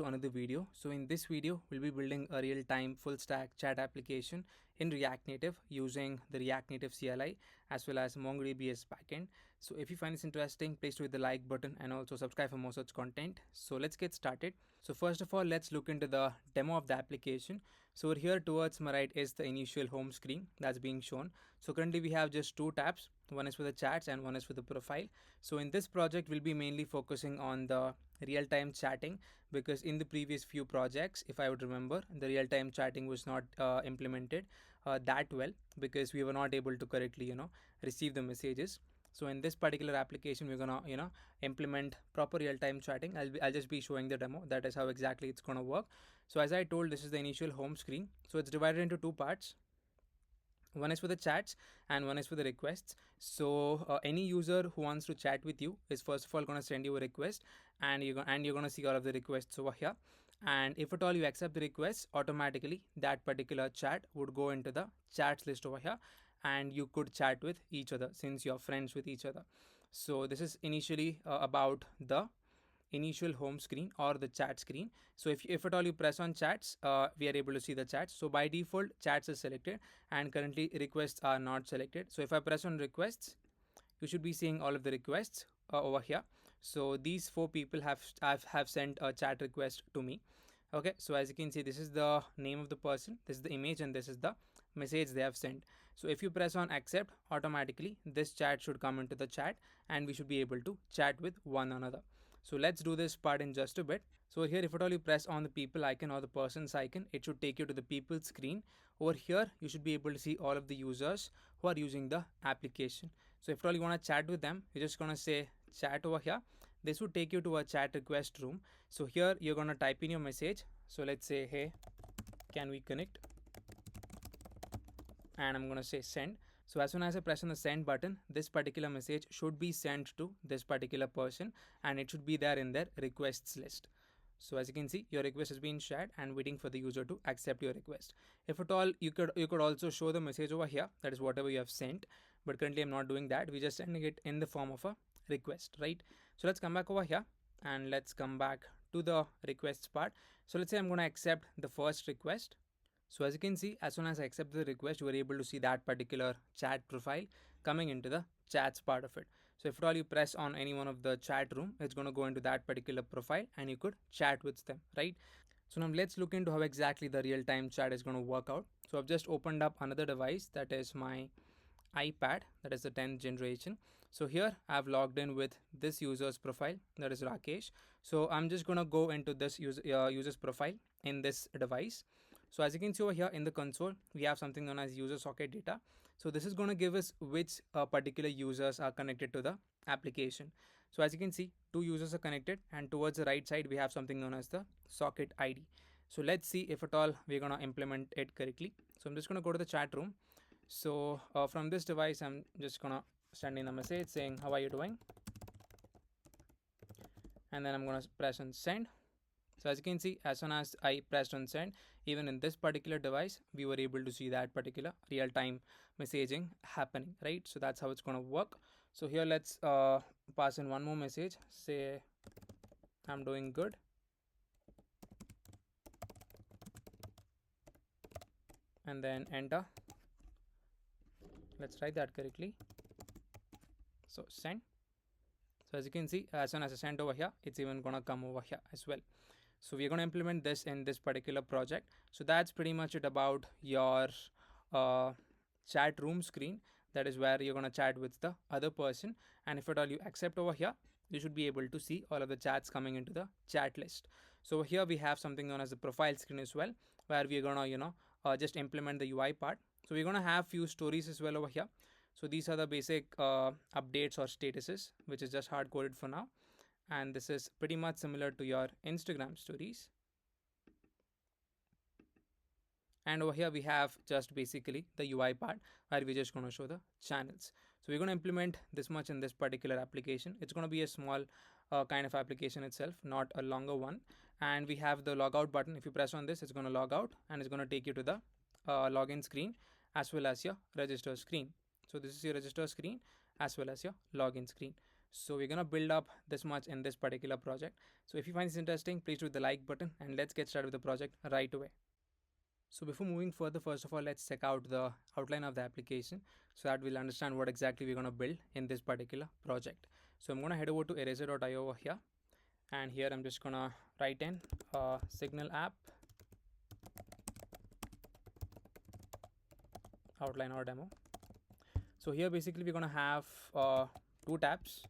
to another video. So in this video, we'll be building a real-time full-stack chat application in React Native using the React Native CLI as well as MongoDB as backend. So if you find this interesting, please do hit the like button and also subscribe for more such content. So let's get started. So first of all, let's look into the demo of the application. So here towards my right is the initial home screen that's being shown. So currently we have just two tabs. One is for the chats and one is for the profile. So in this project, we'll be mainly focusing on the real-time chatting, because in the previous few projects, if I would remember, the real-time chatting was not implemented that well, because we were not able to correctly receive the messages. So in this particular application, we're gonna implement proper real-time chatting. I'll just be showing the demo. That is how exactly it's gonna work. So as I told, this is the initial home screen. So it's divided into two parts. One is for the chats and one is for the requests. So any user who wants to chat with you is first of all going to send you a request, and you're going to see all of the requests over here. And if at all you accept the request, automatically that particular chat would go into the chats list over here, and you could chat with each other since you're friends with each other. So this is initially about the initial home screen or the chat screen. So if at all you press on chats, we are able to see the chats. So by default, chats is selected and currently requests are not selected. So if I press on requests, you should be seeing all of the requests over here. So these four people have sent a chat request to me. Okay, so as you can see, this is the name of the person, this is the image, and this is the message they have sent. So if you press on accept, automatically this chat should come into the chat and we should be able to chat with one another. So let's do this part in just a bit. So here, if at all you press on the people icon or the person's icon, it should take you to the people screen. Over here, you should be able to see all of the users who are using the application. So if at all you want to chat with them, you're just going to say chat over here. This would take you to a chat request room. So here you're going to type in your message. So let's say, hey, can we connect? And I'm going to say send. So as soon as I press on the send button, this particular message should be sent to this particular person and it should be there in their requests list. So as you can see, your request has been shared and waiting for the user to accept your request. If at all, you could also show the message over here, that is whatever you have sent, but currently I'm not doing that. We're just sending it in the form of a request, right? So let's come back over here and let's come back to the requests part. So let's say I'm going to accept the first request. So as you can see, as soon as I accept the request, you are able to see that particular chat profile coming into the chats part of it. So if at all you press on any one of the chat room, it's going to go into that particular profile and you could chat with them, right? So now let's look into how exactly the real-time chat is going to work out. So I've just opened up another device, that is my iPad, that is the 10th generation. So here I've logged in with this user's profile, that is Rakesh. So I'm just going to go into this user's profile in this device. So as you can see over here in the console, we have something known as user socket data. So this is going to give us which particular users are connected to the application. So as you can see, two users are connected, and towards the right side, we have something known as the socket ID. So let's see if at all we're going to implement it correctly. So I'm just going to go to the chat room. So from this device, I'm just going to send in a message saying, how are you doing? And then I'm going to press on send. So as you can see, as soon as I pressed on send, even in this particular device, we were able to see that particular real-time messaging happening, right? So that's how it's going to work. So here let's pass in one more message, say I'm doing good. And then enter. Let's write that correctly. So send. So as you can see, as soon as I send over here, it's even going to come over here as well. So we're going to implement this in this particular project. So that's pretty much it about your chat room screen. That is where you're going to chat with the other person. And if at all you accept over here, you should be able to see all of the chats coming into the chat list. So here we have something known as the profile screen as well, where we're going to, just implement the UI part. So we're going to have few stories as well over here. So these are the basic updates or statuses, which is just hard coded for now. And this is pretty much similar to your Instagram stories. And over here we have just basically the UI part where we're just going to show the channels. So we're going to implement this much in this particular application. It's going to be a small kind of application itself, not a longer one. And we have the logout button. If you press on this, it's going to log out and it's going to take you to the login screen as well as your register screen. So this is your register screen as well as your login screen. So we're gonna build up this much in this particular project. So if you find this interesting, please do the like button and let's get started with the project right away. So before moving further, first of all, let's check out the outline of the application so that we'll understand what exactly we're gonna build in this particular project. So I'm gonna head over to eraser.io over here, and here I'm just gonna write in signal app outline or demo. So here basically we're gonna have two tabs.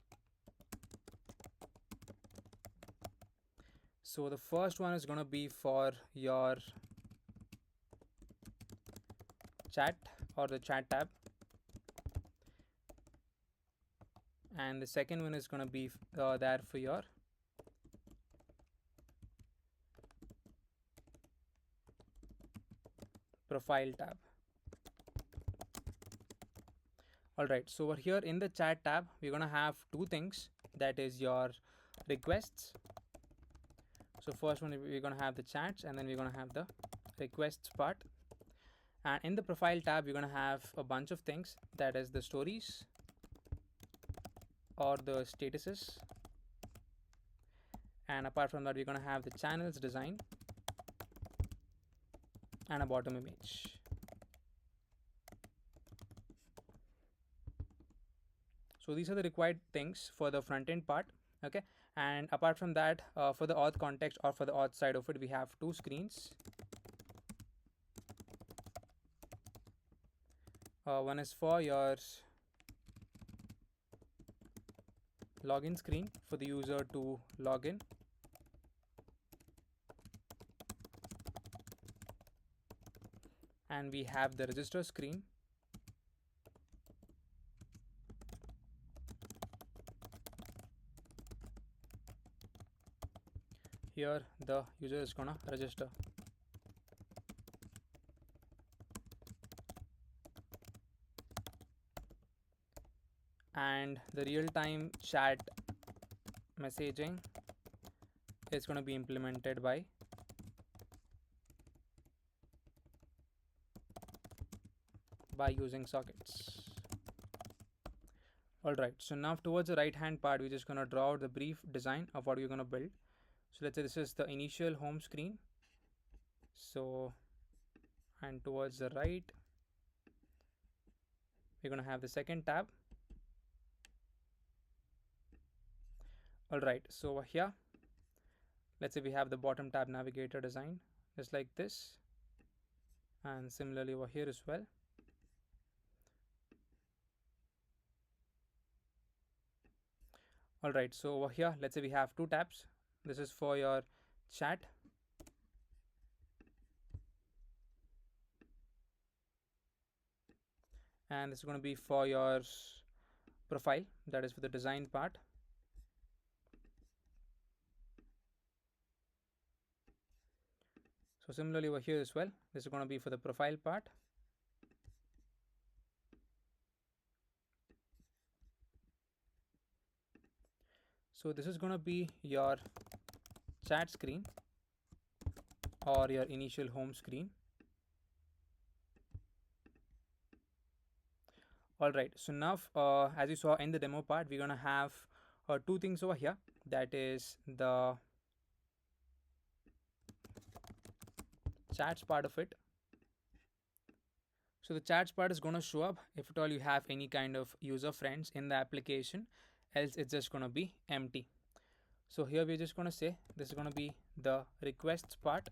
So the first one is gonna be for your chat or the chat tab, and the second one is gonna be there for your profile tab. Alright, so over here in the chat tab, we're gonna have two things, that is your requests. So first one we're gonna have the chats, and then we're gonna have the requests part. And in the profile tab, we're gonna have a bunch of things, that is the stories or the statuses. And apart from that, we're gonna have the channels design and a bottom image. So these are the required things for the front end part. Okay, and apart from that, for the auth context or for the auth side of it, we have two screens. One is for your login screen for the user to log in, and we have the register screen here. The user is gonna register. And the real-time chat messaging is going to be implemented by using sockets. Alright, so now towards the right hand part, we're just going to draw out the brief design of what we're going to build. So let's say this is the initial home screen. So, and towards the right, we're going to have the second tab. Alright, so over here, let's say we have the bottom tab navigator design just like this, and similarly over here as well. Alright, so over here, let's say we have two tabs. This is for your chat, and this is going to be for your profile, that is for the design part. So similarly over here as well, this is going to be for the profile part. So this is going to be your chat screen or your initial home screen. Alright, so now as you saw in the demo part, we're going to have two things over here, that is the chats part of it. So the chats part is going to show up if at all you have any kind of user friends in the application, else it's just going to be empty. So here we're just going to say this is going to be the requests part.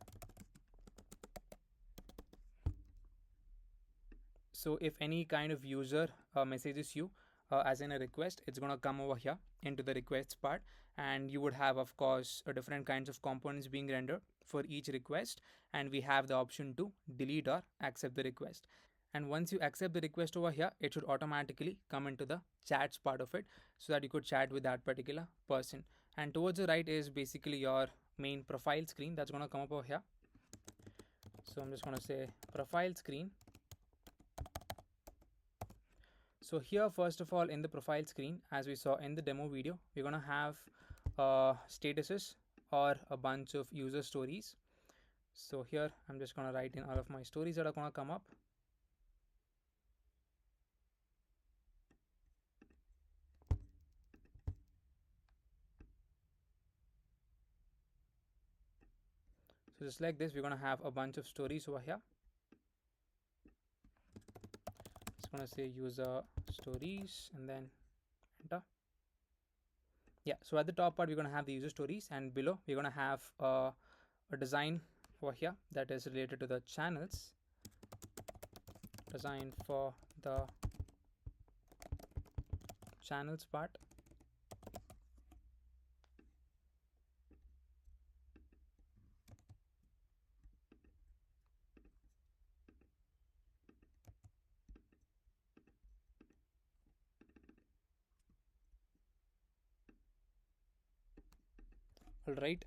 So if any kind of user messages you as in a request, it's going to come over here into the requests part, and you would have of course different kinds of components being rendered for each request, and we have the option to delete or accept the request. And once you accept the request over here, it should automatically come into the chats part of it so that you could chat with that particular person. And towards the right is basically your main profile screen that's going to come up over here. So I'm just going to say profile screen. So here, first of all, in the profile screen, as we saw in the demo video, we're going to have statuses or a bunch of user stories. So here I'm just going to write in all of my stories that are going to come up. So just like this, we're going to have a bunch of stories over here. It's going to say user stories and then enter. Yeah, so at the top part, we're going to have the user stories, and below, we're going to have a design over here that is related to the channels, design for the channels part. All right.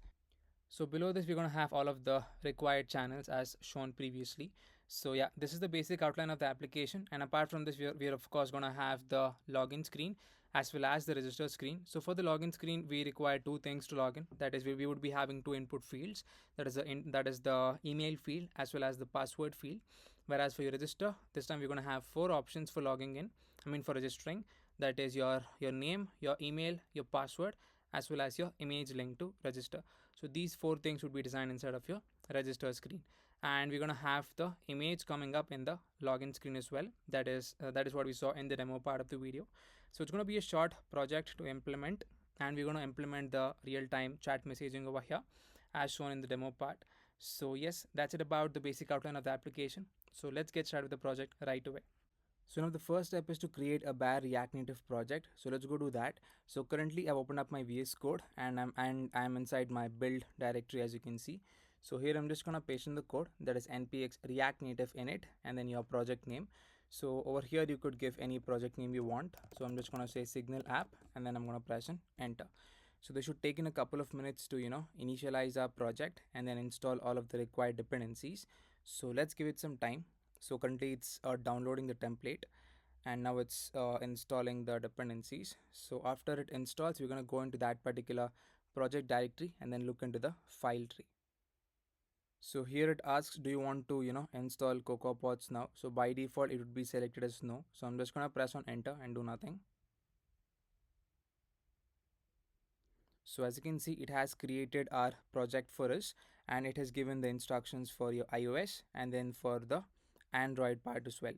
So below this, we're going to have all of the required channels as shown previously. So yeah, this is the basic outline of the application. And apart from this, we're of course going to have the login screen as well as the register screen. So for the login screen, we require two things to log in. That is, we would be having two input fields. That is the email field as well as the password field. Whereas for your register, this time we're going to have four options for logging in. I mean for registering. That is your name, your email, your password, as well as your image link to register. So these four things would be designed inside of your register screen, and we're going to have the image coming up in the login screen as well. That is what we saw in the demo part of the video. So it's going to be a short project to implement, and we're going to implement the real-time chat messaging over here as shown in the demo part. So yes, that's it about the basic outline of the application. So let's get started with the project right away. So now the first step is to create a bare React Native project. So let's go do that. So currently I've opened up my VS Code, and I'm inside my build directory, as you can see. So here I'm just gonna paste in the code, that is npx React Native init and then your project name. So over here you could give any project name you want. So I'm just gonna say Signal app and then I'm gonna press on enter. So this should take in a couple of minutes to initialize our project and then install all of the required dependencies. So let's give it some time. So currently it's downloading the template, and now it's installing the dependencies. So after it installs, we're going to go into that particular project directory and then look into the file tree. So here it asks, do you want to install CocoaPods now? So by default it would be selected as no. So I'm just going to press on enter and do nothing. So as you can see, it has created our project for us, and it has given the instructions for your iOS and then for the Android part as well.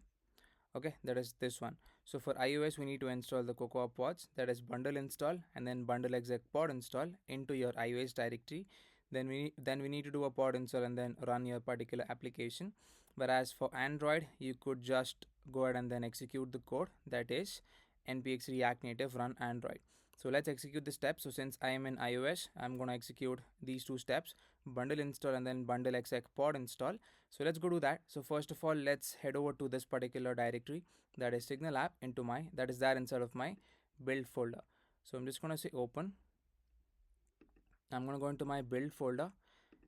Okay, that is this one. So for iOS, we need to install the Cocoa Pods, that is bundle install and then bundle exec pod install into your iOS directory. Then we need to do a pod install and then run your particular application. Whereas for Android, you could just go ahead and then execute the code, that is npx React Native run Android. So let's execute the steps. So since I am in iOS, I'm going to execute these two steps, bundle install and then bundle exec pod install. So let's go do that. So first of all, let's head over to this particular directory, that is Signal app, into my, that is there inside of my build folder. So I'm just going to say open. I'm going to go into my build folder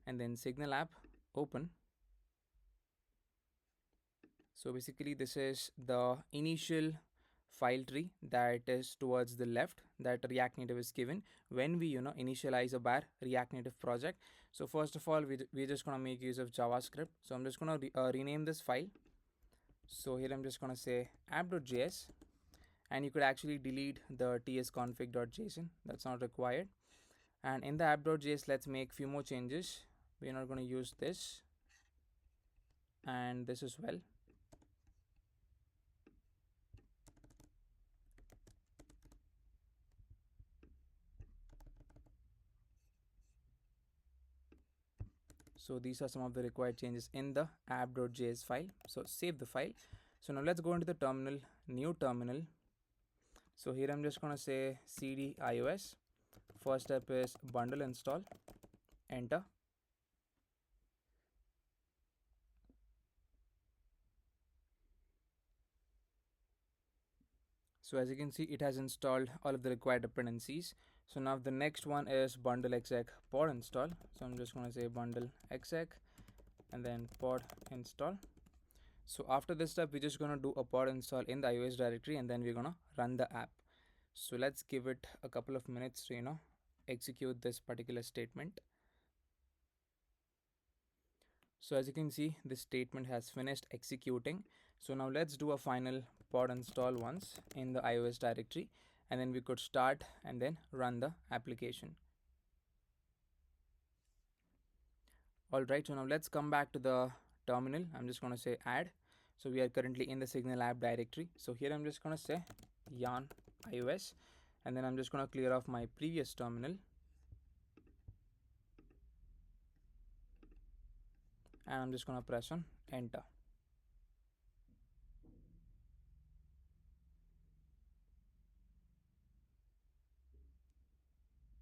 and then Signal app, open. So basically this is the initial file tree that is towards the left that React Native is given when we initialize a bare React Native project. So first of all, we're just going to make use of JavaScript. So I'm just going to rename this file. So here I'm just going to say app.js, and you could actually delete the tsconfig.json, that's not required. And in the app.js, let's make few more changes. We're not going to use this and this as well. So these are some of the required changes in the app.js file. So save the file. So now let's go into the terminal, new terminal. So here I'm just going to say cd iOS. First step is bundle install, enter. So as you can see, it has installed all of the required dependencies. So now the next one is bundle exec pod install. So I'm just going to say bundle exec and then pod install. So after this step, we're just going to do a pod install in the iOS directory and then we're going to run the app. So let's give it a couple of minutes to execute this particular statement. So as you can see, this statement has finished executing. So now let's do a final pod install once in the iOS directory, and then we could start and then run the application. Alright, so now let's come back to the terminal. I'm just going to say add. So we are currently in the Signal app directory. So here I'm just going to say yarn iOS, and then I'm just going to clear off my previous terminal, and I'm just going to press on enter.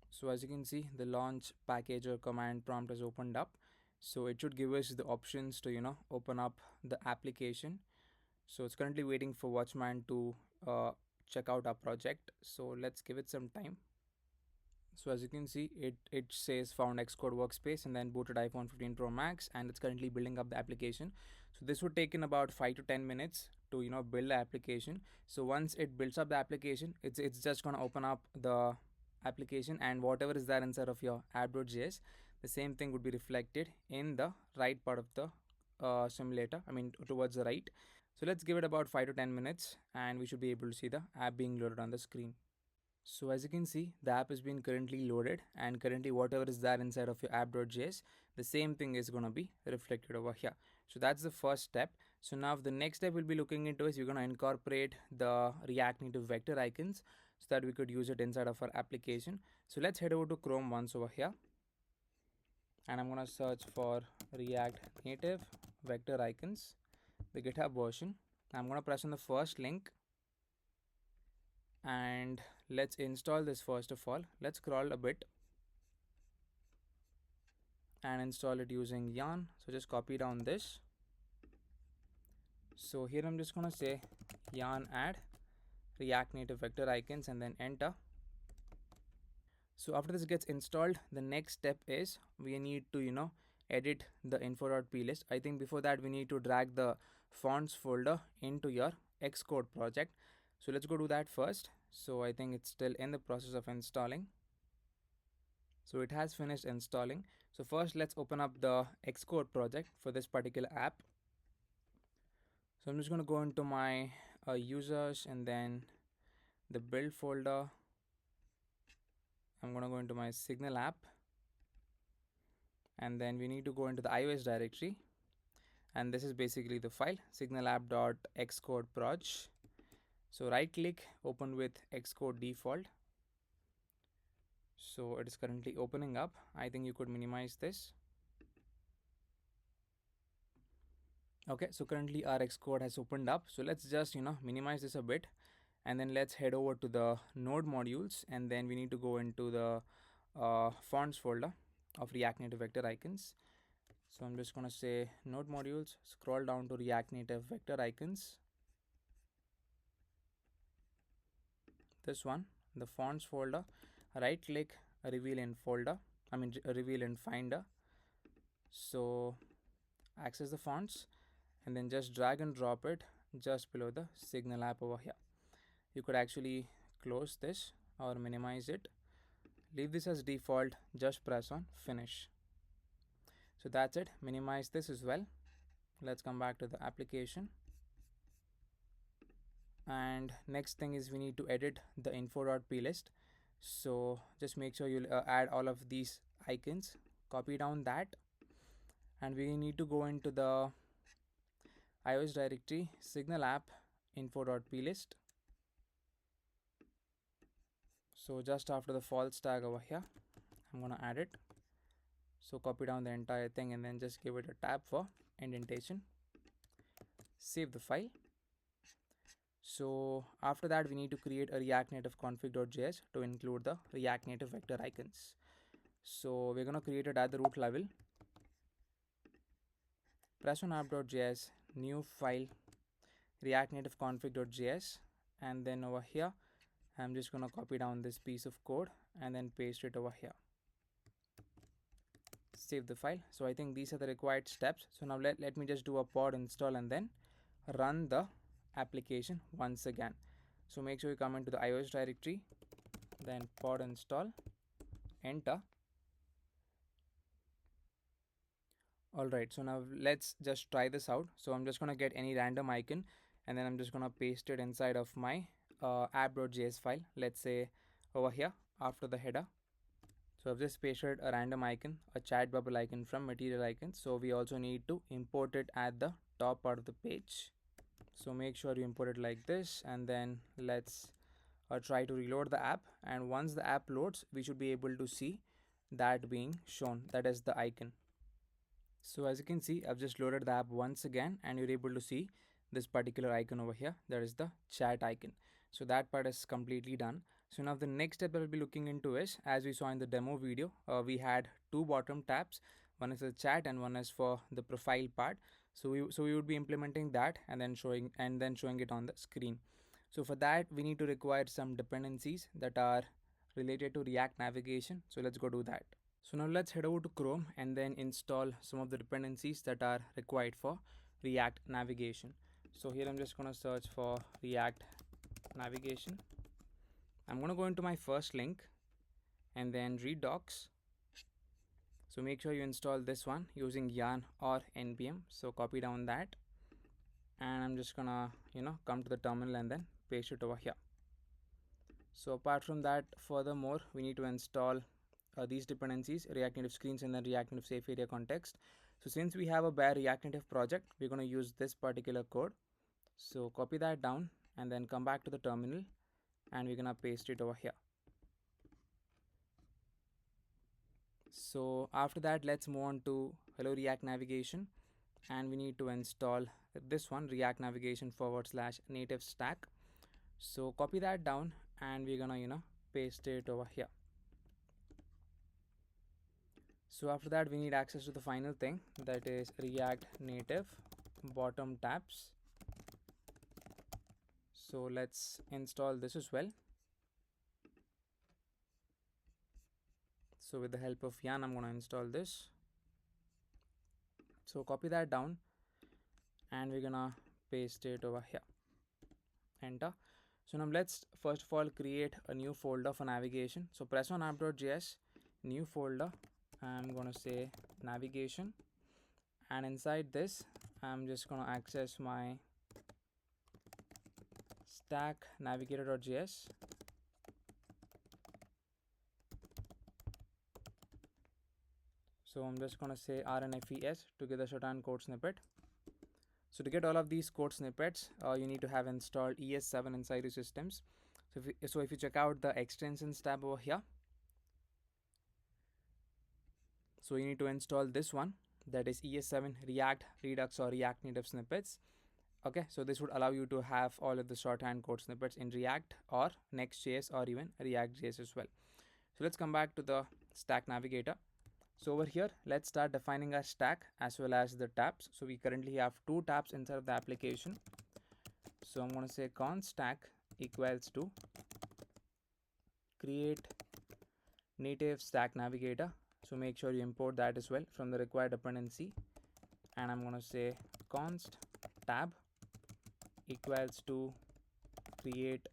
So as you can see, the launch package or command prompt has opened up. So it should give us the options to open up the application. So it's currently waiting for Watchman to check out our project. So let's give it some time. So as you can see, it says found Xcode workspace and then booted iPhone 15 Pro Max, and it's currently building up the application. So this would take in about 5 to 10 minutes to build the application. So once it builds up the application, it's just gonna open up the application, and whatever is there inside of your app.js, the same thing would be reflected in the right part of the simulator. I mean towards the right. So let's give it about 5 to 10 minutes, and we should be able to see the app being loaded on the screen. So as you can see, the app has been currently loaded, and currently whatever is there inside of your app.js, the same thing is going to be reflected over here. So that's the first step. So now the next step we'll be looking into is we're going to incorporate the React Native vector icons so that we could use it inside of our application. So let's head over to Chrome once over here, and I'm going to search for React Native vector icons, the GitHub version. I'm going to press on the first link, and let's install this first of all. Let's scroll a bit and install it using yarn. So just copy down this. So here I'm just gonna say yarn add React Native vector icons and then enter. So after this gets installed, the next step is we need to edit the info.p list. I think before that we need to drag the fonts folder into your Xcode project. So let's go do that first. So I think it's still in the process of installing. So it has finished installing. So first let's open up the Xcode project for this particular app. So I'm just going to go into my users and then the build folder. I'm going to go into my Signal app, and then we need to go into the iOS directory, and this is basically the file signalapp.xcodeproj. So right click, open with Xcode default. So it is currently opening up. I think you could minimize this. Okay, so currently our Xcode has opened up. So let's just minimize this a bit, and then let's head over to the node modules, and then we need to go into the fonts folder of React Native vector icons. So I'm just going to say node modules, scroll down to React Native vector icons, this one, the fonts folder, right click, reveal in folder, reveal in finder. So access the fonts and then just drag and drop it just below the Signal app over here. You could actually close this or minimize it. Leave this as default, just press on finish. So that's it, minimize this as well. Let's come back to the application. And next thing is we need to edit the info.p list. So just make sure you add all of these icons, copy down that, and we need to go into the iOS directory Signal app info.p list. So just after the false tag over here, I'm gonna add it. So copy down the entire thing and then just give it a tab for indentation. Save the file. So after that we need to create a React Native config.js to include the React Native vector icons. So we're gonna create it at the root level. Press on app.js, new file, React Native config.js, and then over here I'm just gonna copy down this piece of code and then paste it over here. Save the file. So I think these are the required steps. So now let me just do a pod install and then run the application once again. So make sure you come into the iOS directory, then pod install, enter. Alright, so now let's just try this out. So I'm just gonna get any random icon and then I'm just gonna paste it inside of my app.js file. Let's say over here after the header. So I've just pasted a random icon, a chat bubble icon from material icon. So we also need to import it at the top part of the page. So make sure you import it like this, and then let's try to reload the app. And once the app loads, we should be able to see that being shown, that is the icon. So as you can see, I've just loaded the app once again, and you're able to see this particular icon over here, that is the chat icon. So that part is completely done. So now the next step we'll be looking into is, as we saw in the demo video, we had two bottom tabs. One is the chat and one is for the profile part. So we would be implementing that and then showing it on the screen. So for that, we need to require some dependencies that are related to React navigation. So let's go do that. So now let's head over to Chrome and then install some of the dependencies that are required for React navigation. So here I'm just going to search for React navigation. I'm going to go into my first link and then read docs. So make sure you install this one using yarn or npm. So copy down that, and I'm just gonna come to the terminal and then paste it over here. So apart from that, furthermore, we need to install these dependencies, React Native Screens and then React Native Safe Area Context. So since we have a bare React Native project, we're going to use this particular code. So copy that down and then come back to the terminal, and we're going to paste it over here. So after that, let's move on to Hello React Navigation, and we need to install this one, React Navigation / native stack. So copy that down, and we're gonna paste it over here. So after that, we need access to the final thing, that is React Native bottom tabs. So let's install this as well. So with the help of yarn, I'm going to install this. So copy that down, and we're gonna paste it over here. Enter. So now let's first of all create a new folder for navigation. So press on app.js, new folder. I'm gonna say navigation, and inside this, I'm just gonna access my stack navigator.js. So I'm just gonna say rnfes to get the Sujan code snippet. So to get all of these code snippets, you need to have installed ES7 inside your systems. So if you check out the extensions tab over here, so you need to install this one, that is ES7 React Redux or React Native snippets. Okay, so this would allow you to have all of the shorthand code snippets in React or Next.js or even React.js as well. So let's come back to the stack navigator. So over here, let's start defining our stack as well as the tabs. So we currently have two tabs inside of the application. So I'm going to say const stack equals to create native stack navigator. So make sure you import that as well from the required dependency. And I'm going to say const tab equals to create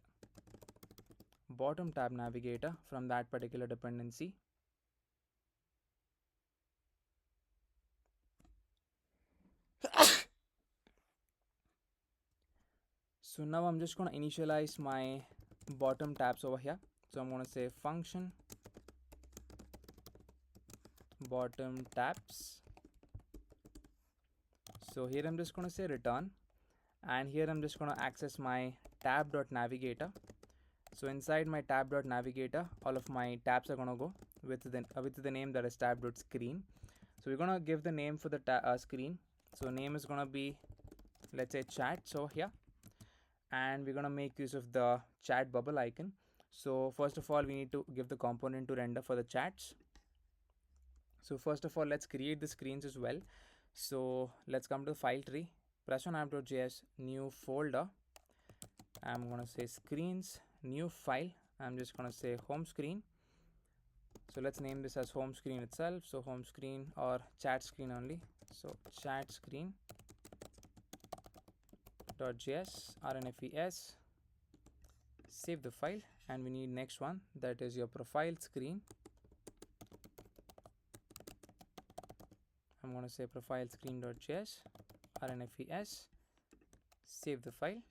bottom tab navigator from that particular dependency. So now I'm just going to initialize my bottom tabs over here. So I'm going to say function bottom tabs. So here I'm just going to say return, and here I'm just going to access my tab.navigator. So inside my tab.navigator, all of my tabs are going to go with the name that is tab.screen. So we're going to give the name for the screen. So name is going to be, let's say, chat. So here, and we're going to make use of the chat bubble icon. So first of all, we need to give the component to render for the chats. So first of all, let's create the screens as well. So let's come to the file tree, press on app.js, new folder. I'm going to say screens, new file. I'm just going to say home screen. So let's name this as home screen itself. So home screen or chat screen only. So chat screen .js rnfes, save the file, and we need next one, that is your profile screen. I'm going to say profile screen.js rnfes, save the file.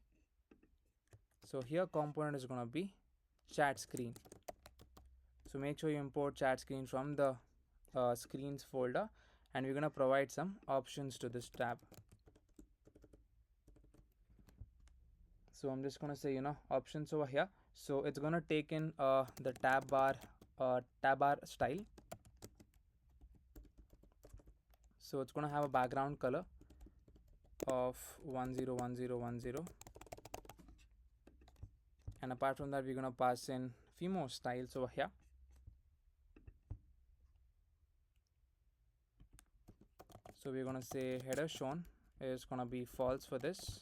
So here component is going to be chat screen. So make sure you import chat screen from the screens folder, and we're going to provide some options to this tab. So I'm just going to say, options over here. So it's going to take in the tab bar style. So it's going to have a background color of 101010, and apart from that, we're going to pass in few more styles over here. So we're going to say header shown is going to be false for this.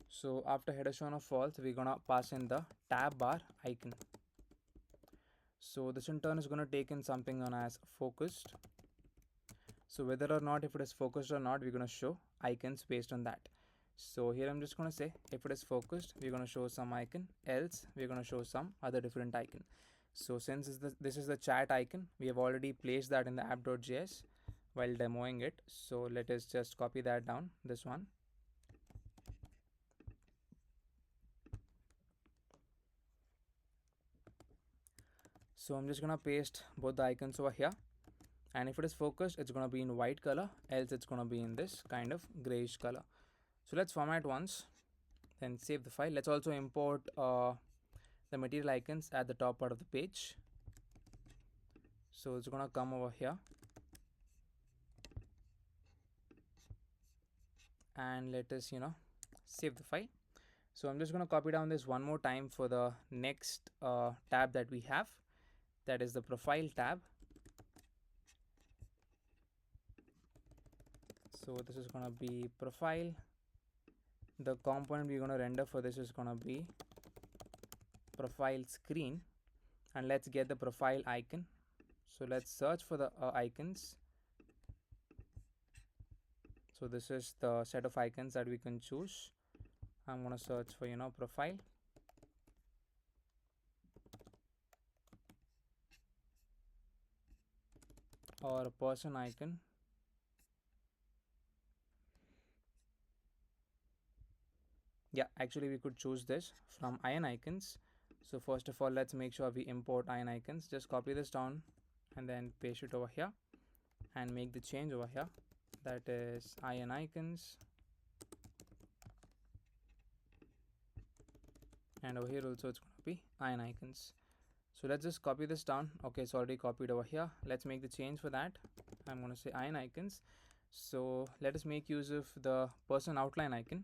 So after header shown of false, we're going to pass in the tab bar icon. So this in turn is going to take in something known as focused. So whether or not if it is focused or not, we're going to show icons based on that. So here I'm just going to say if it is focused, we're going to show some icon, else we're going to show some other different icon. So since this is the chat icon, we have already placed that in the app.js while demoing it. So let us just copy that down, this one. So I'm just going to paste both the icons over here. And if it is focused, it's going to be in white color, else it's going to be in this kind of grayish color. So let's format once, then save the file. Let's also import the material icons at the top part of the page. So it's going to come over here, and let us save the file. So I'm just going to copy down this one more time for the next tab that we have, that is the profile tab. So this is going to be profile. The component we're going to render for this is going to be profile screen, and let's get the profile icon. So let's search for the icons. So this is the set of icons that we can choose. I'm going to search for profile, or a person icon. Yeah, actually we could choose this from iron icons. So first of all, let's make sure we import iron icons. Just copy this down and then paste it over here and make the change over here, that is iron icons, and over here also it's going to be iron icons. So let's just copy this down. Okay, it's already copied over here. Let's make the change for that. I'm going to say iron icons. So let us make use of the person outline icon.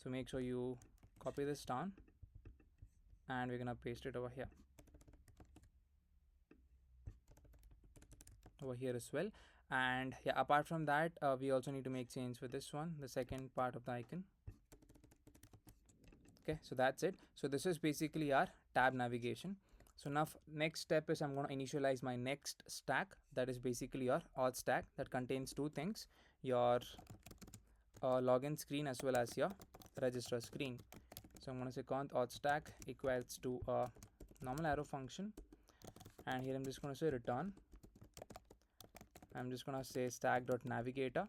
So make sure you copy this down, and we're going to paste it over here as well. And yeah, apart from that, we also need to make change for this one, the second part of the icon. Okay, so that's it. So this is basically our tab navigation. So now next step is I'm going to initialize my next stack, that is basically your auth stack, that contains two things: your login screen as well as your register screen. So I'm going to say const auth stack equals to a normal arrow function, and here I'm just going to say return. I'm just going to say stack.navigator.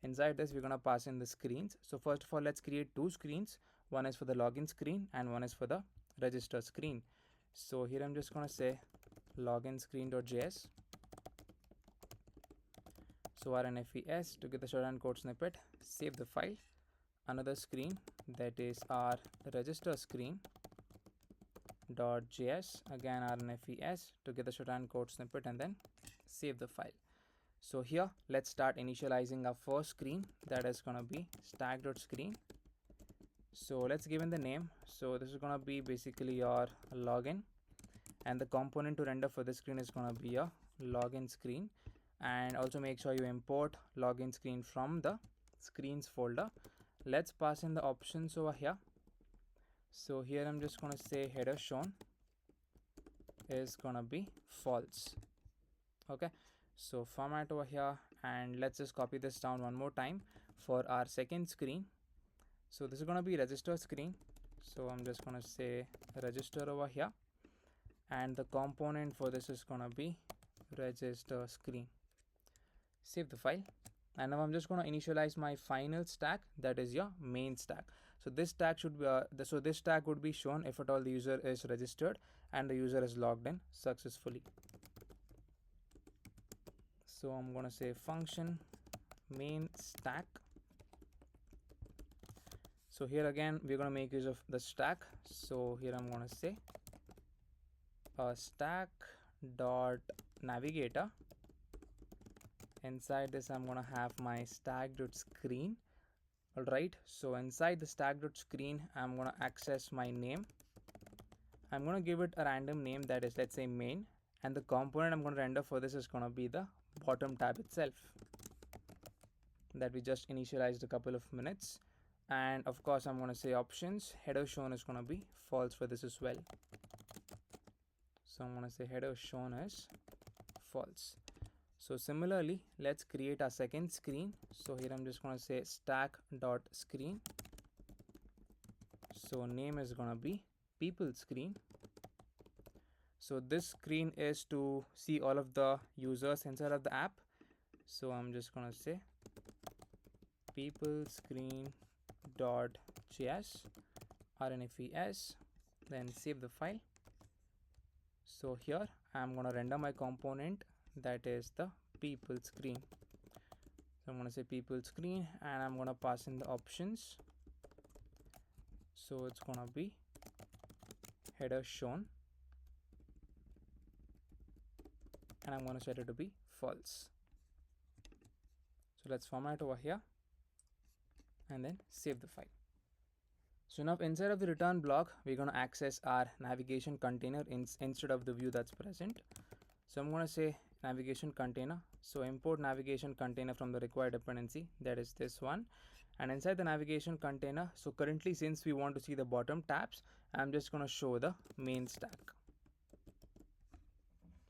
Inside this, we're going to pass in the screens. So first of all, let's create two screens. One is for the login screen and one is for the register screen. So here I'm just going to say login screen.js. So rnfes to get the shorthand code snippet, save the file. Another screen, that is our register screen.js, again rnfes to get the shorthand code snippet, and then save the file. So here let's start initializing our first screen, that is going to be stack.screen. So let's give in the name. So this is going to be basically your login, and the component to render for this screen is going to be a login screen. And also make sure you import login screen from the screens folder. Let's pass in the options over here. So here I'm just going to say header shown is going to be false. Okay, so format over here, and let's just copy this down one more time for our second screen. So this is going to be register screen. So I'm just going to say register over here, and the component for this is going to be register screen. Save the file, and now I'm just going to initialize my final stack, that is your main stack. So this tag should be so this tag would be shown if at all the user is registered and the user is logged in successfully. So I'm going to say function main stack. So here again we're going to make use of the stack. So here I'm going to say stack dot navigator. Inside this I'm going to have my stack.screen. Alright, so inside the stack.screen I'm going to access my name. I'm going to give it a random name, that is, let's say main, and the component I'm going to render for this is going to be the bottom tab itself that we just initialized a couple of minutes. And of course I'm going to say options, header shown is going to be false for this as well. So I'm going to say header shown as false. So similarly, let's create a second screen. So here I'm just going to say stack.screen. So name is going to be people screen. So this screen is to see all of the users inside of the app. So I'm just going to say people screen.js rnfes, then save the file. So here I'm going to render my component, that is the people screen. So I'm going to say people screen and I'm going to pass in the options. So it's going to be header shown and I'm going to set it to be false. So let's format over here and then save the file. So now inside of the return block we're going to access our navigation container instead of the view that's present. So I'm going to say navigation container. So import navigation container from the required dependency, that is this one. And inside the navigation container, so currently since we want to see the bottom tabs, I'm just going to show the main stack.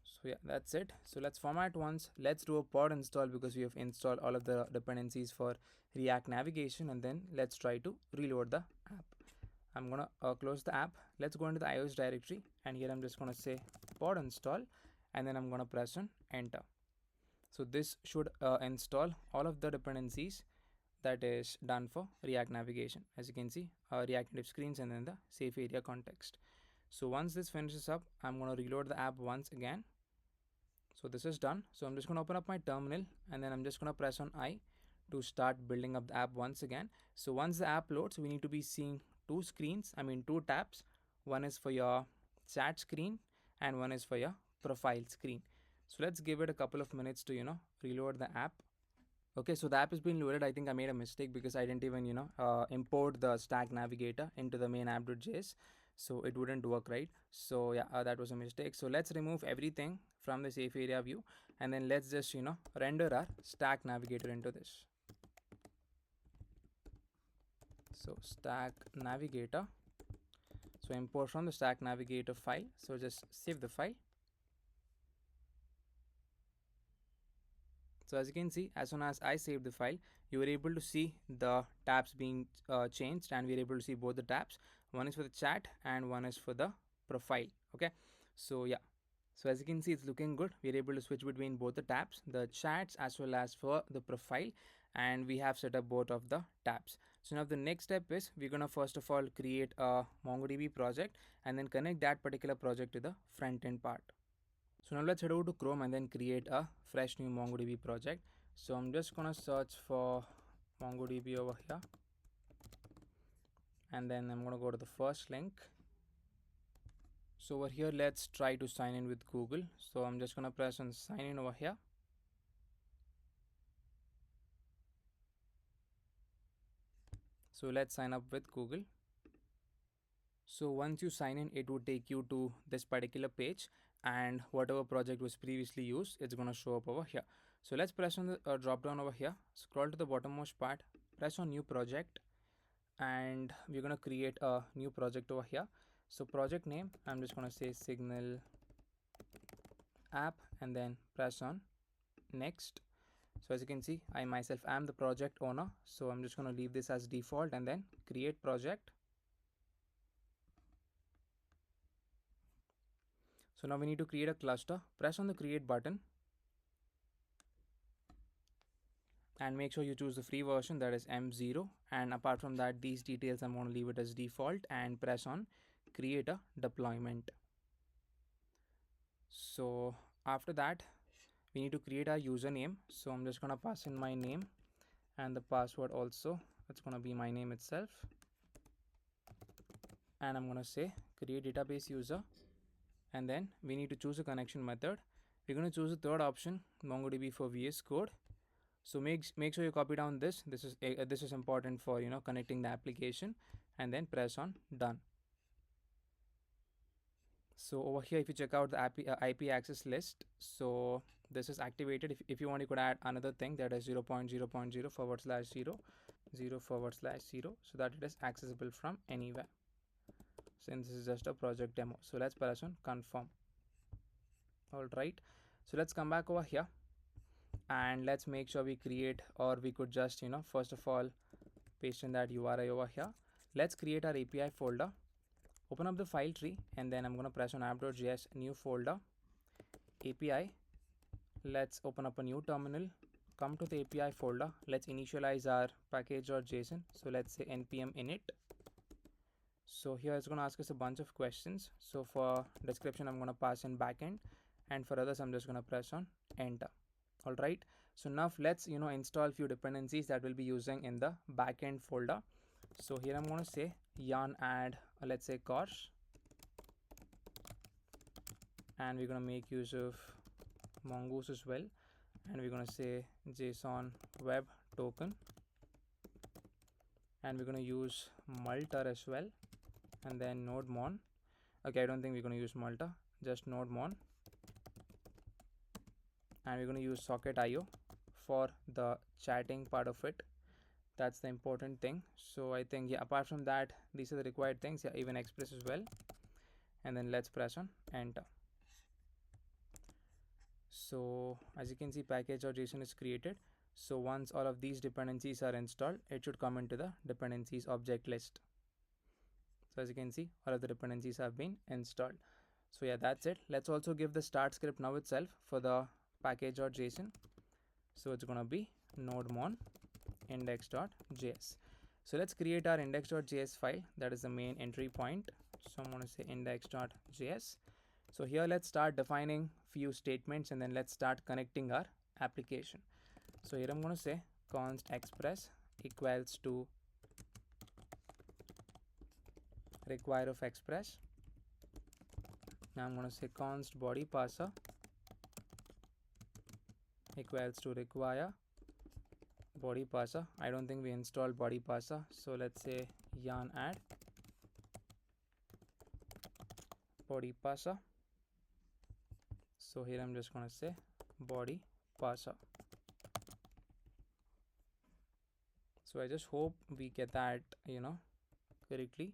So yeah, that's it. So let's format once. Let's do a pod install because we have installed all of the dependencies for React navigation, and then let's try to reload the app. I'm going to close the app. Let's go into the iOS directory and here I'm just going to say pod install and then I'm going to press on enter. So this should install all of the dependencies that is done for React navigation. As you can see, React Native screens and then the safe area context. So once this finishes up, I'm going to reload the app once again. So this is done. So I'm just going to open up my terminal and then I'm just going to press on I to start building up the app once again. So once the app loads, we need to be seeing two tabs. One is for your chat screen and one is for your profile screen. So let's give it a couple of minutes to reload the app. Okay, so the app has been loaded. I think I made a mistake because I didn't even import the stack navigator into the main app.js, so it wouldn't work, right? So yeah, that was a mistake. So let's remove everything from the safe area view and then let's just render our stack navigator into this. So stack navigator, so import from the stack navigator file. So just save the file. So as you can see, as soon as I saved the file, you were able to see the tabs being changed and we're able to see both the tabs. One is for the chat and one is for the profile. Okay, so yeah, so as you can see, it's looking good. We're able to switch between both the tabs, the chats as well as for the profile, and we have set up both of the tabs. So now the next step is we're going to first of all create a MongoDB project and then connect that particular project to the front end part. So now let's head over to Chrome and then create a fresh new MongoDB project. So I'm just going to search for MongoDB over here and then I'm going to go to the first link. So over here, let's try to sign in with Google. So I'm just going to press on sign in over here. So let's sign up with Google. So once you sign in, it would take you to this particular page and whatever project was previously used, it's going to show up over here. So let's press on the drop down over here, scroll to the bottommost part, press on new project, and we're going to create a new project over here. So project name, I'm just going to say signal app and then press on next. So as you can see, I myself am the project owner, so I'm just going to leave this as default and then create project. So now we need to create a cluster. Press on the create button and make sure you choose the free version, that is M0. And apart from that, these details I'm going to leave it as default and press on create a deployment. So after that, we need to create our username. So I'm just going to pass in my name and the password also. It's going to be my name itself. And I'm going to say create database user, and then we need to choose a connection method. We're going to choose the third option, MongoDB for VS Code. So make sure you copy down this. This is important for connecting the application, and then press on done. So over here, if you check out the IP access list, so this is activated. If you want, you could add another thing, that is 0.0.0/0 0/0, so that it is accessible from anywhere, since this is just a project demo. So let's press on confirm. All right, so let's come back over here and let's make sure we create, or we could just first of all paste in that URI over here. Let's create our API folder, open up the file tree, and then I'm going to press on app.js new folder API. Let's open up a new terminal, come to the API folder, let's initialize our package.json. So let's say npm init. So here it's going to ask us a bunch of questions. So for description, I'm going to pass in backend, and for others, I'm just going to press on enter. All right, so now let's install few dependencies that we'll be using in the backend folder. So here I'm going to say yarn add let's say course, and we're going to make use of mongoose as well, and we're going to say JSON web token, and we're going to use multer as well, and then node mon. Okay, I don't think we're going to use multer, just node mon, and we're going to use socket IO for the chatting part of it. That's the important thing. So I think, yeah, apart from that, these are the required things. Yeah, even express as well. And then let's press on enter. So as you can see, package.json is created. So once all of these dependencies are installed, it should come into the dependencies object list. So as you can see, all of the dependencies have been installed. So yeah, that's it. Let's also give the start script now itself for the package.json. So it's going to be nodemon index.js. So let's create our index.js file, that is the main entry point. So I'm going to say index.js. So here let's start defining few statements, and then let's start connecting our application. So here I'm going to say const express equals to require of express. Now I'm going to say const body parser equals to require body parser. I don't think we installed body parser, so let's say yarn add body parser. So here I'm just going to say body parser. So I just hope we get that correctly.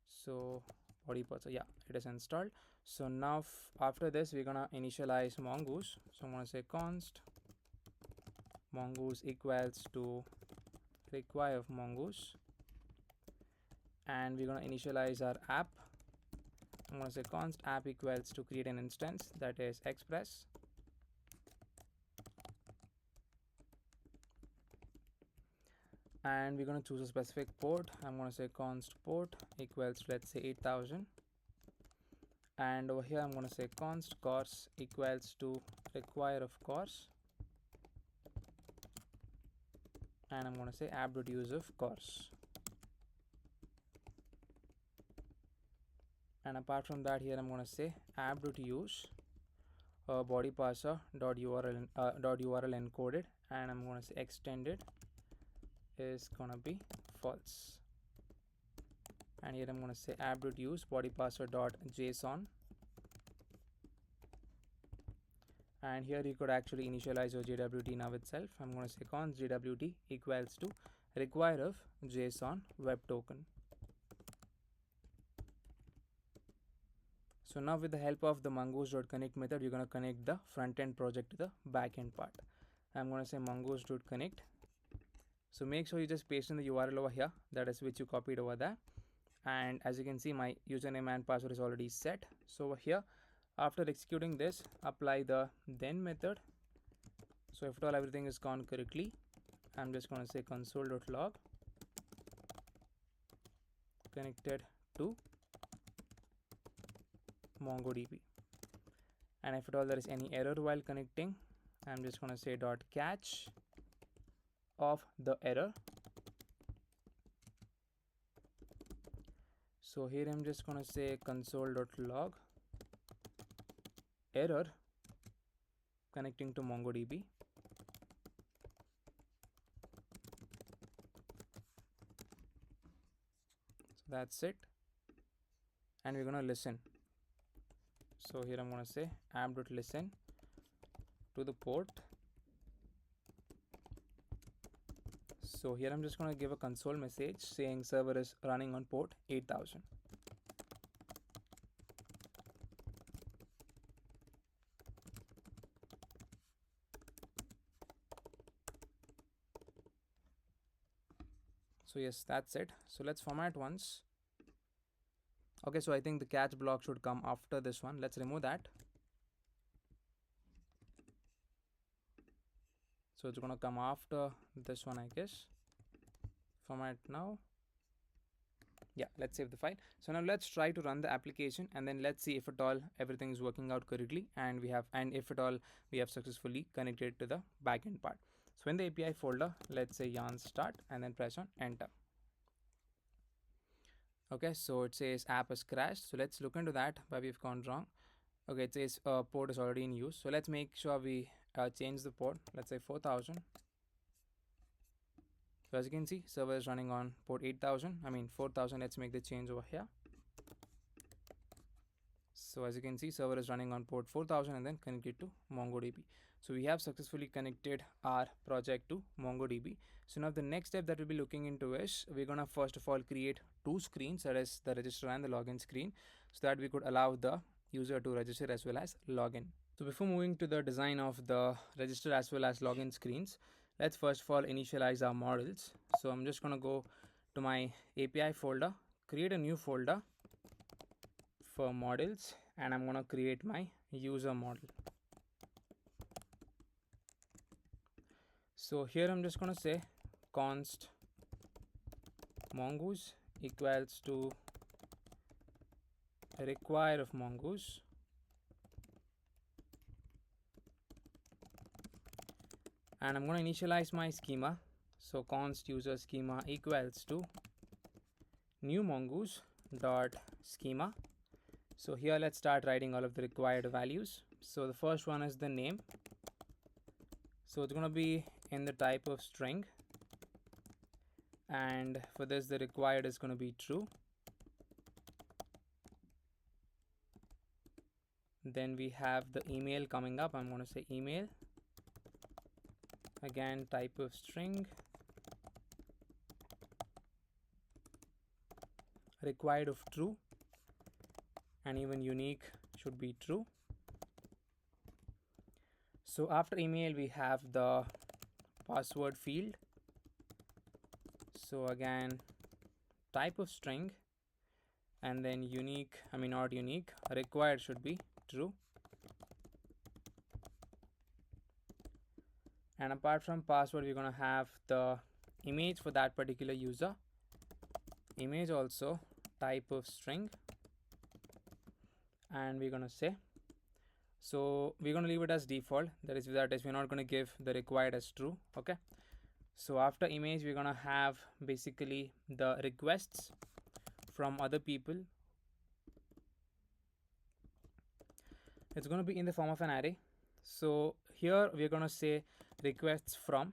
So body parser, yeah, it is installed. So now after this, we're gonna initialize mongoose. So I'm gonna say const mongoose equals to require of mongoose, and we're gonna initialize our app. I'm gonna say const app equals to create an instance, that is express, and we're going to choose a specific port. I'm going to say const port equals to, let's say 8000, and over here I'm going to say const course equals to require of course, and I'm going to say app.use of course. And apart from that, here I'm going to say app.use body parser dot URL encoded, and I'm going to say extended is going to be false. And here I'm going to say app.use body parser dot JSON, and here you could actually initialize your JWT now itself. I'm going to say const JWT equals to require of JSON web token. So now with the help of the mongoose.connect method, you're going to connect the front-end project to the back-end part. I'm going to say mongoose.connect. So make sure you just paste in the URL over here, that is which you copied over there. And as you can see, my username and password is already set. So over here, after executing this, apply the then method. So if at all everything is gone correctly, I'm just going to say console.log connected to MongoDB. And if at all there is any error while connecting, I'm just going to say dot catch of the error. So here I'm just going to say console.log error connecting to MongoDB. So that's it. And we're going to listen. So here I'm going to say app.listen to the port. So here I'm just going to give a console message saying server is running on port 8000. So yes, that's it. So let's format once. Okay, so I think the catch block should come after this one. Let's remove that. So it's going to come after this one, I guess. Format now. Yeah, let's save the file. So now let's try to run the application, and then let's see if at all everything is working out correctly, and if at all we have successfully connected to the backend part. So in the API folder, let's say yarn start and then press on enter. Okay, so it says app has crashed. So let's look into that, why we've gone wrong. Okay, it says port is already in use. So let's make sure we change the port. Let's say 4000. So as you can see, server is running on port 8000. I mean 4000. Let's make the change over here. So as you can see, server is running on port 4000 and then connected to MongoDB. So we have successfully connected our project to MongoDB. So now the next step that we'll be looking into is we're gonna first of all create two screens, that is the register and the login screen, so that we could allow the user to register as well as login. So before moving to the design of the register as well as login screens, let's first of all initialize our models. So I'm just gonna go to my API folder, create a new folder for models, and I'm going to create my user model. So here I'm just going to say const mongoose equals to require of mongoose, and I'm going to initialize my schema. So const user schema equals to new mongoose dot schema. So here let's start writing all of the required values. So the first one is the name. So it's going to be in the type of string, and for this the required is going to be true. Then we have the email coming up. I'm going to say email, again type of string, required of true, and even unique should be true. So after email we have the password field. So again type of string, and then unique, not unique, required should be true. And apart from password, we're going to have the image for that particular user, image also type of string, and we're going to say, so we're going to leave it as default, that is we're not going to give the required as true. Okay, so after image we're going to have basically the requests from other people. It's going to be in the form of an array. So here we're going to say requests from.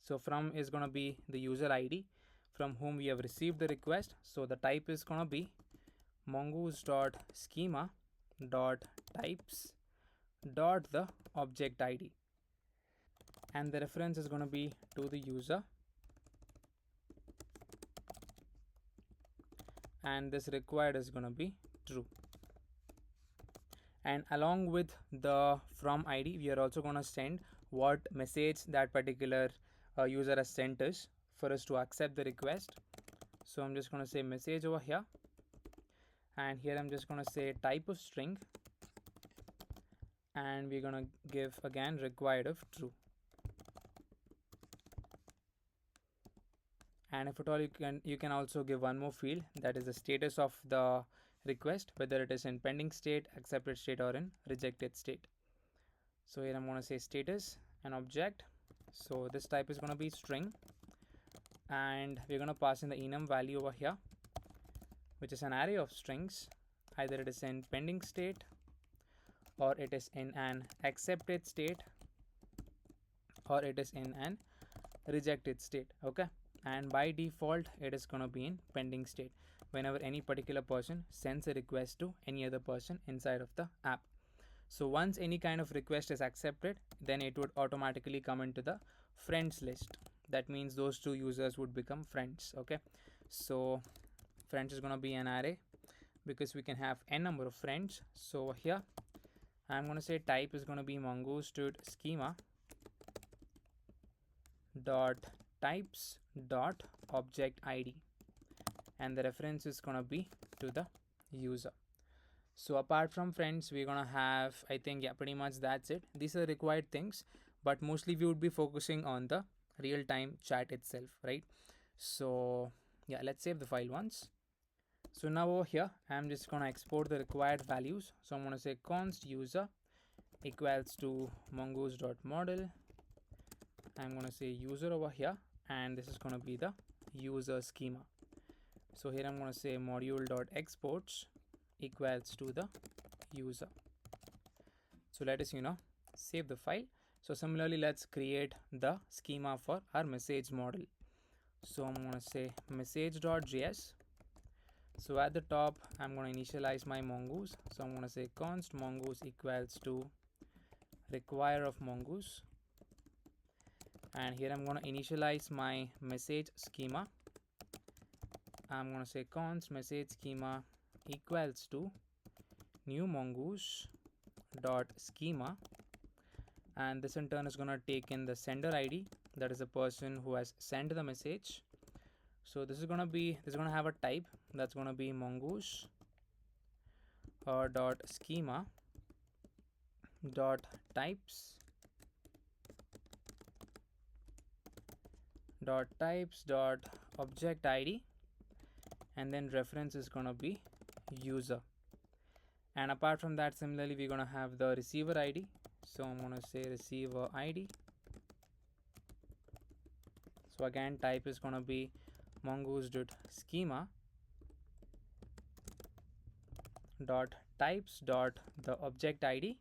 So from is going to be the user ID from whom we have received the request. So the type is going to be mongoose.schema dot types dot the object ID, and the reference is going to be to the user, and this required is going to be true. And along with the from ID, we are also going to send what message that particular user has sent us for us to accept the request. So I'm just going to say message over here, and here I'm just going to say type of string, and we're going to give again required of true. And if at all, you can also give one more field, that is the status of the request, whether it is in pending state, accepted state, or in rejected state. So here I'm going to say status and object. So this type is going to be string, and we're going to pass in the enum value over here, which is an array of strings. Either it is in pending state, or it is in an accepted state, or it is in an rejected state. Okay, and by default it is going to be in pending state whenever any particular person sends a request to any other person inside of the app. So once any kind of request is accepted, then it would automatically come into the friends list. That means those two users would become friends. Okay, so friends is going to be an array because we can have n number of friends. So here I'm going to say type is going to be mongo.schema dot types dot object id, and the reference is going to be to the user. So apart from friends, we're going to have, I think, yeah, pretty much that's it. These are required things, but mostly we would be focusing on the real-time chat itself, right? So yeah, let's save the file once. So now over here, I'm just going to export the required values. So I'm going to say const user equals to mongoose.model. I'm going to say user over here, and this is going to be the user schema. So here I'm going to say module.exports equals to the user. So let us save the file. So similarly, let's create the schema for our message model. So I'm going to say message.js. So at the top, I'm going to initialize my mongoose. So I'm going to say const mongoose equals to require of mongoose, and here I'm going to initialize my message schema. I'm going to say const message schema equals to new mongoose dot schema, and this in turn is going to take in the sender id, that is the person who has sent the message. So this is going to have a type that's going to be mongoose dot schema dot types dot object id, and then reference is going to be user. And apart from that, similarly, we're going to have the receiver id. So I'm going to say receiver id. So again, type is going to be mongoose.schema dot types dot the object id,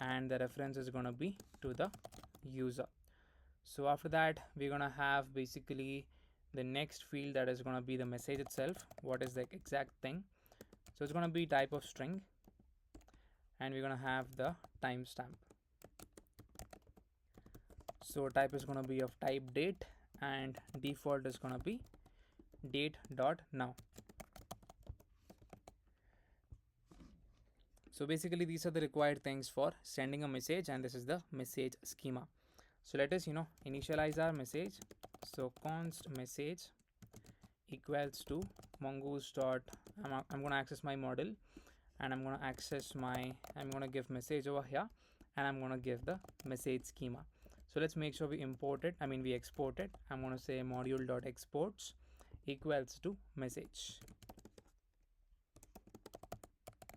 and the reference is going to be to the user. So after that, we're going to have basically the next field, that is going to be the message itself. What is the exact thing? So it's going to be type of string, and we're going to have the timestamp. So type is going to be of type date, and default is going to be date.now. So basically these are the required things for sending a message, and this is the message schema. So let us initialize our message. So const message equals to mongoose dot, I'm going to access my model, and I'm going to give message over here, and I'm going to give the message schema. So let's make sure we export it. I'm going to say module.exports equals to message.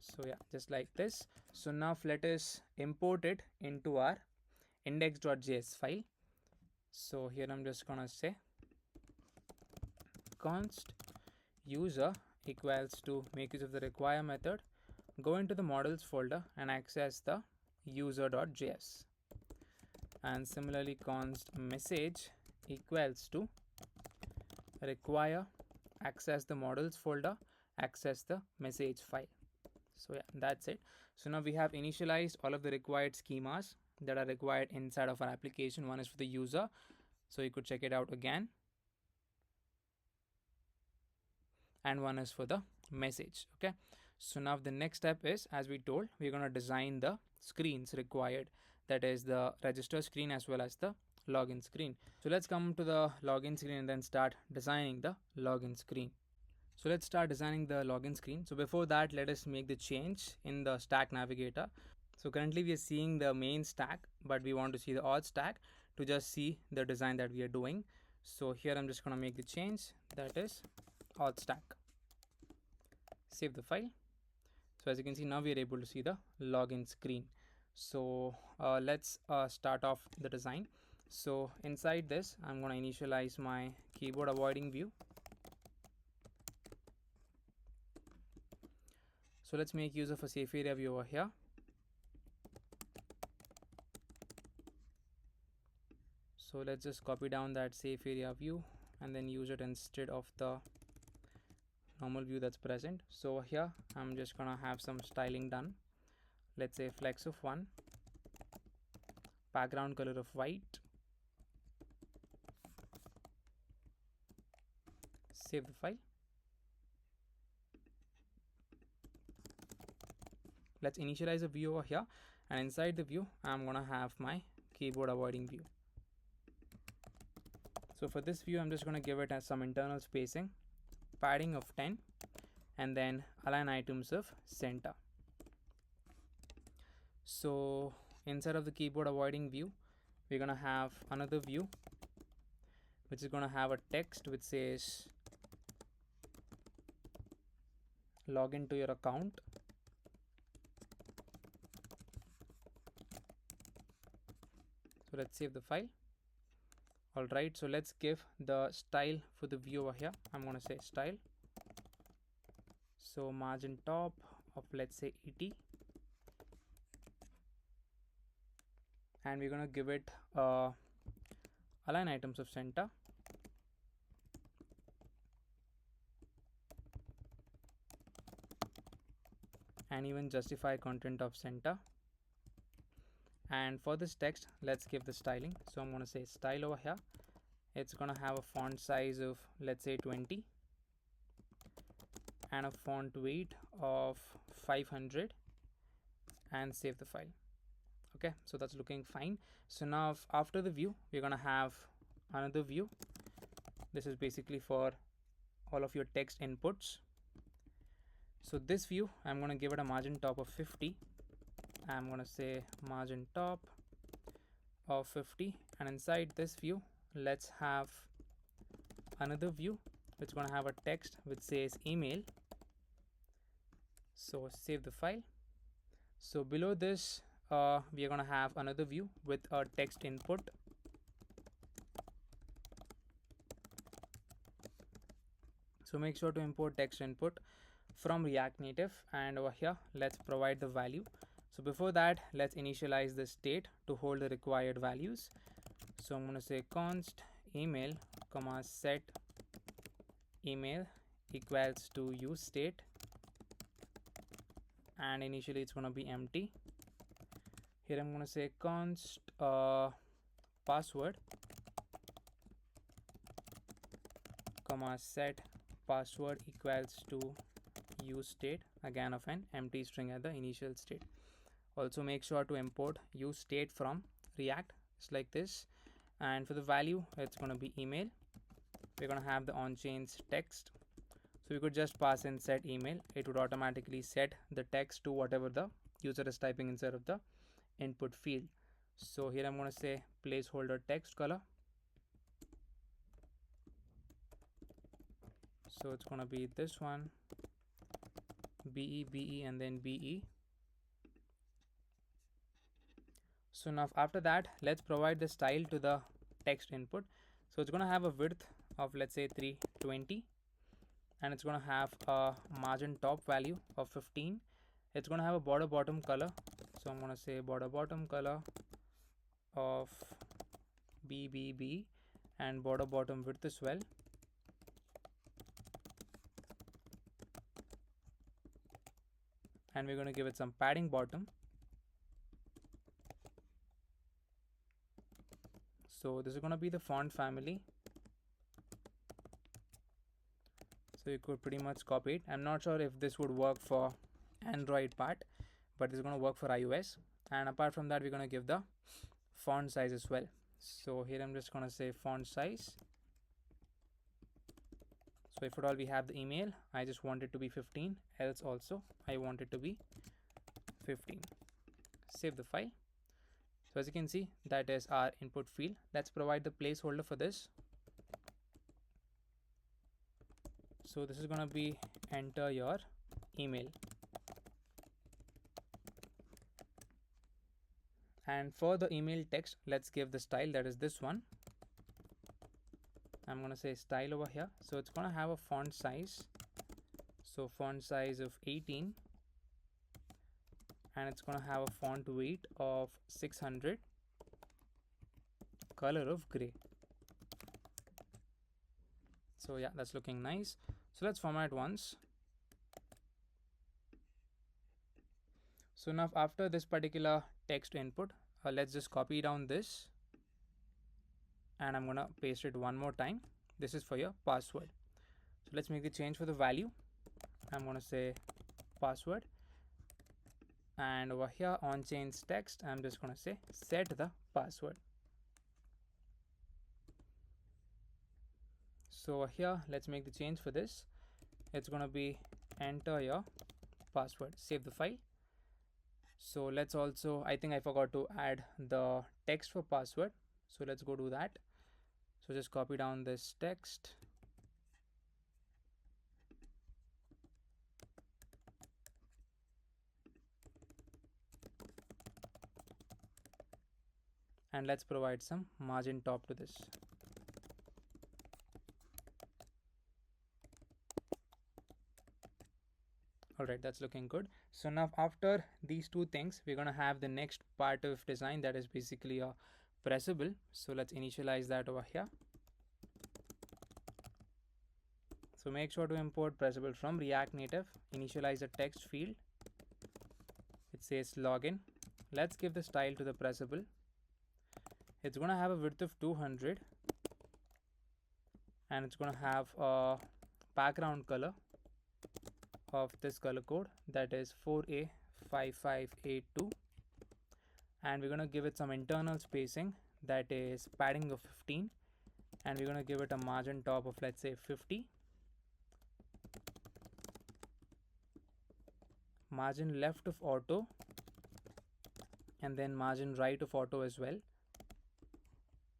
So yeah, just like this. So now let us import it into our index.js file. So here I'm just going to say const user equals to make use of the require method, go into the models folder and access the user.js, and similarly const message equals to require, access the models folder, access the message file. So yeah, that's it. So now we have initialized all of the required schemas that are required inside of our application. One is for the user, so you could check it out again, and one is for the message. Okay, so now the next step is, as we told, we're going to design the screens required, that is the register screen as well as the login screen. So let's come to the login screen and then start designing the login screen. So let's start designing the login screen. So before that, let us make the change in the stack navigator. So currently we are seeing the main stack, but we want to see the auth stack to just see the design that we are doing. So here I'm just going to make the change, that is Auth stack. Save the file. So as you can see, now we are able to see the login screen. So let's start off the design. So inside this, I'm going to initialize my keyboard avoiding view. So let's make use of a safe area view over here. So let's just copy down that safe area view and then use it instead of the normal view that's present. So here I'm just gonna have some styling done. Let's say flex of 1, background color of white. Save the file. Let's initialize a view over here, and inside the view I'm gonna have my keyboard avoiding view. So for this view I'm just gonna give it as some internal spacing, padding of 10, and then align items of center. So inside of the keyboard avoiding view, we're gonna have another view which is gonna have a text which says log into your account. So let's save the file. Alright, so let's give the style for the view over here. I'm gonna say style. So margin top of, let's say, 80, and we're gonna give it align items of center, and even justify content of center. And for this text, let's give the styling. So I'm gonna say style over here. It's gonna have a font size of, let's say, 20, and a font weight of 500, and save the file. Okay, so that's looking fine. So now after the view, we're gonna have another view. This is basically for all of your text inputs. So this view, I'm gonna give it a margin top of 50. I'm gonna say margin top of 50, and inside this view, let's have another view which is gonna have a text which says email. So save the file. So below this, we are gonna have another view with a text input. So make sure to import text input from React Native, and over here let's provide the value. So before that, let's initialize the state to hold the required values. So I'm gonna say const email comma set email equals to use state, and initially it's gonna be empty. Here I'm gonna say const password comma set password equals to use state, again of an empty string at the initial state. Also make sure to import use state from React. It's like this, and for the value it's going to be email. We're going to have the on-chain text, so we could just pass in set email. It would automatically set the text to whatever the user is typing inside of the input field. So here I'm going to say placeholder text color. So it's going to be this one, BE, and then BE. So now after that, let's provide the style to the text input. So it's going to have a width of, let's say, 320, and it's going to have a margin top value of 15. It's going to have a border bottom color. So I'm going to say border bottom color of BBB, and border bottom width as well. And we're going to give it some padding bottom. So this is going to be the font family. So you could pretty much copy it. I'm not sure if this would work for Android part, but it's going to work for iOS. And apart from that, we're going to give the font size as well. So here I'm just going to say font size. So if at all we have the email, I just want it to be 15, else also I want it to be 15. Save the file. So as you can see, that is our input field. Let's provide the placeholder for this. So this is going to be enter your email. And for the email text, let's give the style, that is this one. I'm going to say style over here. So it's going to have a font size. So font size of 18. And it's going to have a font weight of 600. Color of gray. So yeah, that's looking nice. So let's format once. So now after this particular text input, let's just copy down this. And I'm going to paste it one more time. This is for your password. So let's make the change for the value. I'm going to say password. And over here on change text, I'm just going to say set the password. So over here, let's make the change for this. It's going to be enter your password. Save the file. So let's also, I think I forgot to add the text for password. So let's go do that. So just copy down this text. And let's provide some margin top to this. Alright, that's looking good. So now after these two things, we're going to have the next part of design, that is basically a pressable. So let's initialize that over here. So make sure to import pressable from React Native. Initialize the text field. It says login. Let's give the style to the pressable. It's going to have a width of 200. And it's going to have a background color of this color code, that is 4A5582. And we're going to give it some internal spacing, that is padding of 15. And we're going to give it a margin top of, let's say, 50. Margin left of auto. And then margin right of auto as well.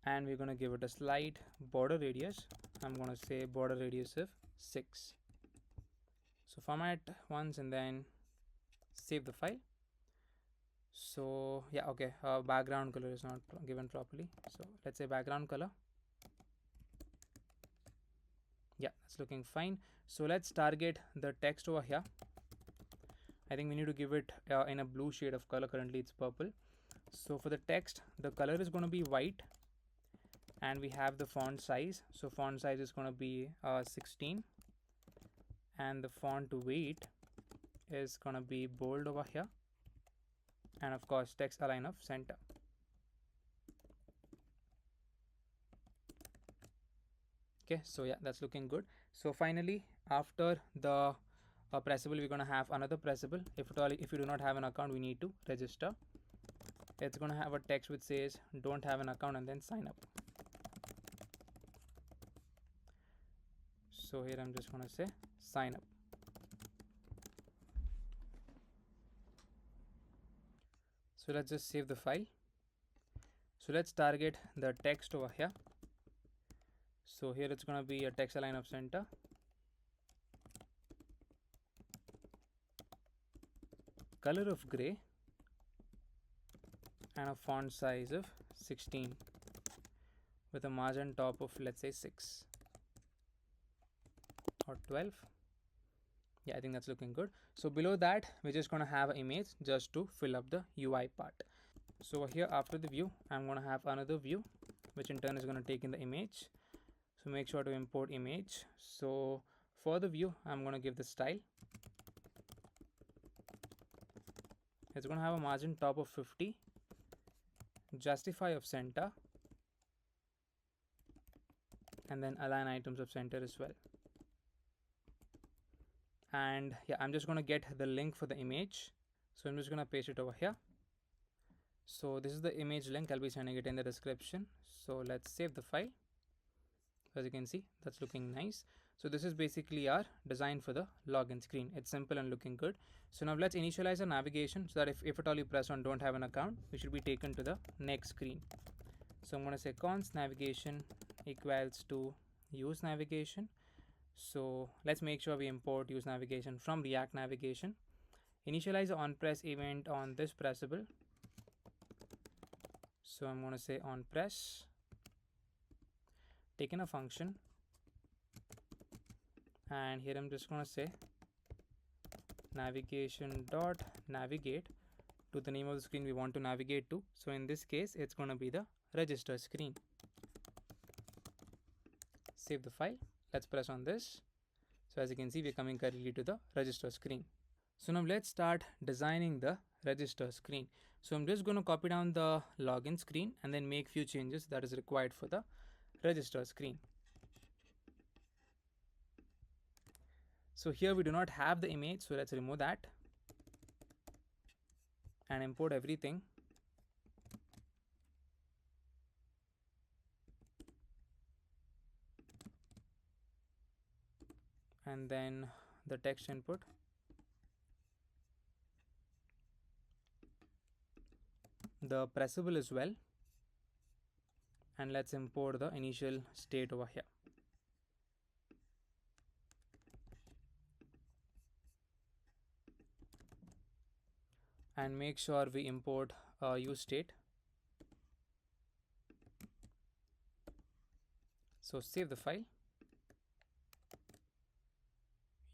And we're going to give it a slight border radius. I'm going to say border radius of 6. So format once and then save the file. So yeah, okay, background color is not given properly. So let's say background color. Yeah, that's looking fine. So let's target the text over here. I think we need to give it in a blue shade of color. Currently it's purple. So for the text, the color is going to be white. And we have the font size. So font size is going to be 16. And the font weight is going to be bold over here. And of course, text align of center. Okay, so yeah, that's looking good. So finally, after the pressable, we're going to have another pressable. If you do not have an account, we need to register. It's going to have a text which says don't have an account and then sign up. So here I'm just going to say sign up. So let's just save the file. So let's target the text over here. So here it's going to be a text align of center. Color of gray. And a font size of 16 with a margin top of, let's say, 6 or 12. Yeah, I think that's looking good. So below that, we're just going to have an image just to fill up the UI part. So here after the view, I'm going to have another view, which in turn is going to take in the image. So make sure to import image. So for the view, I'm going to give the style. It's going to have a margin top of 50. Justify of center. And then align items of center as well. And yeah, I'm just going to get the link for the image. So I'm just going to paste it over here. So this is the image link. I'll be sending it in the description. So let's save the file. As you can see, that's looking nice. So this is basically our design for the login screen. It's simple and looking good. So now let's initialize our navigation so that if at all you press on don't have an account, we should be taken to the next screen. So I'm going to say const navigation equals to use navigation. So let's make sure we import use navigation from React navigation. Initialize the onPress event on this pressable. So I'm going to say onPress, taken a function, and here I'm just going to say navigation dot navigate to the name of the screen we want to navigate to. So in this case, it's going to be the register screen. Save the file. Let's press on this. So as you can see, we're coming currently to the register screen. So now let's start designing the register screen. So I'm just going to copy down the login screen and then make few changes that is required for the register screen. So here we do not have the image, so let's remove that and import everything. And then the text input. The pressable as well. And let's import the initial state over here. And make sure we import use state. So save the file.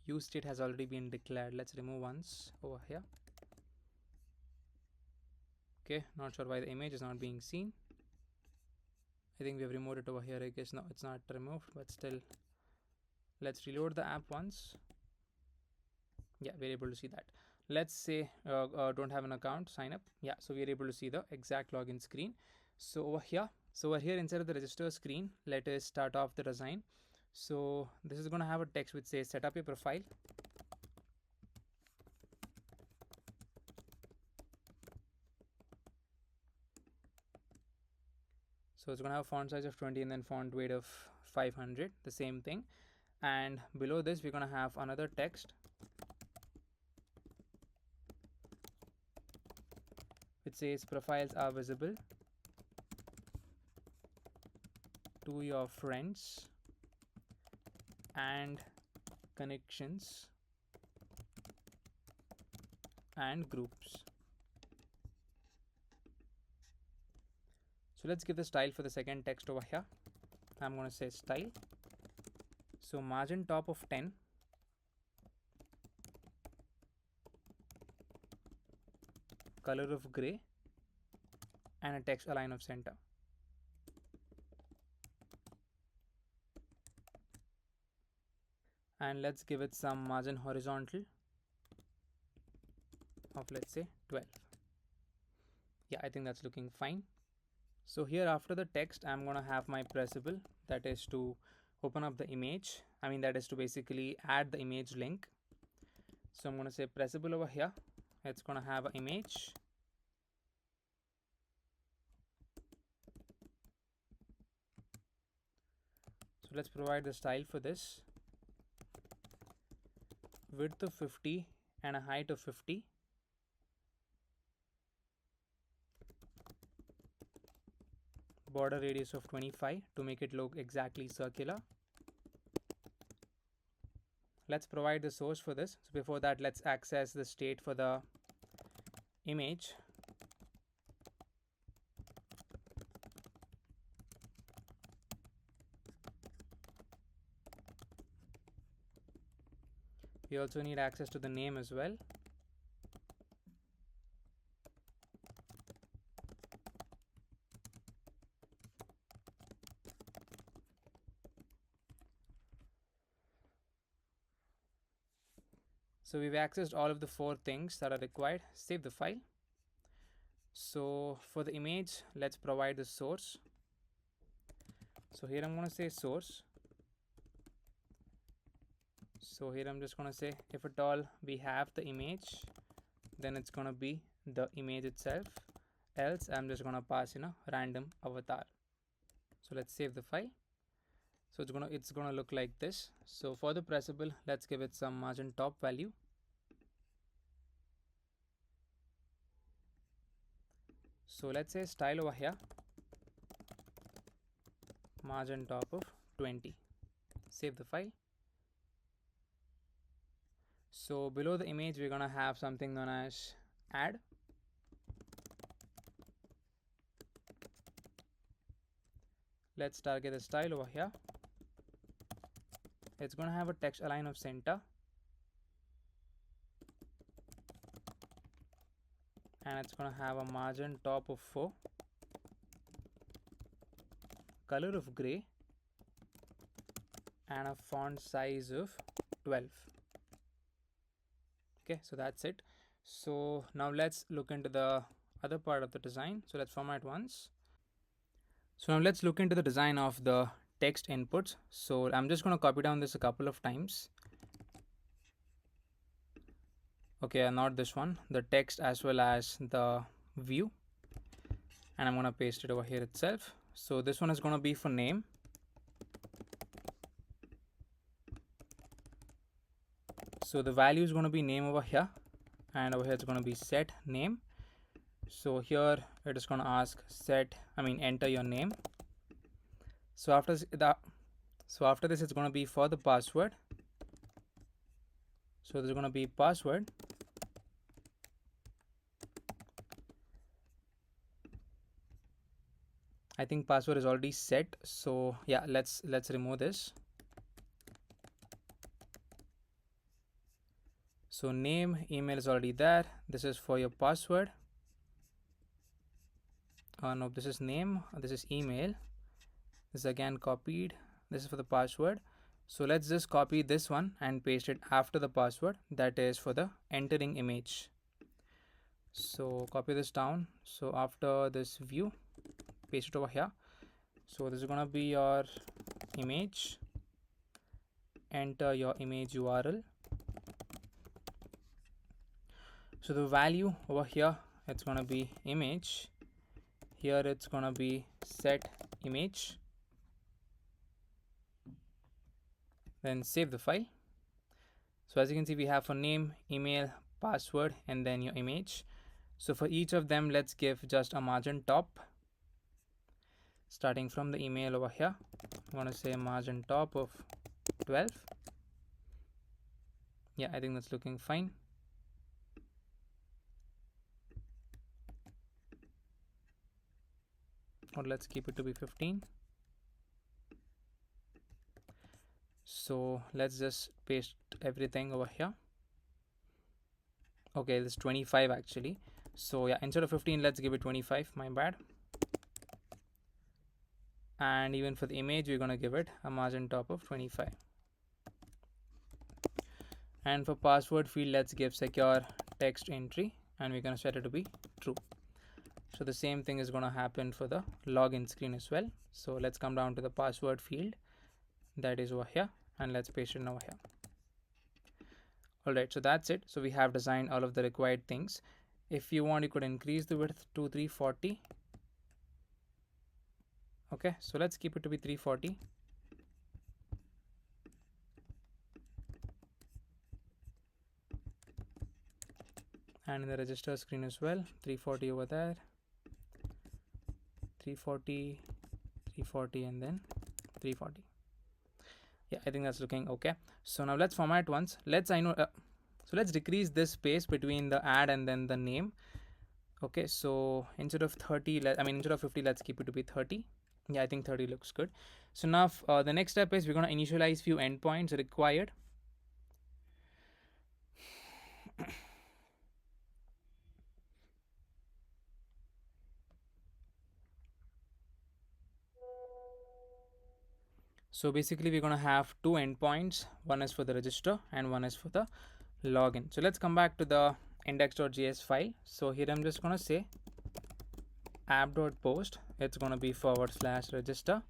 Use state has already been declared. Let's remove once over here. Okay, not sure why the image is not being seen. I think we have removed it over here. I guess no, it's not removed, but still, let's reload the app once. Yeah, we're able to see that. Let's say don't have an account, sign up. Yeah, so we're able to see the exact login screen. So over here inside of the register screen, let us start off the design. So this is going to have a text which says set up your profile. So it's going to have font size of 20 and then font weight of 500, the same thing. And below this, we're going to have another text which says profiles are visible to your friends and connections and groups. So let's give the style for the second text over here. I'm going to say style. So margin top of 10. Color of gray. And a text align of center. And let's give it some margin horizontal of, let's say, 12. Yeah, I think that's looking fine. So here after the text, I'm going to have my pressable, that is to open up the image. I mean, that is to basically add the image link. So I'm going to say pressable over here. It's going to have an image. So let's provide the style for this. Width of 50 and a height of 50. Border radius of 25 to make it look exactly circular. Let's provide the source for this. So before that, let's access the state for the image. We also need access to the name as well. So we've accessed all of the 4 things that are required. Save the file. So for the image, let's provide the source. So here I'm going to say source. So here I'm just going to say if at all we have the image, then it's going to be the image itself. Else I'm just going to pass in a random avatar. So let's save the file. So it's gonna look like this. So for the pressable, let's give it some margin top value. So let's say style over here, margin top of 20. Save the file. So below the image, we're gonna have something known as add. Let's target the style over here. It's gonna have a text align of center, and it's gonna have a margin top of 4, color of gray, and a font size of 12. Okay, so that's it. So now let's look into the other part of the design. So let's format once. So now let's look into the design of the text inputs. So I'm just going to copy down this a couple of times. Okay, not this one, the text as well as the view, and I'm going to paste it over here itself. So this one is going to be for name. So the value is going to be name over here, and over here it's going to be set name. So here it is going to ask enter your name. So after this it's going to be for the password. So there's going to be password. I think password is already set. So yeah, let's remove this. So name, email is already there. This is for your password. No, this is name, this is email. This is again copied. This is for the password. So let's just copy this one and paste it after the password, that is for the entering image. So copy this down. So after this view, paste it over here. So this is gonna be your image. Enter your image URL. So the value over here, it's gonna be image. Here it's gonna be set image. Then save the file. So as you can see, we have for name, email, password, and then your image. So for each of them, let's give just a margin top. Starting from the email over here, I want to say margin top of 12. Yeah, I think that's looking fine. Or let's keep it to be 15. So let's just paste everything over here. Okay, this is 25 actually. So yeah, instead of 15, let's give it 25. My bad. And even for the image, we're gonna give it a margin top of 25. And for password field, let's give secure text entry, and we're gonna set it to be true. So the same thing is gonna happen for the login screen as well. So let's come down to the password field that is over here, and let's paste it over here. Alright, so that's it. So we have designed all of the required things. If you want, you could increase the width to 340. Okay, so let's keep it to be 340. And in the register screen as well, 340 over there, 340, 340, and then 340. Yeah, I think that's looking okay. So now let's format once. So let's decrease this space between the add and then the name. Okay, so instead of 30, instead of 50, let's keep it to be 30. Yeah, I think 30 looks good. So now the next step is we're going to initialize few endpoints required. So basically we're going to have two endpoints. One is for the register and one is for the login. So let's come back to the index.js file. So here I'm just going to say app.post. It's going to be /register.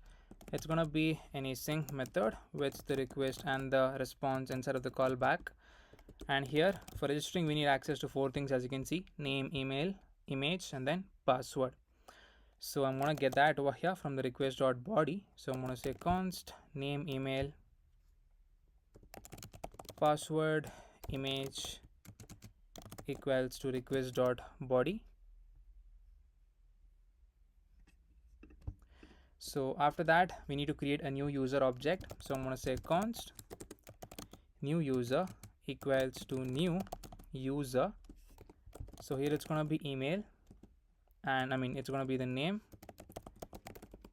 It's going to be an async method with the request and the response inside of the callback. And here for registering, we need access to 4 things, as you can see: name, email, image, and then password. So I'm going to get that over here from the request.body. So I'm going to say const name, email, password, image equals to request.body. So after that, we need to create a new user object. So I'm going to say const new user equals to new user. So here it's going to be email, and it's going to be the name,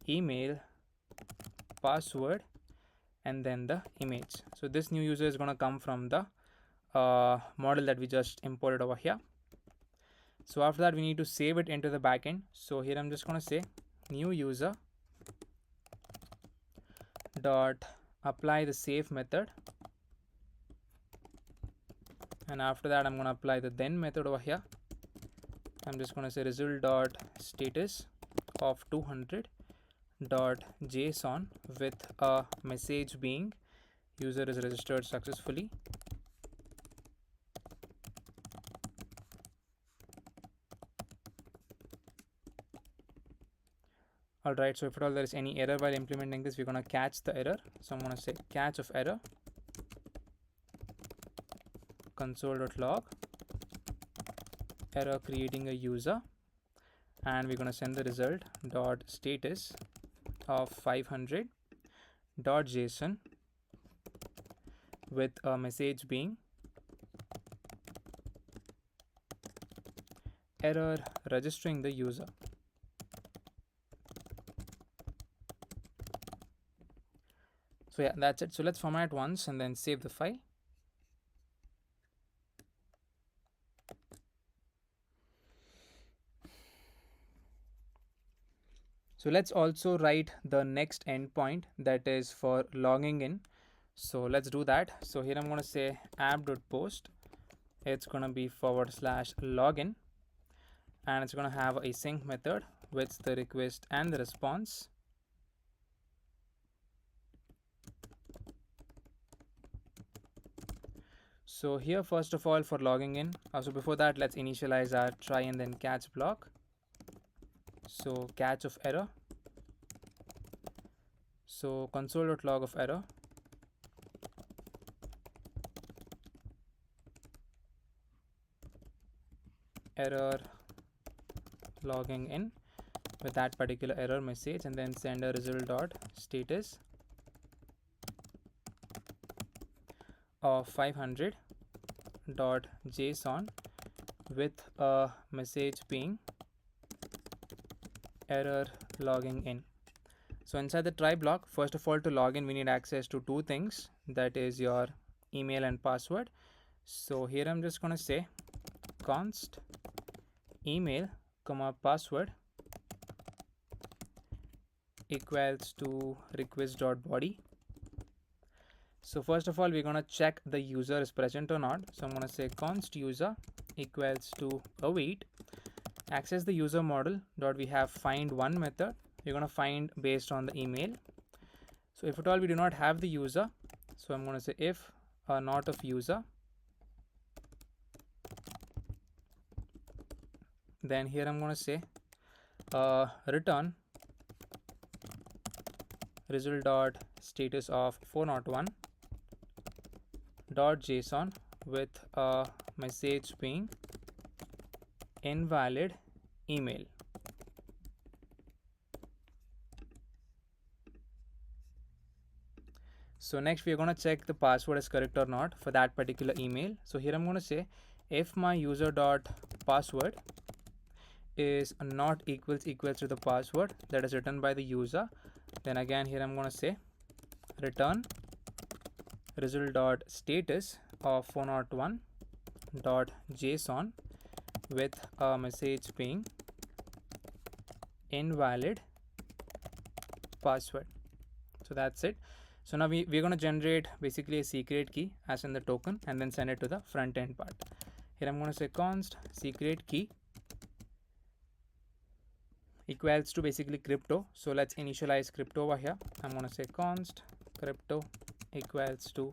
email, password, and then the image. So this new user is going to come from the model that we just imported over here. So after that, we need to save it into the backend. So here I'm just going to say new user dot apply the save method, and after that I'm going to apply the then method over here. I'm just going to say result dot status of 200 dot json with a message being user is registered successfully. Alright, so if at all there is any error while implementing this, we're going to catch the error. So I'm going to say catch of error console.log error creating a user, and we're going to send the result dot status of 500 dot json with a message being error registering the user. So yeah, that's it. So let's format once and then save the file. So let's also write the next endpoint that is for logging in. So let's do that. So here I'm going to say app.post. It's going to be /login, and it's going to have a sync method with the request and the response. So here, first of all, for logging in, so before that, let's initialize our try and then catch block. So catch of error. So console.log of error. Error logging in with that particular error message, and then send a result dot status of 500 dot json with a message being error logging in. So inside the try block, first of all, to log in, we need access to two things, that is your email and password. So here I'm just going to say const email comma password equals to request.body. So first of all, we're going to check the user is present or not. So I'm going to say const user equals to await access the user model dot we have find one method. We're going to find based on the email. So if at all we do not have the user, so I'm going to say if not of user, then here I'm going to say return result dot status of 401 dot json with a message being invalid email. So next we are going to check the password is correct or not for that particular email. So here I'm going to say if my user dot password is not equals to the password that is written by the user, then again here I'm going to say return result dot status of 401 dot json with a message being invalid password. So that's it. So now we're going to generate basically a secret key as in the token and then send it to the front end part. Here I'm going to say const secret key equals to basically crypto. So let's initialize crypto over here. I'm going to say const crypto equals to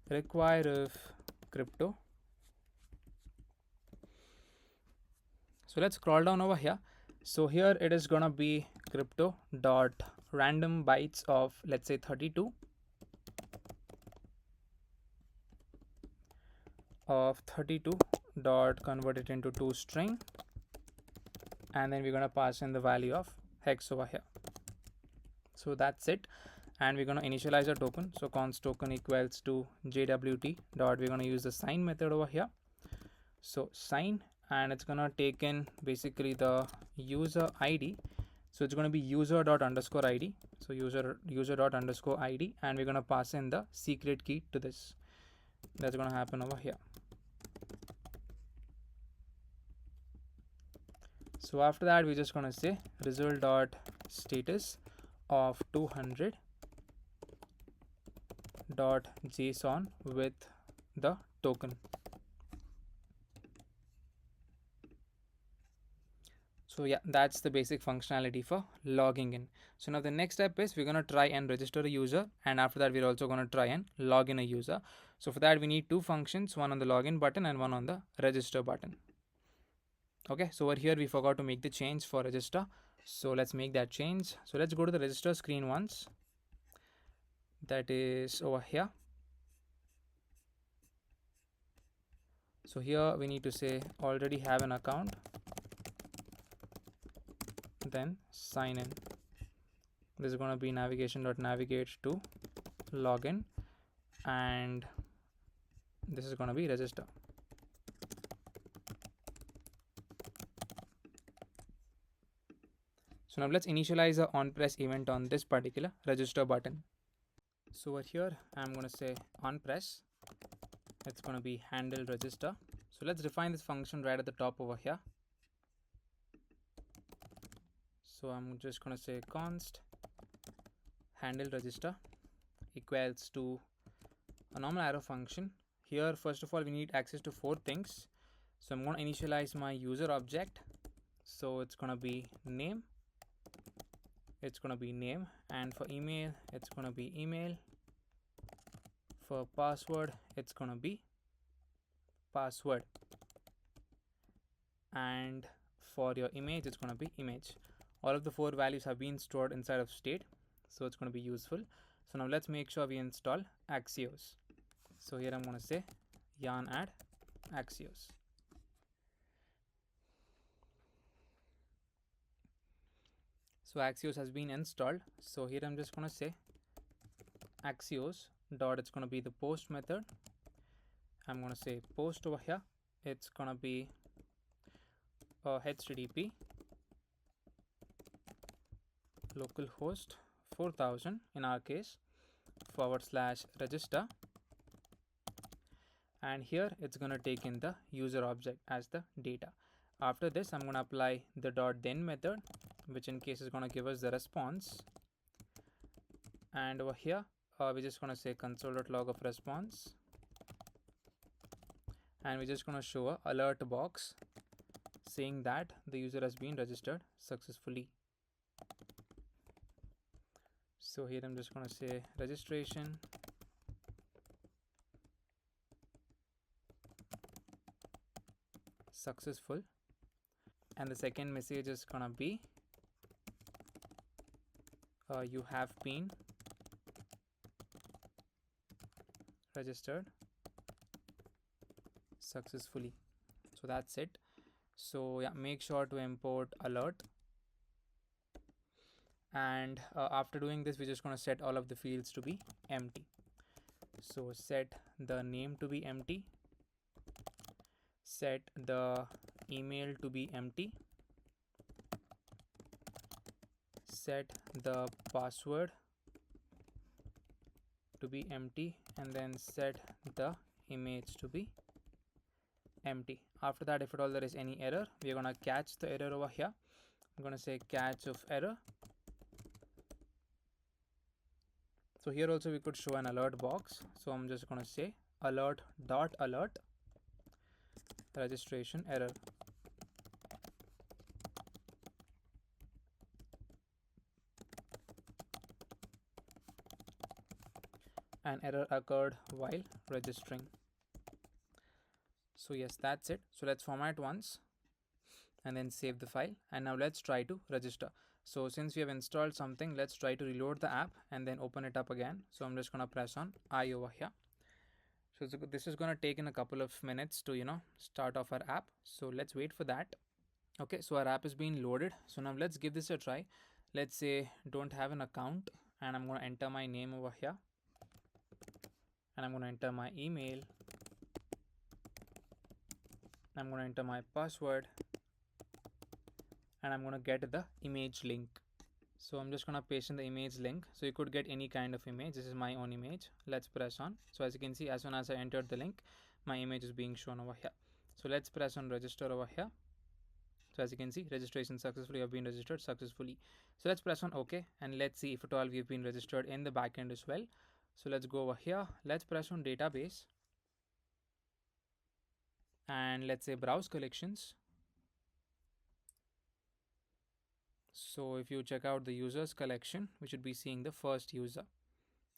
require if crypto. So let's scroll down over here. So here it is going to be crypto dot random bytes of, let's say, 32 of 32 dot convert it into toString, and then we're going to pass in the value of hex over here. So that's it. and we're going to initialize a token. So const token equals to jwt dot, we're going to use the sign method over here. So sign, and it's going to take in basically the user ID. So it's going to be user dot underscore id. So user dot underscore id, and we're going to pass in the secret key to this. That's going to happen over here. So after that, we're just going to say result dot status of 200 dot json with the token. So yeah, that's the basic functionality for logging in. So now the next step is we're going to try and register a user, and after that we're also going to try and log in a user. So for that we need two functions, one on the login button and one on the register button. Okay, so over here we forgot to make the change for register. So let's make that change. So let's go to the register screen once. That is over here. So here we need to say already have an account, then sign in. This is going to be navigation.navigate to login, and this is going to be register. So now let's initialize a on press event on this particular register button. So over here I'm going to say on press, it's going to be handle register. So let's define this function right at the top over here. So I'm just going to say const handle register equals to a normal arrow function. Here first of all we need access to 4 things. So I'm going to initialize my user object. So it's going to be name, and for email it's going to be email. For password it's going to be password, and for your image it's going to be image. All of the 4 values have been stored inside of state, so it's going to be useful. So now let's make sure we install Axios. So here I'm going to say yarn add Axios. So Axios has been installed. So here I'm just going to say Axios dot, it's going to be the post method. I'm going to say post over here. It's going to be HTTP localhost 4000 in our case / register, and here it's going to take in the user object as the data. After this I'm going to apply the .then method, which in case is going to give us the response, and over here we're just going to say console.log of response, and we're just going to show a alert box saying that the user has been registered successfully. So here I'm just going to say registration successful, and the second message is going to be you have been registered successfully. So that's it. So yeah, make sure to import alert, and after doing this we're just going to set all of the fields to be empty. So set the name to be empty, set the email to be empty, set the password to be empty, and then set the image to be empty. After that, if at all there is any error, we are going to catch the error over here. I'm going to say catch of error. So here also we could show an alert box. So I'm just going to say alert registration error. An error occurred while registering. So yes, that's it. So let's format once and then save the file, and now let's try to register. So since we have installed something, let's try to reload the app and then open it up again. So I'm just going to press on I over here. So this is going to take in a couple of minutes to start off our app. So let's wait for that. Okay, so our app is being loaded. So now let's give this a try. Let's say don't have an account, and I'm going to enter my name over here, and I'm going to enter my email, I'm going to enter my password, and I'm going to get the image link. So I'm just going to paste in the image link. So you could get any kind of image. This is my own image. Let's press on. So as you can see, as soon as I entered the link, my image is being shown over here. So let's press on register over here. So as you can see, registration successfully, have been registered successfully. So let's press on OK, and let's see if at all we've been registered in the backend as well. So let's go over here. Let's press on database, and let's say browse collections. So if you check out the users collection, we should be seeing the first user.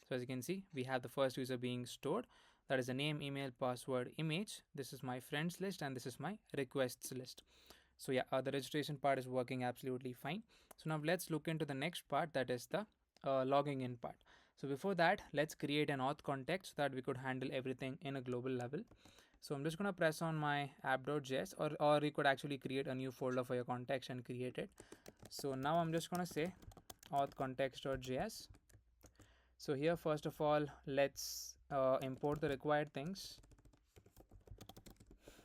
So as you can see, we have the first user being stored. That is the name, email, password, image. This is my friends list, and this is my requests list. So yeah, the registration part is working absolutely fine. So now let's look into the next part, that is the logging in part. So before that, let's create an auth context so that we could handle everything in a global level. So I'm just going to press on my app.js, or you could actually create a new folder for your context and create it. So now I'm just going to say auth context.js. So here, first of all, let's import the required things.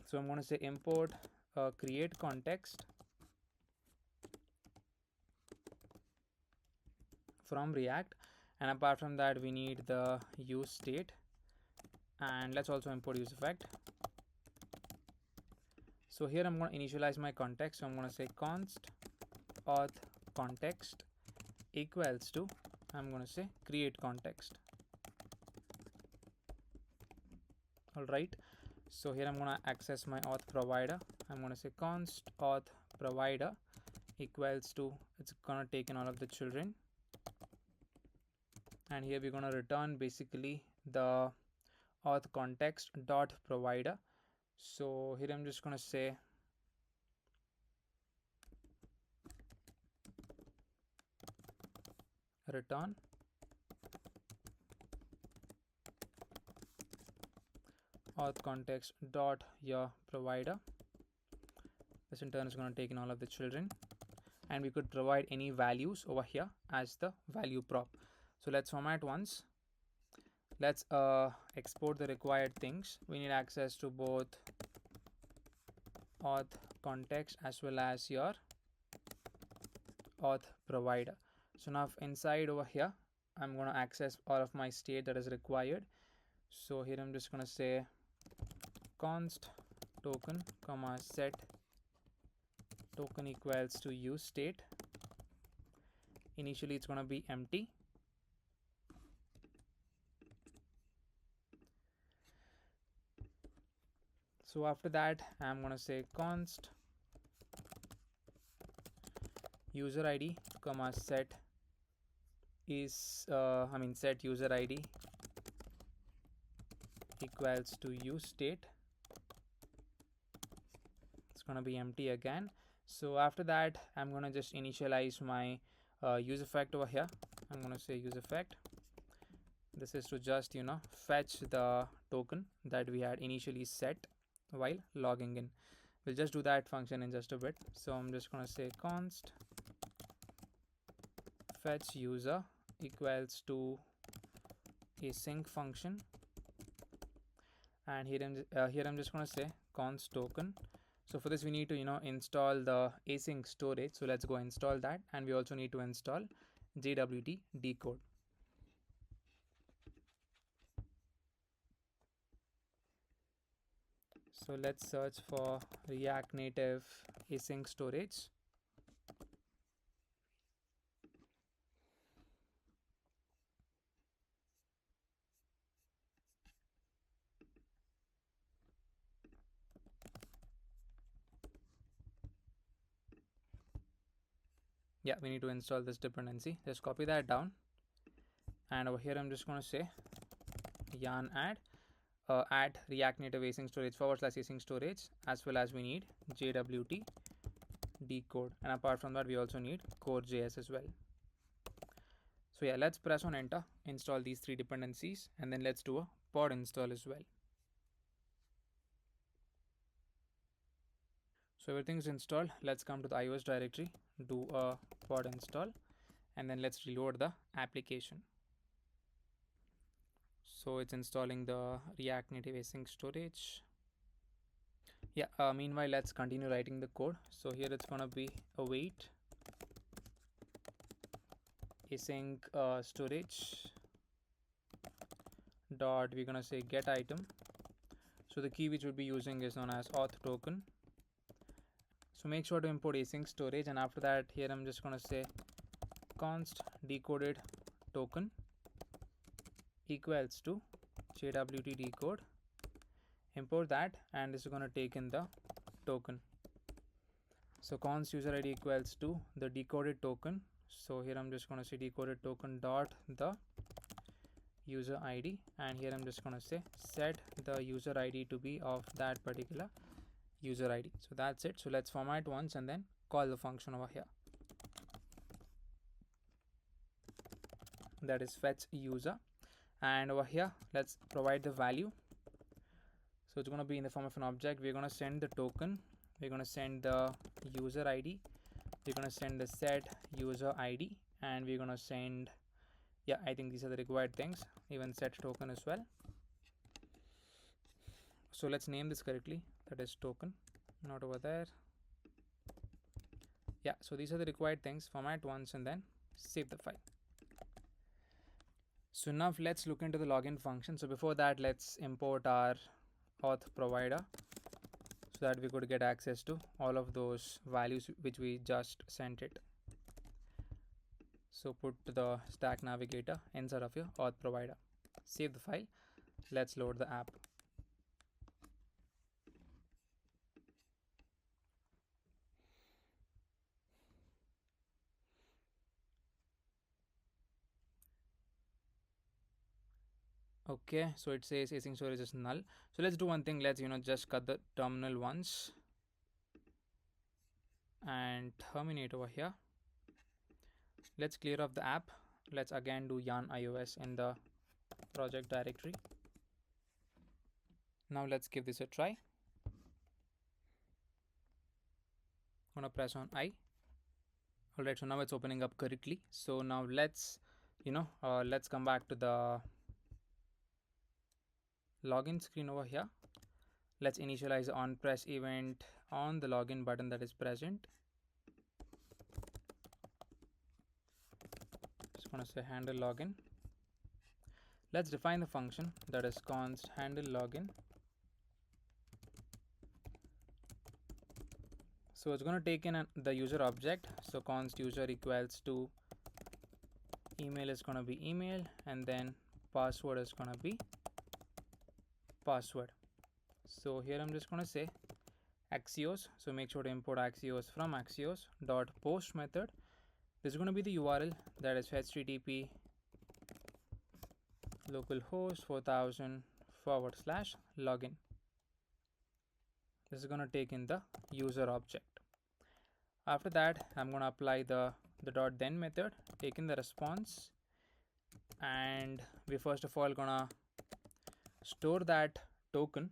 So I'm going to say import create context from React, and apart from that, we need the use state, and let's also import use effect. So here I'm going to initialize my context. So I'm going to say const auth context equals to, I'm going to say create context. All right. So here I'm going to access my auth provider. I'm going to say const auth provider equals to, it's going to take in all of the children, and here we're going to return basically the auth context dot provider. So here I'm just going to say return auth context dot your provider. This in turn is going to take in all of the children, and we could provide any values over here as the value prop. So let's format once. Let's export the required things. We need access to both auth context as well as your auth provider. So now inside over here, I'm going to access all of my state that is required. So here I'm just going to say const token comma set token equals to use state. Initially it's going to be empty. So after that, I'm going to say const user ID comma set is set user ID equals to use state. It's going to be empty again. So after that, I'm going to just initialize my use effect over here. I'm going to say use effect. This is to just fetch the token that we had initially set while logging in. We'll just do that function in just a bit. So I'm just going to say const fetch user equals to async function, and here I'm just going to say const token. So for this we need to install the async storage. So let's go install that, and we also need to install JWT decode. So let's search for React Native async storage. Yeah, we need to install this dependency. Just copy that down, and over here I'm just going to say yarn add React Native async storage / async storage, as well as we need JWT decode, and apart from that we also need core.js as well. So yeah, let's press on enter, install these 3 dependencies, and then let's do a pod install as well. So everything is installed. Let's come to the iOS directory, do a pod install, and then let's reload the application. So it's installing the React Native async storage. Yeah, meanwhile, let's continue writing the code. So here it's gonna be await async storage dot, we're gonna say get item. So the key which we'll be using is known as auth token. So make sure to import async storage, and after that here I'm just gonna say const decoded token equals to jwt decode. Import that, and this is gonna take in the token. So const user id equals to the decoded token. So here I'm just gonna say decoded token dot the user id, and here I'm just gonna say set the user id to be of that particular user id. So that's it. So let's format once and then call the function over here, that is fetch user, and over here let's provide the value. So it's going to be in the form of an object. We're going to send the token, we're going to send the user id, we're going to send the set user id, and we're going to send, yeah, I think these are the required things, even set token as well. So let's name this correctly, that is token, not over there. Yeah, so these are the required things. Format once and then save the file. So now let's look into the login function. So before that, let's import our auth provider so that we could get access to all of those values which we just sent it. So put the stack navigator inside of your auth provider. Save the file. Let's load the app. Okay, so it says async storage is null. So let's do one thing. Let's just cut the terminal once and terminate over here. Let's clear off the app. Let's again do yarn iOS in the project directory. Now let's give this a try. I'm gonna press on I. Alright, so now it's opening up correctly. So now let's let's come back to the login screen over here. Let's initialize the on press event on the login button that is present. Just gonna say handle login. Let's define the function, that is const handle login. So it's going to take in the user object. So const user equals to email is going to be email, and then password is going to be password. So here I'm just going to say Axios. So make sure to import Axios from Axios dot post method. This is going to be the URL, that is http localhost 4000 / login. This is going to take in the user object. After that, I'm going to apply the dot then method, take in the response, and we first of all gonna store that token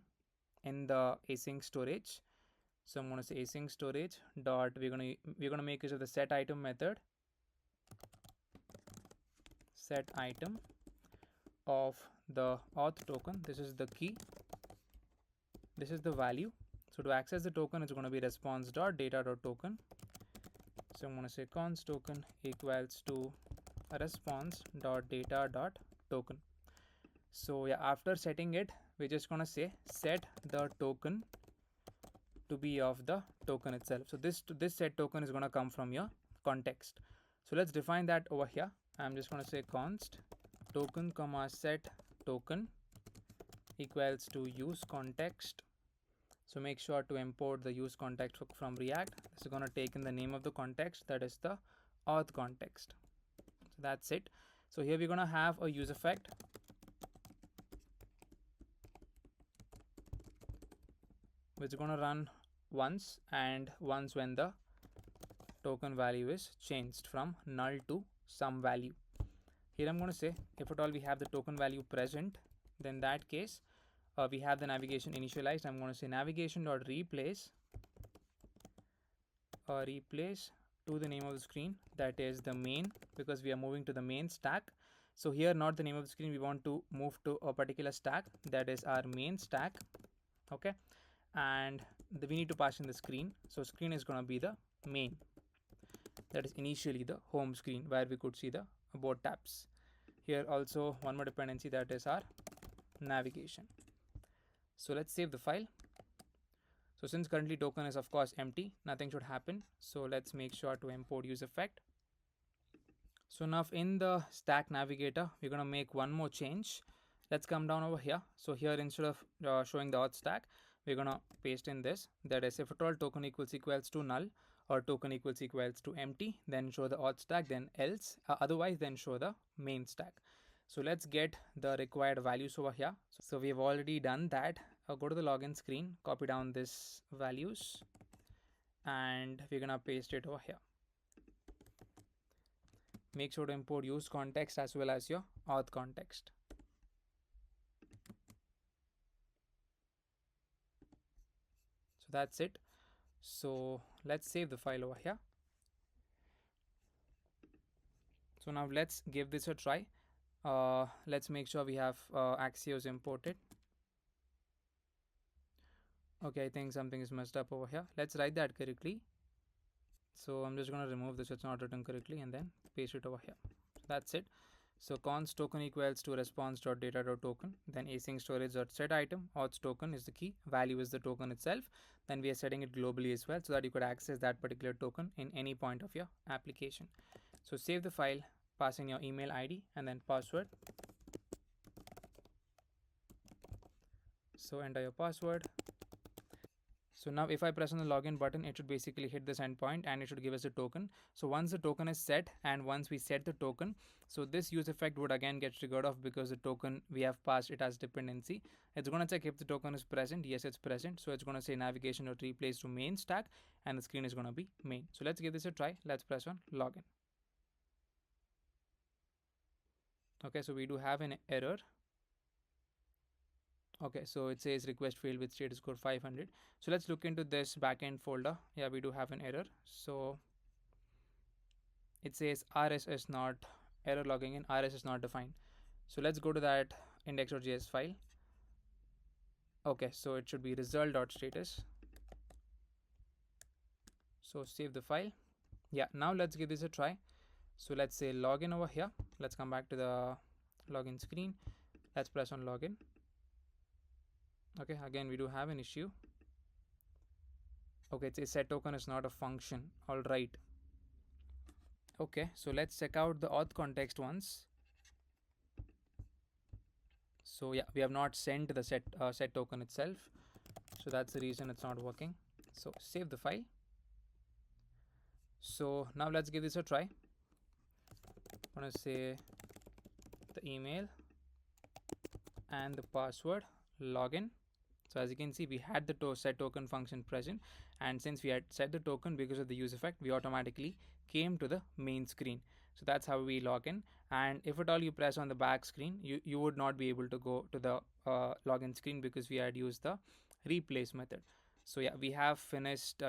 in the async storage. So I'm going to say async storage dot, we're gonna make use of the set item method, set item of the auth token. This is the key, this is the value. So to access the token, it's going to be response dot data dot token. So I'm going to say const token equals to response dot data dot token. So yeah, after setting it, we're just going to say set the token to be of the token itself. So this set token is going to come from your context. So let's define that over here. I'm just going to say const token comma set token equals to use context. So make sure to import the use context from React. This is going to take in the name of the context, that is the auth context. So that's it. So here we're going to have a use effect. Which is going to run once, and once when the token value is changed from null to some value. Here I'm going to say if at all we have the token value present, then that case we have the navigation initialized. I'm going to say navigation dot replace to the name of the screen, that is the main, because we are moving to the main stack. So here, not the name of the screen, we want to move to a particular stack, that is our main stack. Okay, and we need to pass in the screen. So screen is going to be the main, that is initially the home screen where we could see the about tabs. Here also one more dependency, that is our navigation. So let's save the file. So since currently token is of course empty, nothing should happen. So let's make sure to import use effect. So now in the stack navigator, we're going to make one more change. Let's come down over here. So here, instead of showing the auth stack, we're going to paste in this, that is if at all token equals to null or token equals to empty, then show the auth stack, then else, otherwise then show the main stack. So let's get the required values over here. So we've already done that. Go to the login screen, copy down this values, and we're going to paste it over here. Make sure to import use context as well as your auth context. So that's it. So let's save the file over here. So now let's give this a try. Let's make sure we have Axios imported. Okay, I think something is messed up over here. Let's write that correctly. So I'm just going to remove this, it's not written correctly, and then paste it over here. So that's it. So const token equals to response.data.token, then async storage.set item, auth token is the key, value is the token itself. Then we are setting it globally as well, so that you could access that particular token in any point of your application. So save the file, pass in your email ID and then password. So enter your password. So now if I press on the login button, it should basically hit this endpoint and it should give us a token. So once the token is set, and once we set the token, so this use effect would again get triggered off, because the token we have passed it as dependency. It's going to check if the token is present. Yes, it's present. So it's going to say navigation or replace to main stack, and the screen is going to be main. So let's give this a try. Let's press on login. Okay, so we do have an error. Okay, so it says request failed with status code 500. So let's look into this backend folder. Yeah, we do have an error. So it says rs is not, error logging in, rs is not defined. So let's go to that index.js file. Okay, so it should be result.status. So save the file. Yeah, now let's give this a try. So let's say login over here. Let's come back to the login screen. Let's press on login. Okay, again we do have an issue. Okay, it says set token is not a function. All right. Okay, so let's check out the auth context once. So yeah, we have not sent the set token itself. So that's the reason it's not working. So save the file. So now let's give this a try. I'm going to say the email and the password, login. So as you can see, we had the set token function present, and since we had set the token, because of the use effect, we automatically came to the main screen. So that's how we log in. And if at all you press on the back screen, you would not be able to go to the login screen, because we had used the replace method. So yeah, we have finished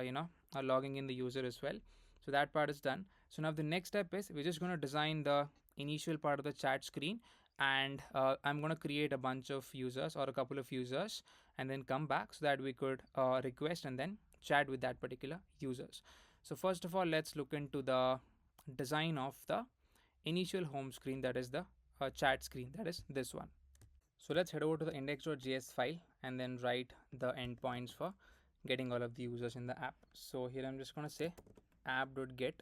logging in the user as well. So that part is done. So now the next step is we're just going to design the initial part of the chat screen, and I'm going to create a bunch of users or a couple of users, and then come back so that we could request and then chat with that particular users. So first of all, let's look into the design of the initial home screen, that is the chat screen, that is this one. So let's head over to the index.js file and then write the endpoints for getting all of the users in the app. So here I'm just going to say app.get.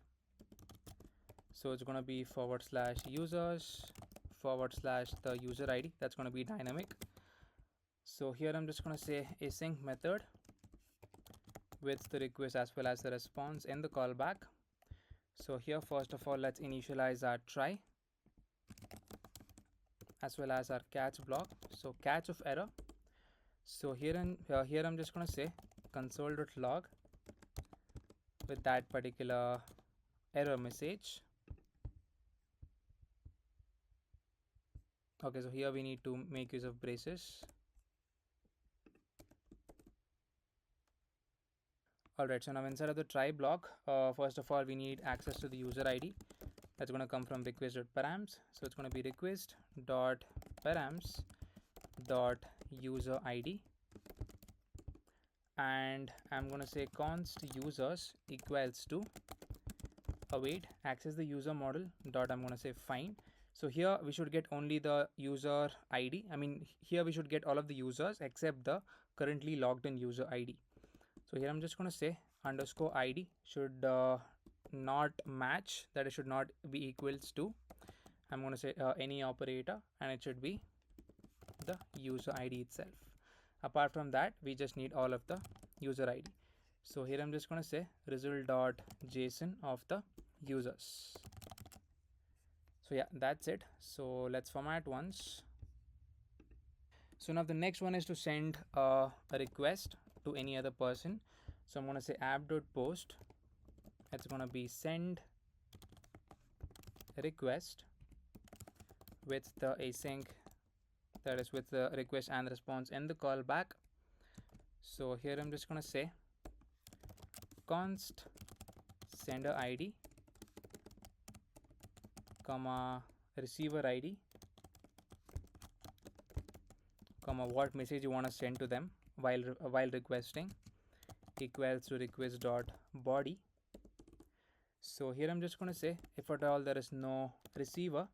So it's going to be /users / the user ID. That's going to be dynamic. So here I'm just going to say async method with the request as well as the response in the callback. So here first of all, let's initialize our try as well as our catch block. So catch of error. So here I'm just going to say console.log with that particular error message. Okay, so here we need to make use of braces. Alright, so now inside of the try block, first of all we need access to the user ID. That's going to come from request.params. So it's going to be request.params.user ID, and I'm going to say const users equals to await access the user model dot, I'm going to say find. So here we should get only the user ID. I mean, here we should get all of the users except the currently logged in user ID. So here I'm just going to say underscore ID should not match, that it should not be equals to, I'm going to say any operator, and it should be the user ID itself. Apart from that, we just need all of the user ID. So here I'm just going to say result.json of the users. So yeah, that's it. So let's format once. So now the next one is to send a request to any other person. So I'm going to say app.post. It's going to be send request with the async, that is with the request and response in the callback. So here I'm just going to say const sender ID comma receiver ID comma what message you want to send to them while requesting equals to request dot body. So here I'm just going to say if at all there is no receiver.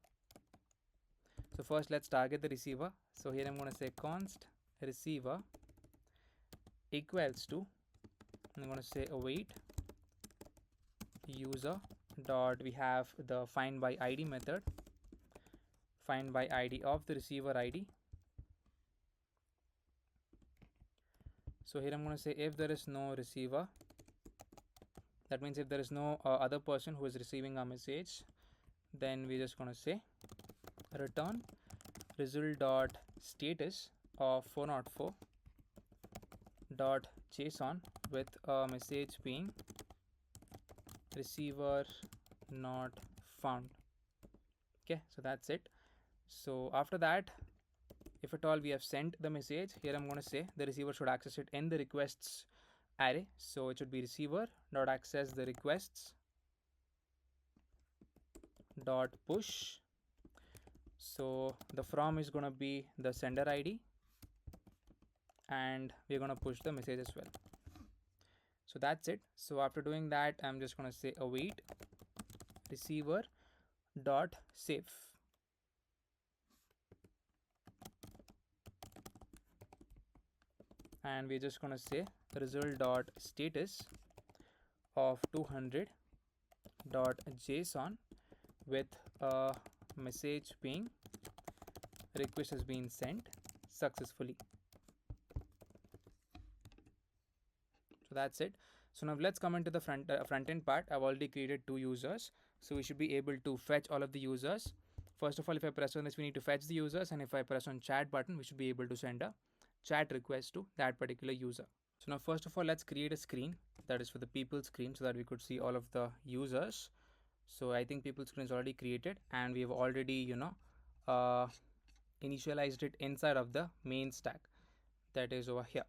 So first let's target the receiver. So here I'm going to say const receiver equals to, I'm going to say await user dot, we have the find by ID method, find by ID of the receiver ID. So here I'm going to say if there is no receiver, that means if there is no other person who is receiving a message, then we're just going to say return result dot status of 404 dot json with a message being receiver not found. Okay, so that's it. So after that, if at all we have sent the message, here I'm going to say the receiver should access it in the requests array. So it should be receiver dot access the requests dot push. So the from is going to be the sender ID, and we're going to push the message as well. So that's it. So after doing that, I'm just going to say await receiver dot save, and we're just going to say result dot status of 200 dot json with a message being request has been sent successfully. So that's it. So now let's come into the front end part. I've already created 2 users, so we should be able to fetch all of the users. First of all, if I press on this, we need to fetch the users, and if I press on chat button, we should be able to send a chat request to that particular user. So now first of all, let's create a screen that is for the people screen so that we could see all of the users. So I think people screen is already created, and we have already initialized it inside of the main stack, that is over here.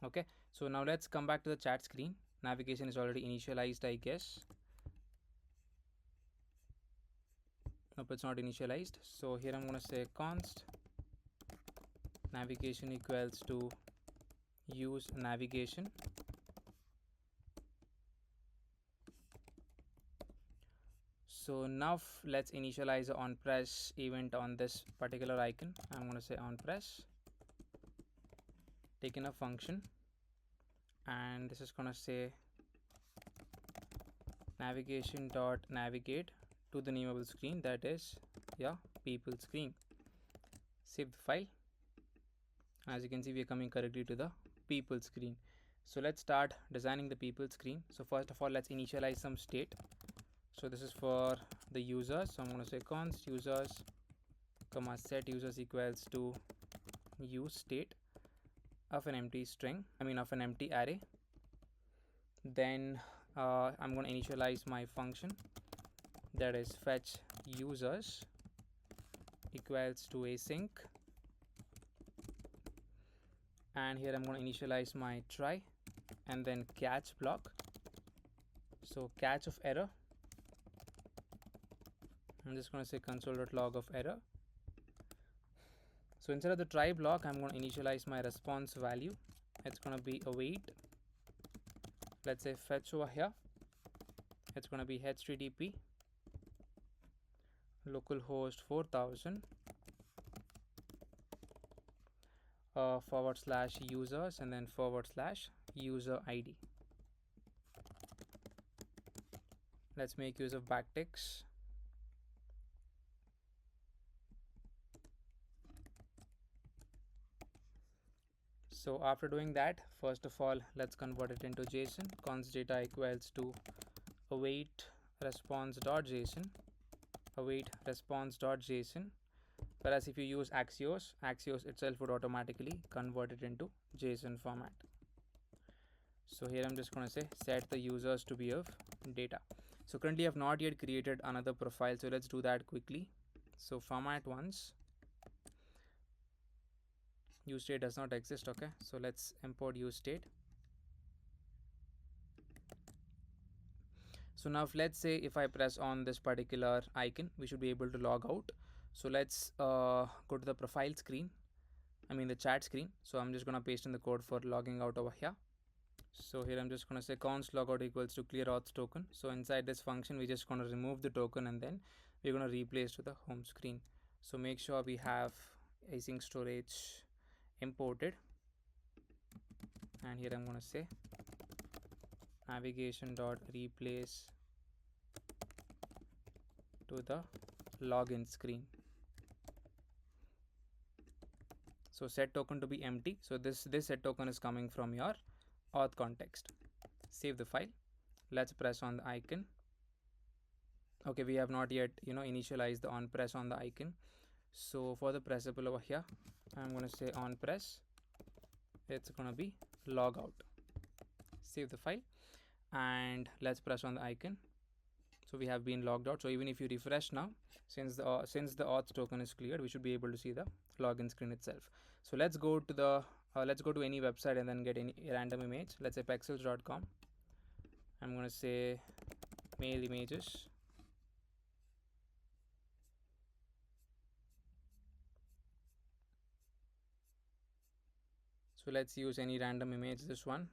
Okay, so now let's come back to the chat screen. Navigation is already initialized, I guess. Nope, it's not initialized. So here I'm going to say const navigation equals to use navigation. So now let's initialize the on press event on this particular icon. I'm going to say on press, taking a function, and this is going to say navigation dot navigate to the name of the screen, that is people screen. Save the file. As you can see, we are coming correctly to the people screen. So let's start designing the people screen. So first of all, let's initialize some state. So this is for the users. So I'm going to say const users comma set users equals to use state of an empty string, of an empty array. Then I'm going to initialize my function, that is fetch users equals to async, and here I'm going to initialize my try and then catch block. So catch of error, I'm just going to say console.log of error. So instead of the try block, I'm going to initialize my response value. It's going to be await. Let's say fetch over here. It's going to be http localhost 4000 / users and then / user ID. Let's make use of backticks. So after doing that, first of all, let's convert it into JSON. Const data equals to await response.json, await response.json. Whereas if you use Axios itself would automatically convert it into JSON format. So here I'm just going to say set the users to be of data. So currently I have not yet created another profile, so let's do that quickly. So format once, use state does not exist. Okay, so let's import use state. So now let's say if I press on this particular icon, we should be able to log out. So let's go to the profile screen, the chat screen. So I'm just going to paste in the code for logging out over here. So here I'm just going to say const logout equals to clear auth token. So inside this function, we're just going to remove the token and then we're going to replace to the home screen. So make sure we have async storage imported, and here I'm going to say navigation.replace to the login screen. So set token to be empty. So this set token is coming from your auth context. Save the file. Let's press on the icon. Okay, we have not yet initialized the on press on the icon. So for the pressable over here, I'm going to say on press. It's going to be log out. Save the file and let's press on the icon. So we have been logged out. So even if you refresh now, since the auth token is cleared, we should be able to see the login screen itself. So let's go to the let's go to any website and then get any random image. Let's say pexels.com. I'm going to say mail images. So let's use any random image, this one.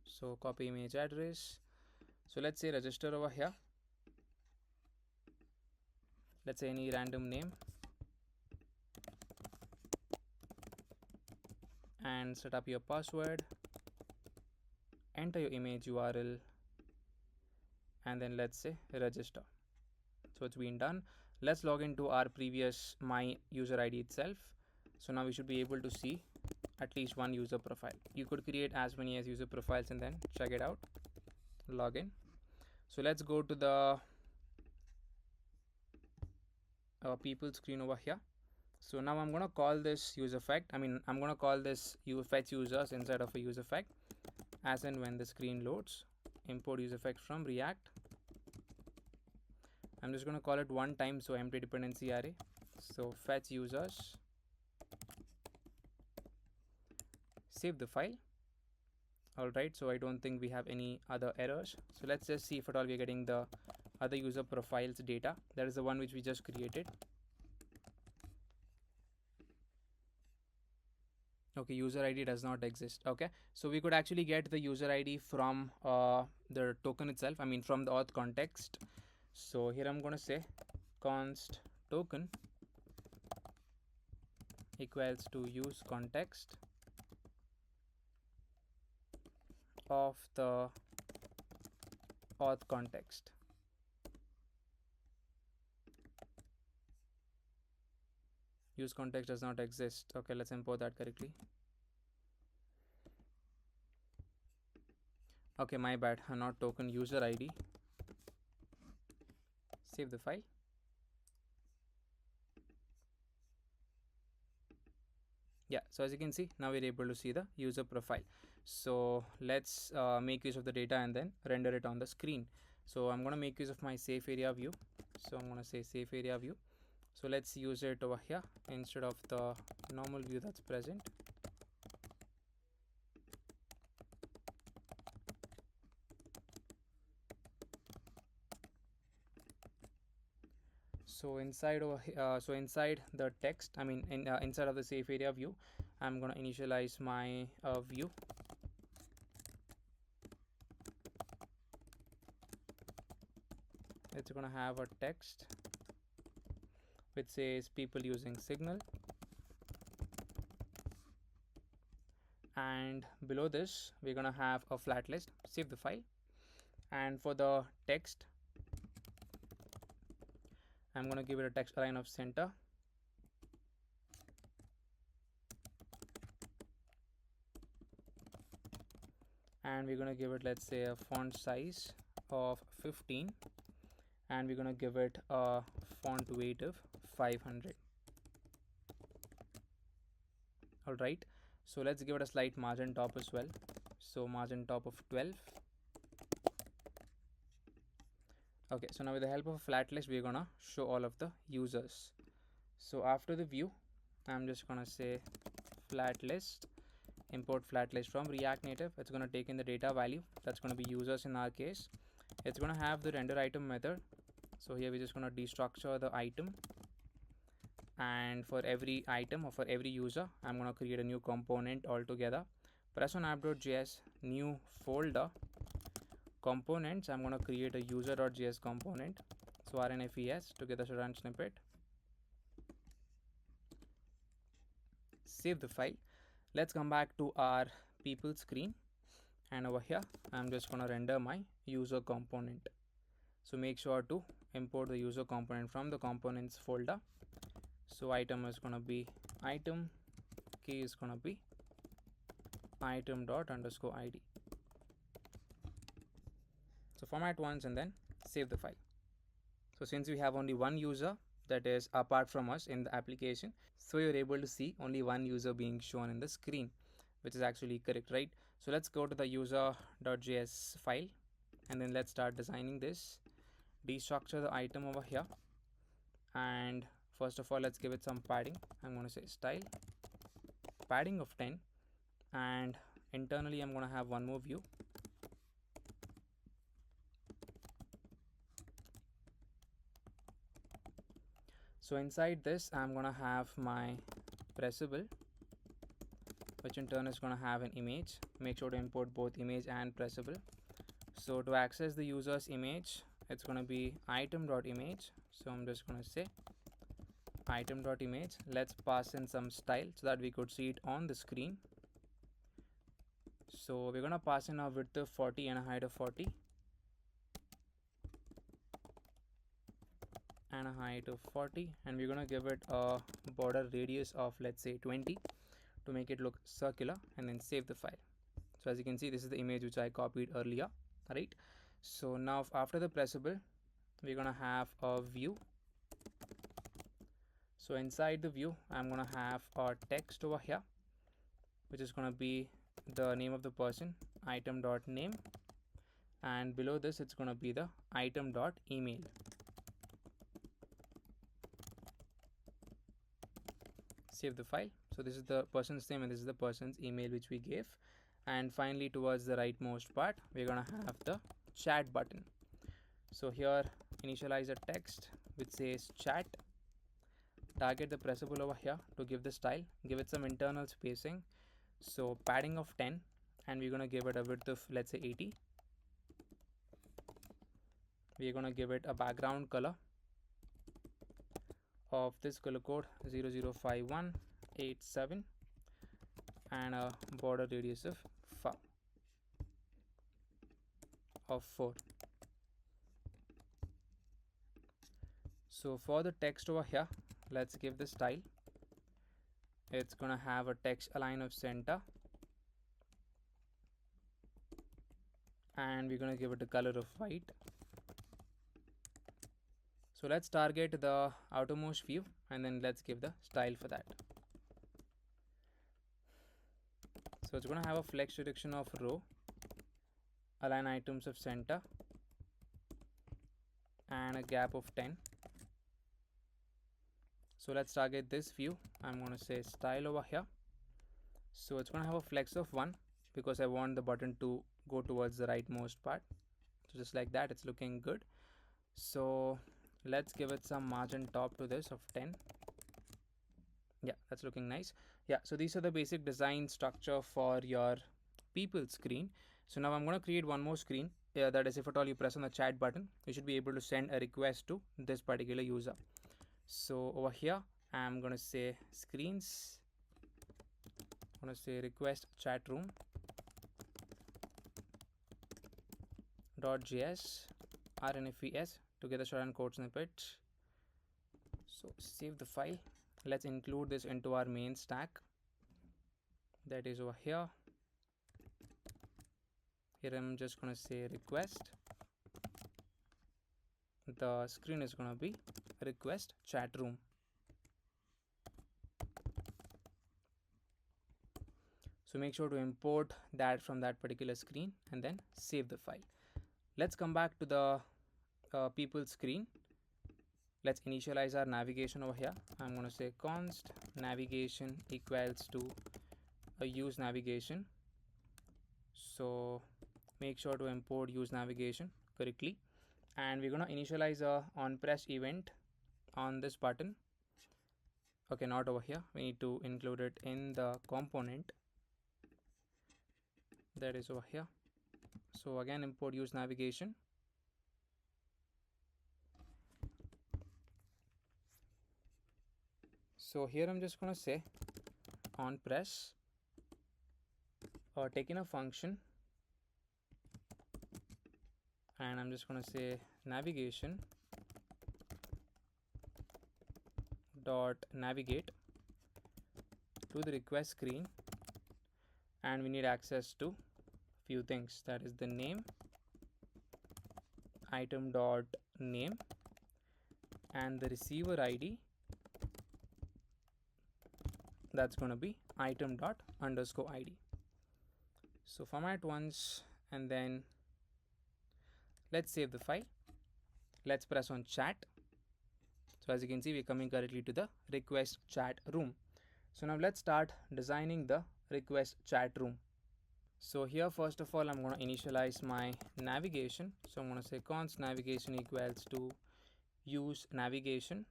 So copy image address. So let's say register over here. Let's say any random name and set up your password, enter your image URL, and then let's say register. So it's been done. Let's log into our previous my user ID itself. So now we should be able to see at least one user profile. You could create as many as user profiles and then check it out. Login. So let's go to the people screen over here. So now I'm going to call this use effect. I'm going to call this fetch users inside of a use effect as and when the screen loads. Import use effect from React. I'm just going to call it one time, so empty dependency array. So fetch users. Save the file. Alright, so I don't think we have any other errors. So let's just see if at all we're getting the other user profiles data. That is the one which we just created. Okay, user ID does not exist. Okay, so we could actually get the user ID from the token itself, from the auth context. So here I'm going to say const token equals to use context of the auth context. Use context does not exist. Okay, let's import that correctly. Okay, my bad. Not token, user ID. Save the file. Yeah, so as you can see, now we're able to see the user profile. So let's make use of the data and then render it on the screen. So I'm going to make use of my safe area view. So I'm going to say safe area view. So let's use it over here instead of the normal view that's present. So inside over so inside the text, I mean inside of the safe area view, I'm gonna initialize my view. It's gonna have a text which says people using signal, and below this we're gonna have a flat list. Save the file, and for the text I'm gonna give it a text align of center, and we're gonna give it, let's say, a font size of 15, and we're gonna give it a font weight of 500. All right, so let's give it a slight margin top as well. So margin top of 12. Okay, so now with the help of a flat list we're gonna show all of the users. So after the view I'm just gonna say flat list, import flat list from React Native. It's gonna take in the data value, that's gonna be users in our case. It's gonna have the render item method. So here we're just gonna destructure the item, and for every item or for every user I'm gonna create a new component altogether. Press on app.js, new folder, components. I'm gonna create a user.js component. So rnfes to get the Sujan snippet. Save the file. Let's come back to our people screen, and over here I'm just gonna render my user component. So make sure to import the user component from the components folder. So item is gonna be item, key is gonna be item._id. So format once and then save the file. So since we have only one user that is apart from us in the application, so you're able to see only one user being shown in the screen, which is actually correct, right? So let's go to the user.js file, and then let's start designing this. Destructure the item over here, and first of all let's give it some padding. I'm going to say style padding of 10, and internally I'm going to have one more view. So inside this I'm going to have my pressable, which in turn is going to have an image. Make sure to import both image and pressable. So to access the user's image, it's going to be item.image. So I'm just going to say item.image. Let's pass in some style so that we could see it on the screen. So we're going to pass in a width of 40 and a height of 40 and a height of 40, and we're going to give it a border radius of, let's say, 20 to make it look circular, and then save the file. So as you can see, this is the image which I copied earlier, right? So now after the pressable we're going to have a view. So inside the view I'm going to have a text over here, which is going to be the name of the person, item.name, and below this it's going to be the item.email. Save the file. So this is the person's name and this is the person's email which we gave. And finally, towards the rightmost part we're going to have the chat button. So here initialize a text which says chat, target the pressable over here to give the style, give it some internal spacing, so padding of 10, and we're going to give it a width of, let's say, 80. We're going to give it a background color of this color code 005187 and a border radius of 4. So for the text over here, let's give the style. It's gonna have a text align of center, and we're gonna give it a color of white. So let's target the outermost view and then let's give the style for that. So it's gonna have a flex direction of row, align items of center, and a gap of 10. So let's target this view. I'm going to say style over here. So it's going to have a flex of 1 because I want the button to go towards the rightmost part. So just like that, it's looking good. So Let's give it some margin top to this of 10. Yeah, that's looking nice. Yeah, so these are the basic design structure for your people screen. So now I'm going to create one more screen. That is, if at all you press on the chat button, you should be able to send a request to this particular user. So over here, I'm going to say screens. I'm going to say request chat room .js rnfes to get the short code snippet. So save the file. Let's include this into our main stack. That is over here. Here I'm just going to say request. The screen is going to be request chat room. So make sure to import that from that particular screen and then save the file. Let's come back to the people screen. Let's initialize our navigation over here. I'm going to say const navigation equals to a use navigation. So make sure to import use navigation correctly, and we're going to initialize a on press event on this button. Okay, not over here. We need to include it in the component that is over here. So again, import use navigation. So here I'm just going to say on press or taking a function, and I'm just going to say navigation dot navigate to the request screen, and we need access to few things, that is the name, item dot name, and the receiver ID, that's going to be item dot underscore ID. So format once, and then let's save the file. Let's press on chat. So as you can see, we're coming correctly to the request chat room. So now let's start designing the request chat room. So here, first of all, I'm going to initialize my navigation. So I'm going to say const navigation equals to use navigation.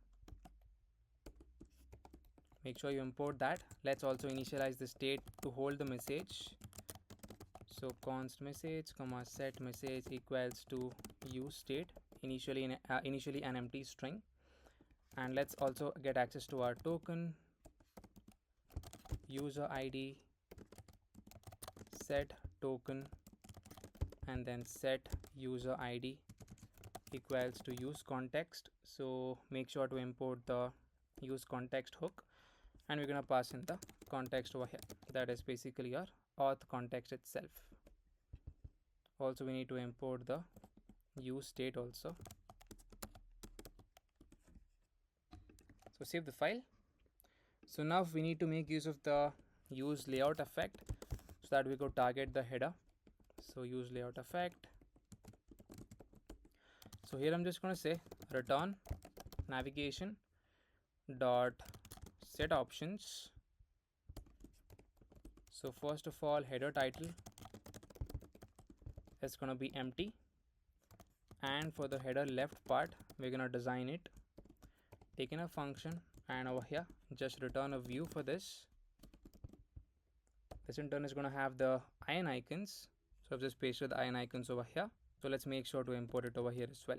Make sure you import that. Let's also initialize the state to hold the message. So const message comma set message equals to use state, initially an empty string. And let's also get access to our token, user ID, set token, and then set user ID equals to use context. So make sure to import the use context hook, and we're going to pass in the context over here. That is basically your auth context itself. Also, we need to import the use state also. So save the file. So now we need to make use of the use layout effect so that we could target the header. So use layout effect. So here I'm just going to say return navigation dot set options. So first of all, header title is going to be empty, and for the header left part, we're going to design it taking a function, and over here just return a view for this. This in turn is going to have the iron icons. So I've just pasted the iron icons over here. So let's make sure to import it over here as well.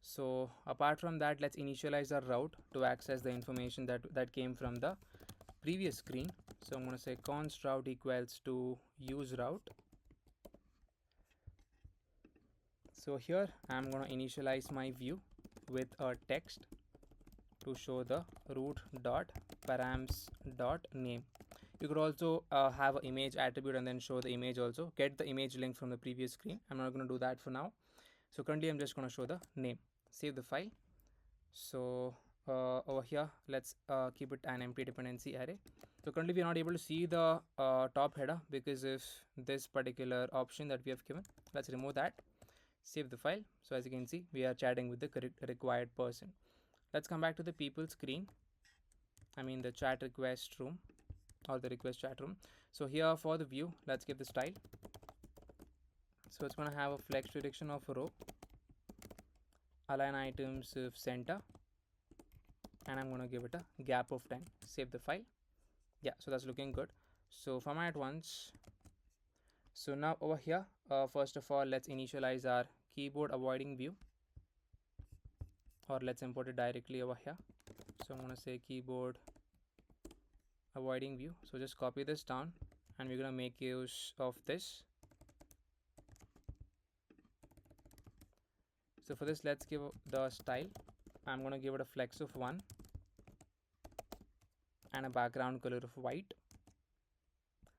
So apart from that, let's initialize our route to access the information that came from the previous screen. So I'm going to say const route equals to use route. So here I'm going to initialize my view with a text to show the root dot params dot name. You could also have an image attribute and then show the image also. Get the image link from the previous screen. I'm not going to do that for now. So currently I'm just going to show the name. Save the file. So over here, let's keep it an empty dependency array. So currently we are not able to see the top header because of this particular option that we have given. Let's remove that. Save the file. So as you can see, we are chatting with the correct required person. Let's come back to the people screen. I mean the chat request room or the request chat room. So here for the view, let's give the style. So it's going to have a flex direction of a row. align items of center, and I'm going to give it a gap of 10. Save the file. Yeah, so that's looking good. So format once. So now over here, first of all, let's initialize our keyboard avoiding view, or let's import it directly over here. So I'm going to say keyboard avoiding view. So just copy this down, and we're going to make use of this. So for this, let's give the style. I'm going to give it a flex of 1 and a background color of white.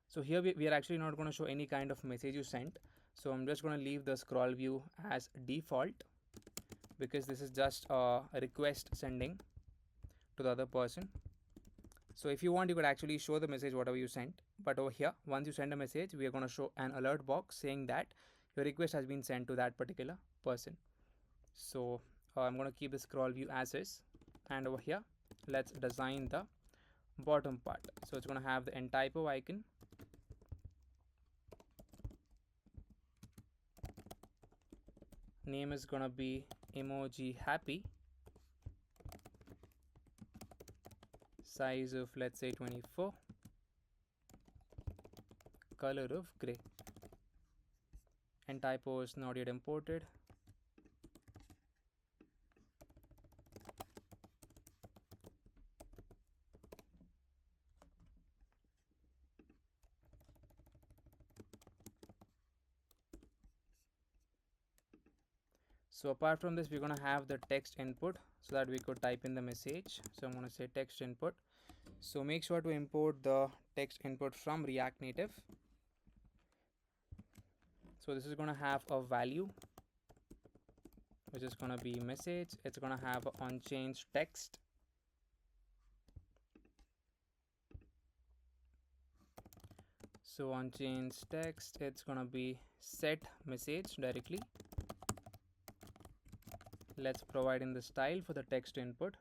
So here we are actually not going to show any kind of message you sent. So I'm just going to leave the scroll view as default, because this is just a request sending to the other person. So if you want, you could actually show the message whatever you sent, but over here, once you send a message, we are going to show an alert box saying that your request has been sent to that particular person. So I'm going to keep the scroll view as is, and over here let's design the bottom part. So it's going to have the end typo icon, name is going to be emoji happy, size of let's say 24, color of gray, and typo is not yet imported. So apart from this, we're going to have the text input so that we could type in the message. So I'm going to say text input. So make sure to import the text input from React Native. So this is going to have a value which is going to be message. It's going to have an unchanged text. So unchanged text, it's going to be set message directly. Let's provide in the style for the text input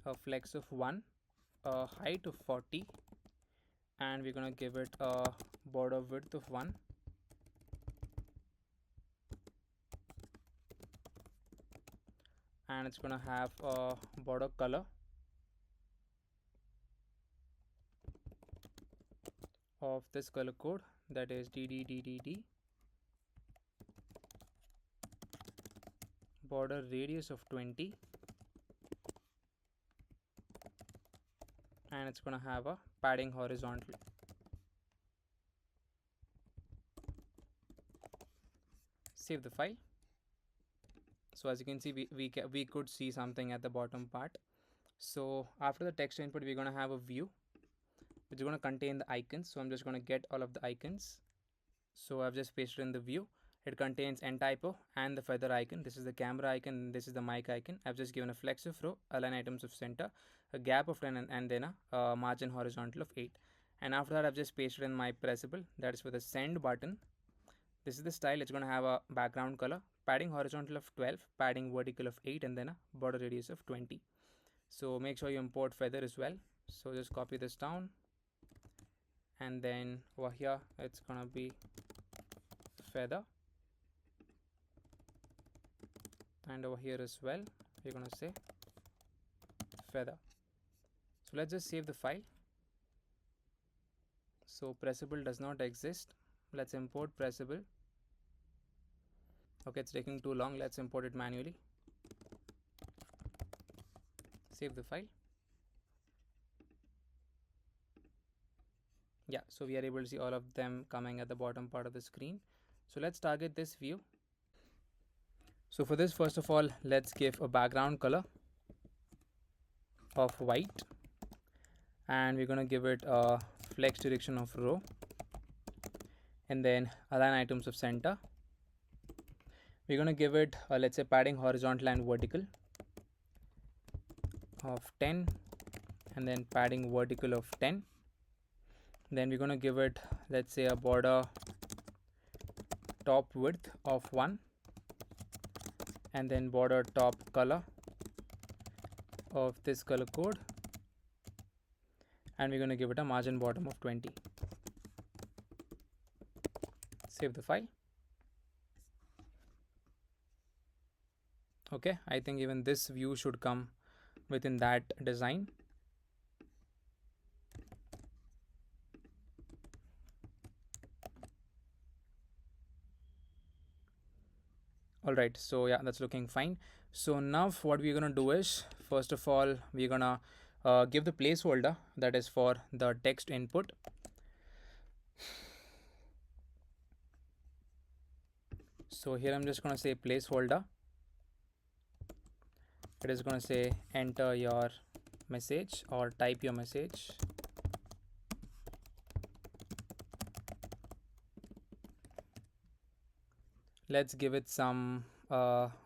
a flex of 1, a height of 40, and we're going to give it a border width of 1. And it's going to have a border color of this color code, that is DDDDD. Border radius of 20, and it's going to have a padding horizontal. Save the file. So as you can see, we could see something at the bottom part. So after the text input, we're going to have a view which is going to contain the icons. So I'm just going to get all of the icons. So I've just pasted in the view. It contains end typo and the feather icon. This is the camera icon, this is the mic icon. I've just given a flex of row, align items of center, a gap of 10, and then a margin horizontal of 8. And after that, I've just pasted in my pressable, that is for the send button. This is the style. It's going to have a background color, padding horizontal of 12, padding vertical of 8, and then a border radius of 20. So make sure you import feather as well. So just copy this down, and then over here it's going to be feather, and over here as well we're going to say feather. So let's just save the file. So pressable does not exist. Let's import pressable. Okay, it's taking too long. Let's import it manually. Save the file. Yeah, so we are able to see all of them coming at the bottom part of the screen. So let's target this view. So for this, first of all, let's give a background color of white, and we're going to give it a flex direction of row, and then align items of center. We're going to give it let's say padding horizontal and vertical of 10, and then padding vertical of 10. Then we're going to give it, let's say, a border top width of 1, and then border top color of this color code, and we're going to give it a margin bottom of 20. Save the file. Okay, I think even this view should come within that design. All right, so yeah, that's looking fine. So now what we're gonna do is, first of all, we're gonna give the placeholder that is for the text input. So here I'm just gonna say placeholder. It is gonna say enter your message or type your message. Let's give it some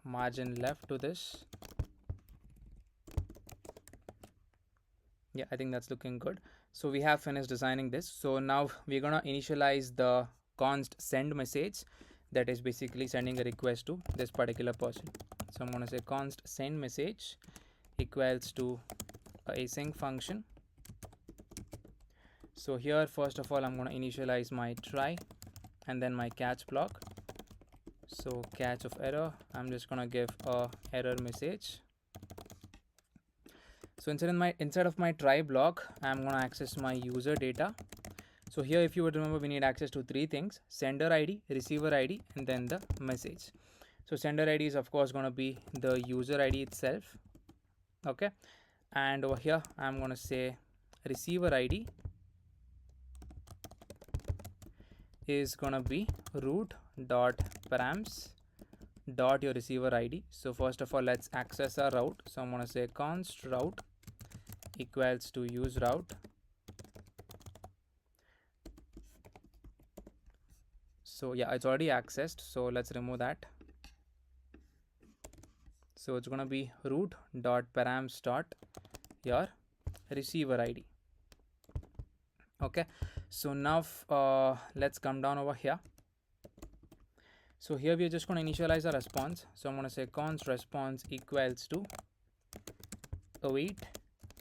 margin left to this. Yeah, I think that's looking good. So we have finished designing this. So now we're gonna initialize the const send message that is basically sending a request to this particular person. So I'm gonna say const send message equals to a async function. So here, first of all, I'm gonna initialize my try and then my catch block. So catch of error, I'm just gonna give a error message. So inside of my try block, I'm gonna access my user data. So here, if you would remember, we need access to three things: sender ID, receiver ID, and then the message. So sender ID is of course gonna be the user ID itself. Okay, and over here I'm gonna say receiver ID is gonna be root dot params dot your receiver ID. So first of all, let's access our route. So I'm gonna say const route equals to use route. So yeah, it's already accessed, so let's remove that. So it's gonna be root dot params dot your receiver ID. Okay, so now let's come down over here. So here we are just going to initialize a response. So I'm going to say const response equals to await.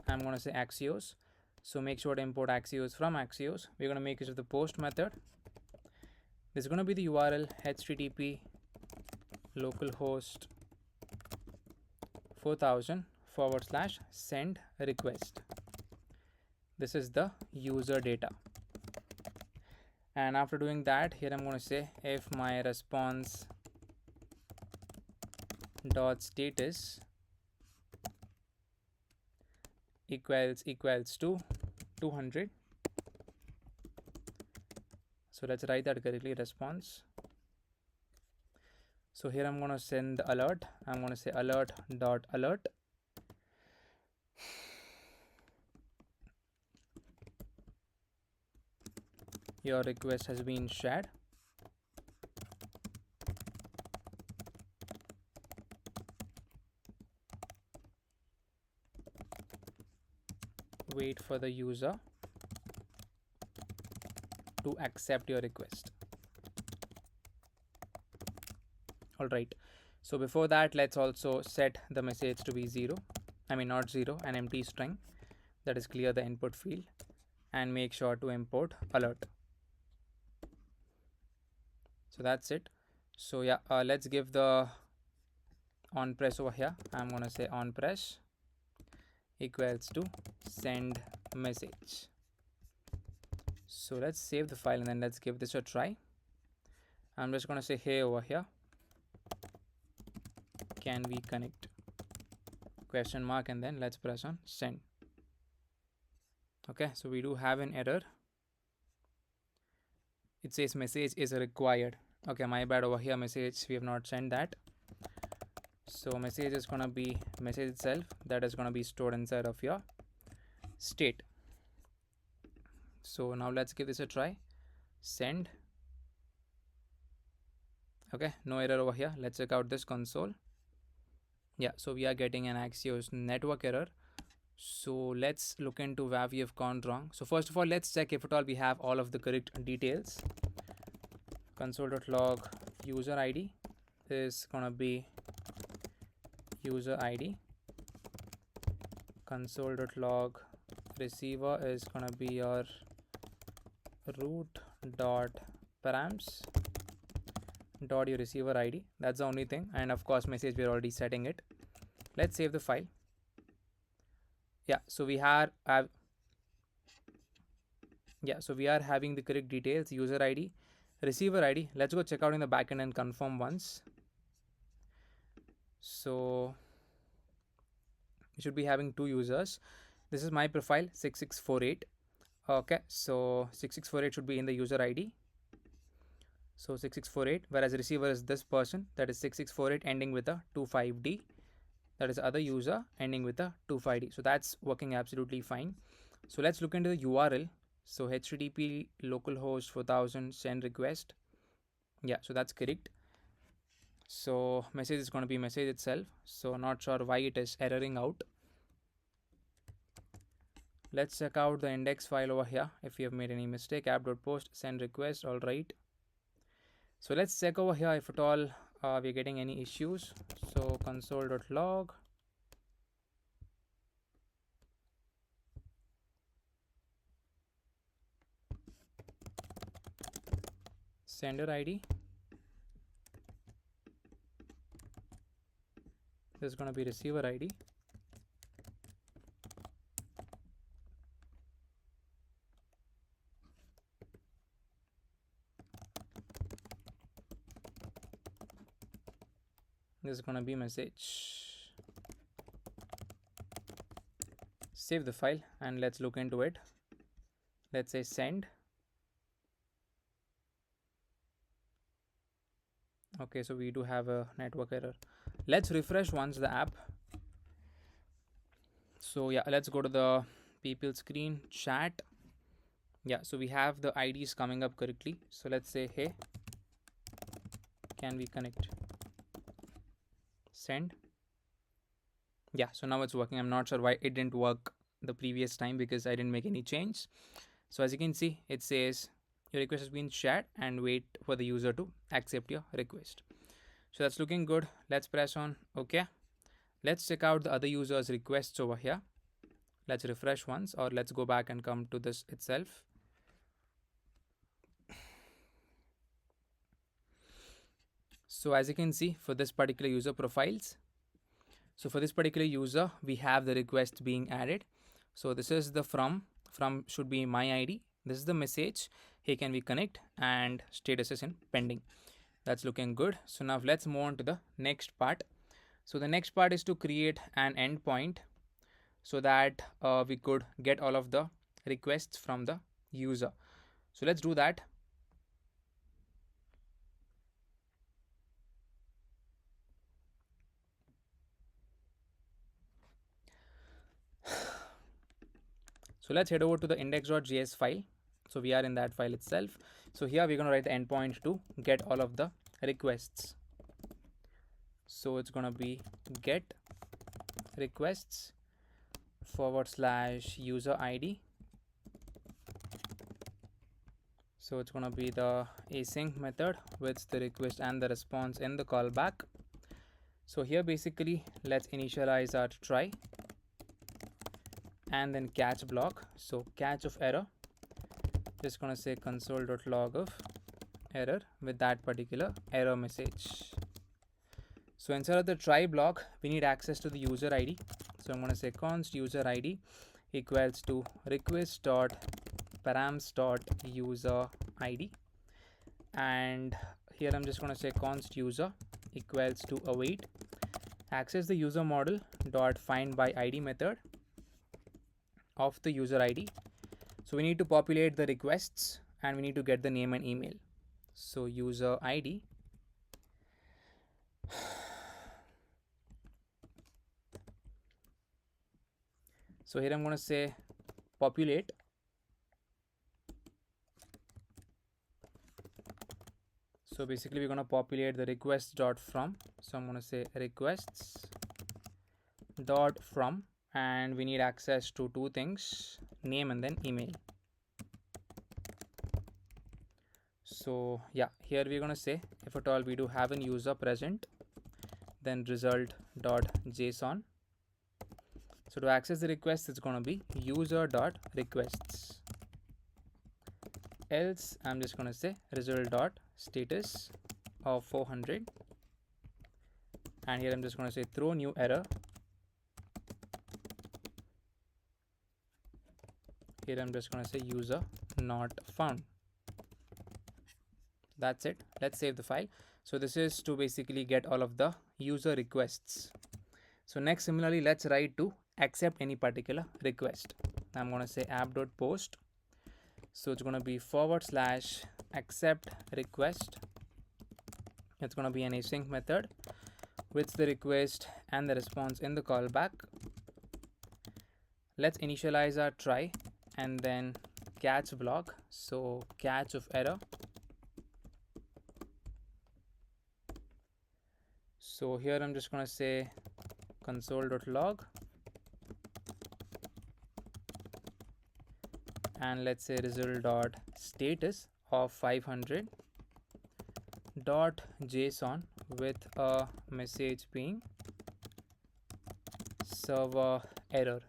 I'm going to say Axios. So make sure to import Axios from Axios. We're going to make use of the post method. This is going to be the URL http localhost 4000 / send request. This is the user data. And after doing that, here I'm going to say if my response dot status equals to 200. So let's write that correctly, response. So here I'm going to send the alert. I'm going to say alert dot alert. Your request has been shared. Wait for the user to accept your request. All right. So before that, let's also set the message to be 0. I mean not 0, an empty string. That is clear the input field, and make sure to import alert. So that's it. So yeah, let's give the on press over here. I'm gonna say on press equals to send message. So let's save the file and then let's give this a try. I'm just gonna say hey over here, can we connect, question mark, and then let's press on send. Okay, so we do have an error. It says message is required. Okay, my bad, over here message we have not sent that. So message is gonna be message itself, that is gonna be stored inside of your state. So now let's give this a try, send. Okay, no error over here. Let's check out this console. Yeah, so we are getting an Axios network error. So let's look into where we have gone wrong. So first of all, let's check if at all we have all of the correct details. Console.log user ID is gonna be user ID. Console.log receiver is gonna be your root dot params dot your receiver ID. That's the only thing. And of course, message, we're already setting it. Let's save the file. Yeah, so we are having the correct details, user ID, receiver ID. Let's go check out in the backend and confirm once. So we should be having two users. This is my profile 6648. Okay, so 6648 should be in the user ID. So 6648, whereas receiver is this person, that is 6648 ending with a 25D. That is other user ending with a 25D. So that's working absolutely fine. So let's look into the URL. So HTTP localhost 4000 send request. Yeah, so that's correct. So message is going to be message itself. So not sure why it is erroring out. Let's check out the index file over here. If you have made any mistake, app.post send request. All right. So let's check over here if at all we're getting any issues. So console.log. Sender ID. This is going to be receiver ID. This is going to be message. Save the file and let's look into it. Let's say send. Okay, so we do have a network error. Let's refresh once the app. So yeah, let's go to the people screen, chat. Yeah, so we have the IDs coming up correctly. So let's say, hey, can we connect? Send. Yeah, so now it's working. I'm not sure why it didn't work the previous time because I didn't make any change. So as you can see, it says your request has been shared and wait for the user to accept your request. So that's looking good. Let's press on OK. Let's check out the other users' requests over here. Let's refresh once, or let's go back and come to this itself. So as you can see, for this particular user profiles, so for this particular user, we have the request being added. So this is the from should be my ID. This is the message, hey, can we connect, and status is in pending. That's looking good. So now let's move on to the next part. So the next part is to create an endpoint so that we could get all of the requests from the user. So let's do that. So let's head over to the index.js file. So we are in that file itself. So here we're going to write the endpoint to get all of the requests. So it's going to be get requests / user ID. So it's going to be the async method with the request and the response in the callback. So here basically let's initialize our try and then catch block. So catch of error, just going to say console.log of error with that particular error message. So inside of the try block, we need access to the user ID. So I'm going to say const user ID equals to request.params.user ID. And here I'm just going to say const user equals to await access the user model dot find by ID method of the user ID. So we need to populate the requests and we need to get the name and email. So user ID so here I'm going to say populate. So basically we're going to populate the request dot from. So I'm going to say requests dot from, and we need access to two things, name and then email. So yeah, here we're going to say if at all we do have an user present, then result.json. So to access the request, it's going to be user.requests. Else I'm just going to say result.status of 400, and here I'm just going to say throw new error. Here I'm just going to say user not found. That's it. Let's save the file. So this is to basically get all of the user requests. So next, similarly, let's write to accept any particular request. I'm going to say app.post. So it's going to be / accept request. It's going to be an async method with the request and the response in the callback. Let's initialize our try and then catch block. So catch of error. So here I'm just going to say console.log, and let's say result.status of 500 dot JSON with a message being server error.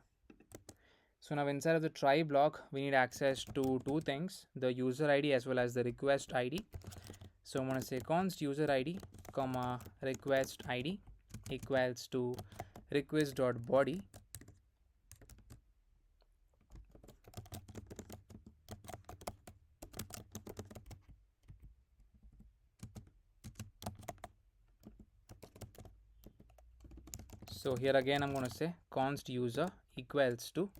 So now inside of the try block, we need access to two things, the user ID as well as the request ID. So I'm going to say const user ID comma request ID equals to request.body. So here again I'm going to say const user equals to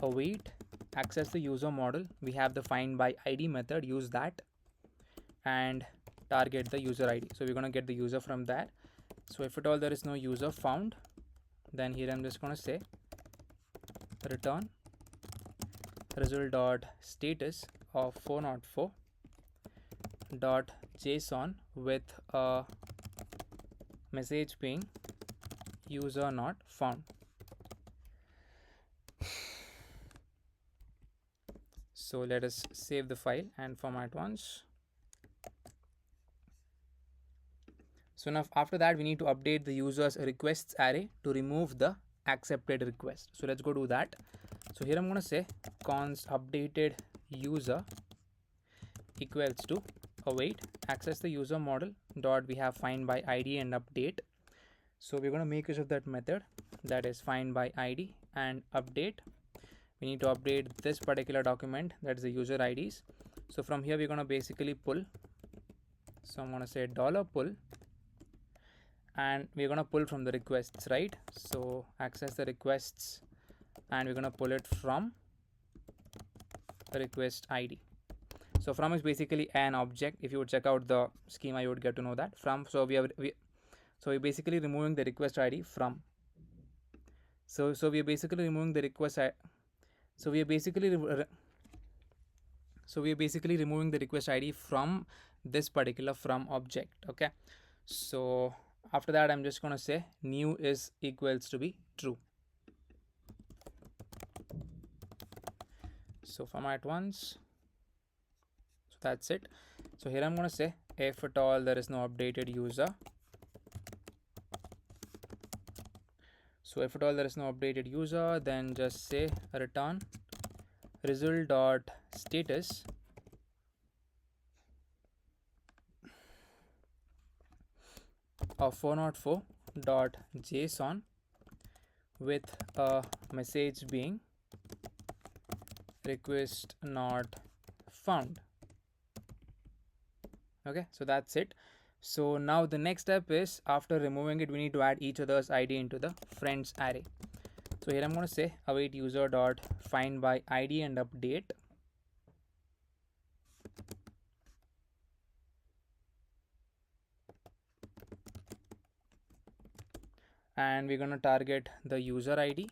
await, access the user model. We have the find by ID method, use that, and target the user ID. So we're going to get the user from that. So if at all there is no user found, then here I'm just going to say return result.status of 404 dot JSON with a message being user not found. So let us save the file and format once. So now after that we need to update the user's requests array to remove the accepted request. So let's go do that. So here I'm going to say const updated user equals to await, access the user model dot we have find by ID and update. So we're going to make use of that method, that is find by ID and update. We need to update this particular document, that is the user IDs. So from here we're going to basically pull. So I'm going to say $pull, and we're going to pull from the requests, right? So access the requests and we're going to pull it from the request ID. So from is basically an object. If you would check out the schema, you would get to know that from. So we're basically removing the request ID from. So we are basically removing the request. So we are basically removing the request ID from this particular from object. Okay. So after that, I'm just going to say new is equals to be true. So format once. So that's it. So here I'm going to say if at all there is no updated user. So if at all there is no updated user, then just say return result.status of 404 dot JSON with a message being request not found. Okay, so that's it. So now the next step is, after removing it, we need to add each other's ID into the friends array. So here I'm going to say await user dot find by ID and update. And we're going to target the user ID.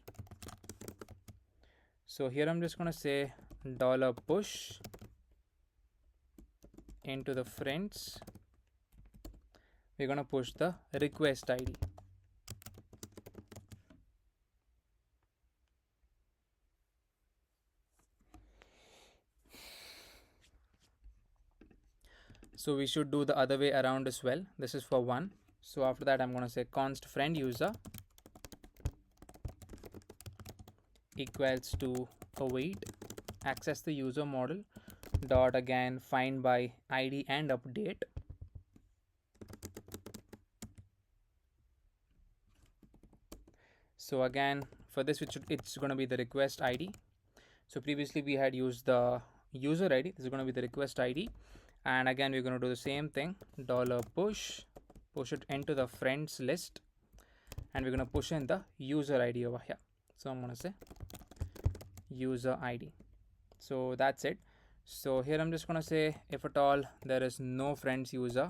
So here I'm just going to say $push into the friends. We're going to push the request ID. So we should do the other way around as well. This is for one. So after that, I'm going to say const friend user equals to await, access the user model dot again find by ID and update. So again, for this it's going to be the request ID. So previously we had used the user ID. This is going to be the request ID, and again we're going to do the same thing, push it into the friends list, and we're going to push in the user ID over here. So I'm going to say user ID. So that's it. So here I'm just going to say if at all there is no friends user,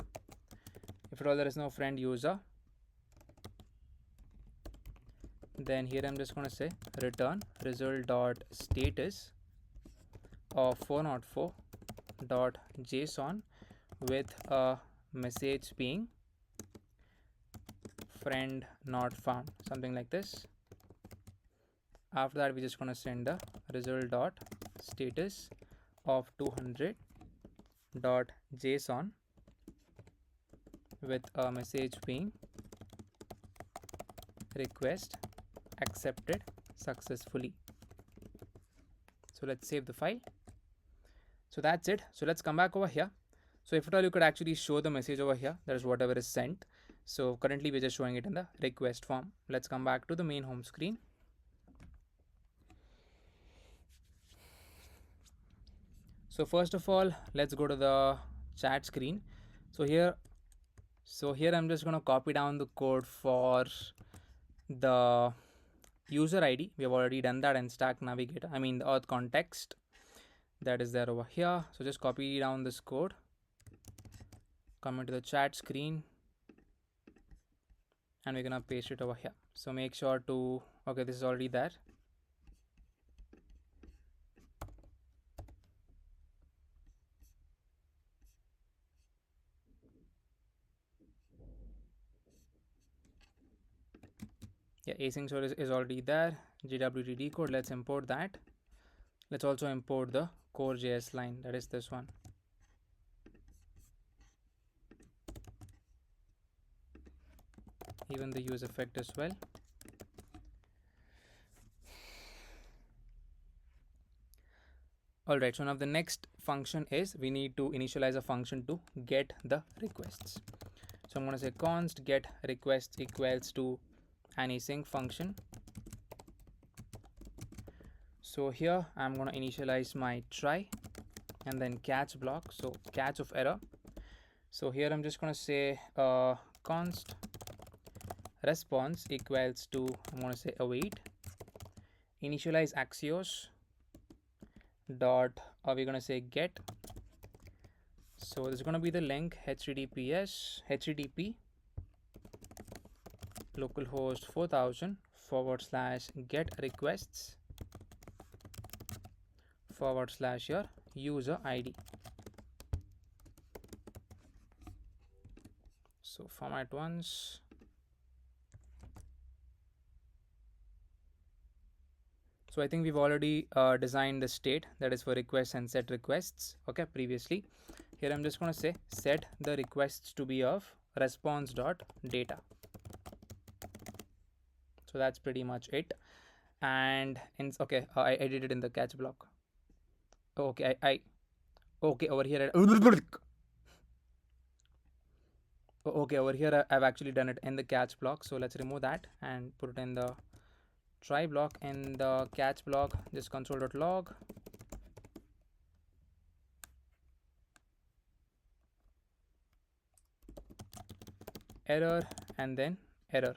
then here I'm just going to say return result.status of 404.json with a message being friend not found, something like this. After that, we're just going to send the result.status of 200.json with a message being request accepted successfully. So let's save the file. So that's it. So let's come back over here. So if at all you could actually show the message over here, that is whatever is sent. So currently we're just showing it in the request form. Let's come back to the main home screen. So first of all, let's go to the chat screen. So here I'm just going to copy down the code for the user ID. We have already done that in Stack Navigator. I mean the auth context that is there over here. So just copy down this code, come into the chat screen, and we're gonna paste it over here. So make sure to, okay, this is already there. Yeah, async source is already there. GWT code, let's import that. Let's also import the core.js line, that is this one. Even the use effect as well. Alright, so now the next function is we need to initialize a function to get the requests. So I'm going to say const get requests equals to an async function. So here I'm going to initialize my try and then catch block, so catch of error. So here I'm just going to say const response equals to, I'm going to say await initialize axios dot, we're going to say get. So this is going to be the link http localhost 4000 / get requests / your user ID. So format once. So I think we've already designed the state that is for requests and set requests. Okay, previously. Here I'm just going to say set the requests to be of response.data. So that's pretty much it. And okay, I did it in the catch block. Okay, okay, over here okay, over here I've actually done it in the catch block. So let's remove that and put it in the try block. In the catch block, just console.log error and then error.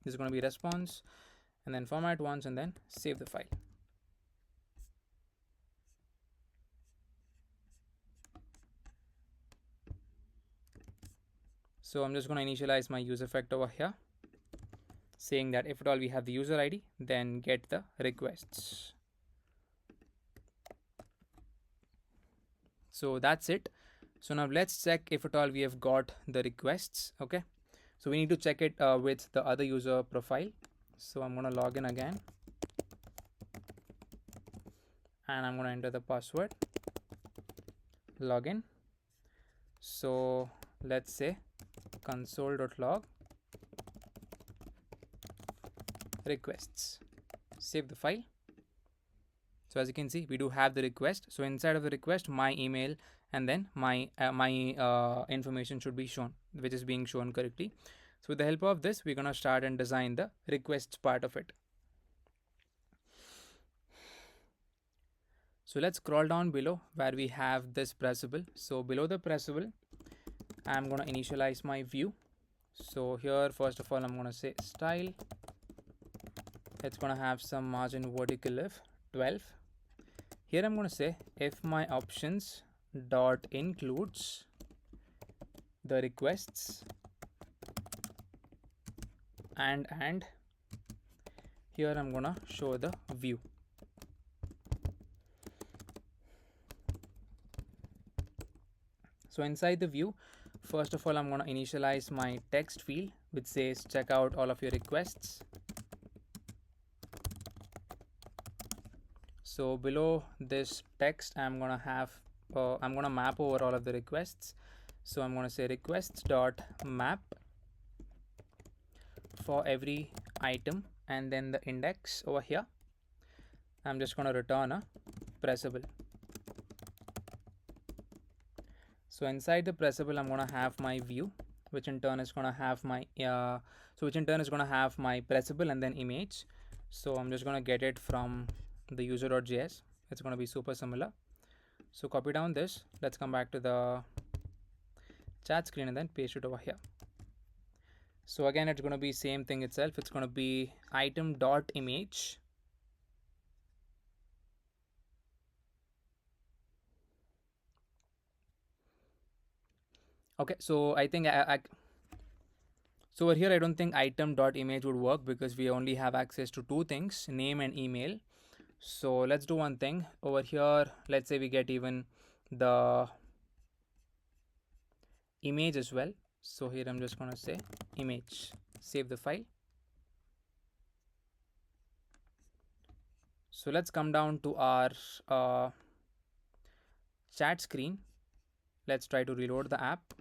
This is going to be response and then format once and then save the file. So I'm just going to initialize my use effect over here, saying that if at all we have the user ID, then get the requests. So that's it. So now let's check if at all we have got the requests. Okay, so we need to check it with the other user profile. So I'm going to log in again and I'm going to enter the password, login. So let's say console.log requests, save the file. So as you can see, we do have the request. So inside of the request, my email and then my information should be shown, which is being shown correctly. So with the help of this, we're going to start and design the requests part of it. So let's scroll down below where we have this pressable. So below the pressable, I'm going to initialize my view. So here, first of all, I'm going to say style. It's going to have some margin vertical if 12. Here I'm going to say if my options dot includes the requests and here I'm going to show the view. So inside the view, first of all, I'm going to initialize my text field which says check out all of your requests. So below this text, I'm going to have I'm going to map over all of the requests. So I'm going to say requests dot map for every item, and then the index over here. I'm just going to return a pressable. So inside the pressable, I'm going to have my view, which in turn is going to have my pressable and then image. So I'm just going to get it from the user.js. It's going to be super similar. So copy down this. Let's come back to the chat screen and then paste it over here. So again, it's going to be same thing itself. It's going to be item.image. Okay, so I think so over here I don't think item.image would work because we only have access to two things, name and email. So let's do one thing over here. Let's say we get even the image as well. So here I'm just going to say image, save the file. So let's come down to our chat screen. Let's try to reload the app.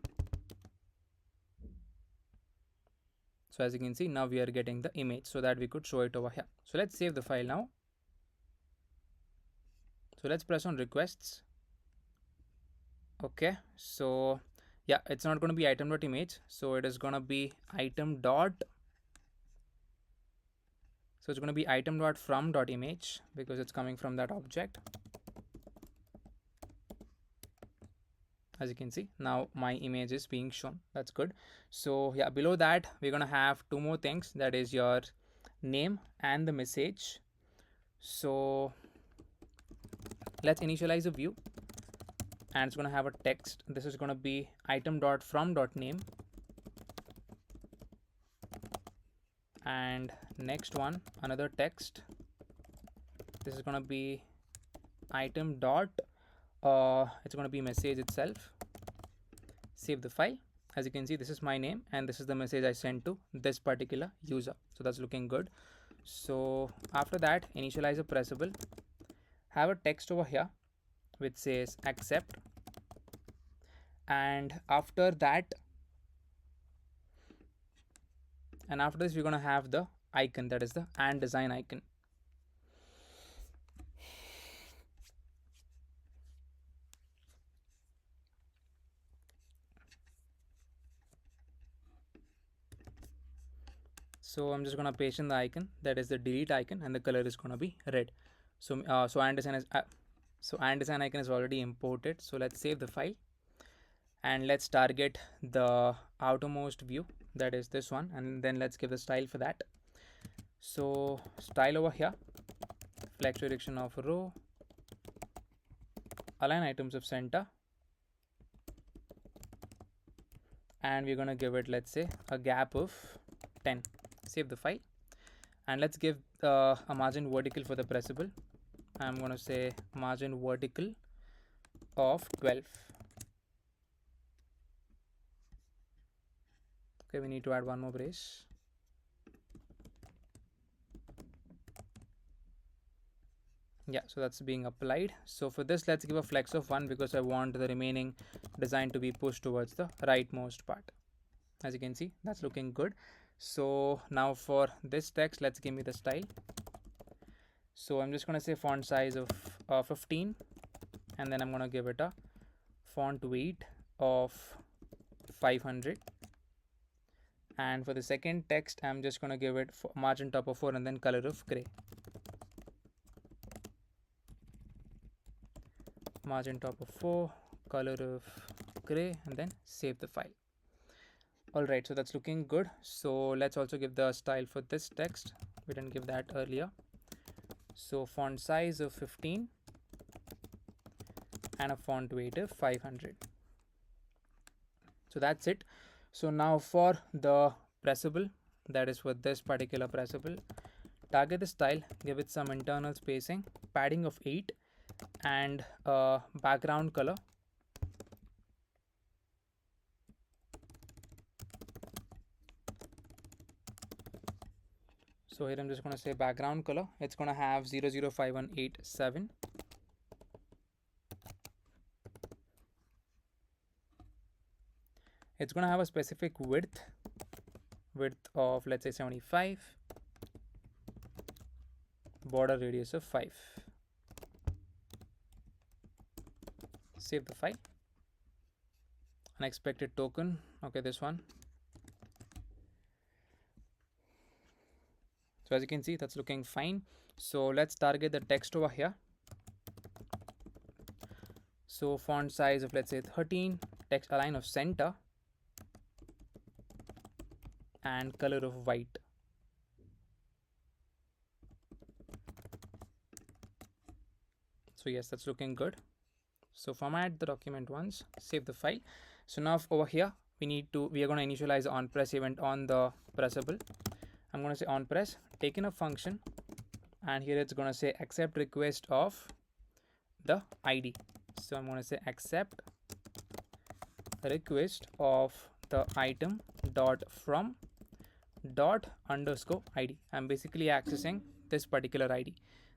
So as you can see, now we are getting the image so that we could show it over here. So let's save the file now. So let's press on requests. Okay, so yeah, it's not going to be item.image. So it is going to be item dot. So it's going to be item.from.image because it's coming from that object. As you can see, now my image is being shown. That's good. So yeah, below that, we're going to have two more things. That is your name and the message. So let's initialize a view and it's going to have a text. This is going to be item.from.name. And next one, another text. This is going to be item dot it's going to be message itself. Save the file. As you can see, this is my name and this is the message I sent to this particular user. So that's looking good. So after that, initialize a pressable, have a text over here which says accept, and after that, and after this, we're going to have the icon, that is the and design icon. So I'm just going to paste in the icon, that is the delete icon, and the color is going to be red. So so and design icon is already imported. So let's save the file and let's target the outermost view, that is this one, and then let's give the style for that. So style over here, flex direction of row, align items of center, and we're going to give it, let's say, a gap of 10. Save the file and let's give a margin vertical for the pressable. I'm going to say margin vertical of 12. Okay, we need to add one more brace. Yeah, so that's being applied. So for this, let's give a flex of 1 because I want the remaining design to be pushed towards the rightmost part. As you can see, that's looking good. So now for this text, let's give me the style. So I'm just going to say font size of 15, and then I'm going to give it a font weight of 500, And for the second text, I'm just going to give it margin top of 4 and then color of gray. Margin top of 4, color of gray, and then save the file. Alright, so that's looking good. So let's also give the style for this text. We didn't give that earlier. So font size of 15 and a font weight of 500. So that's it. So now for the pressable, that is for this particular pressable, target the style, give it some internal spacing, padding of 8, and background color. So here I'm just going to say background color. It's going to have 005187. It's going to have a specific width of, let's say, 75, border radius of 5. Save the file. Unexpected token. Okay, this one. So as you can see, that's looking fine. So let's target the text over here. So font size of, let's say, 13, text align of center, and color of white. So yes, that's looking good. So format the document once, save the file. So now over here, we are going to initialize the onPress event on the pressable. I'm going to say onPress, take in a function, and here it's going to say accept request of the ID. So I'm going to say accept request of the item dot from dot underscore ID. I'm basically accessing this particular ID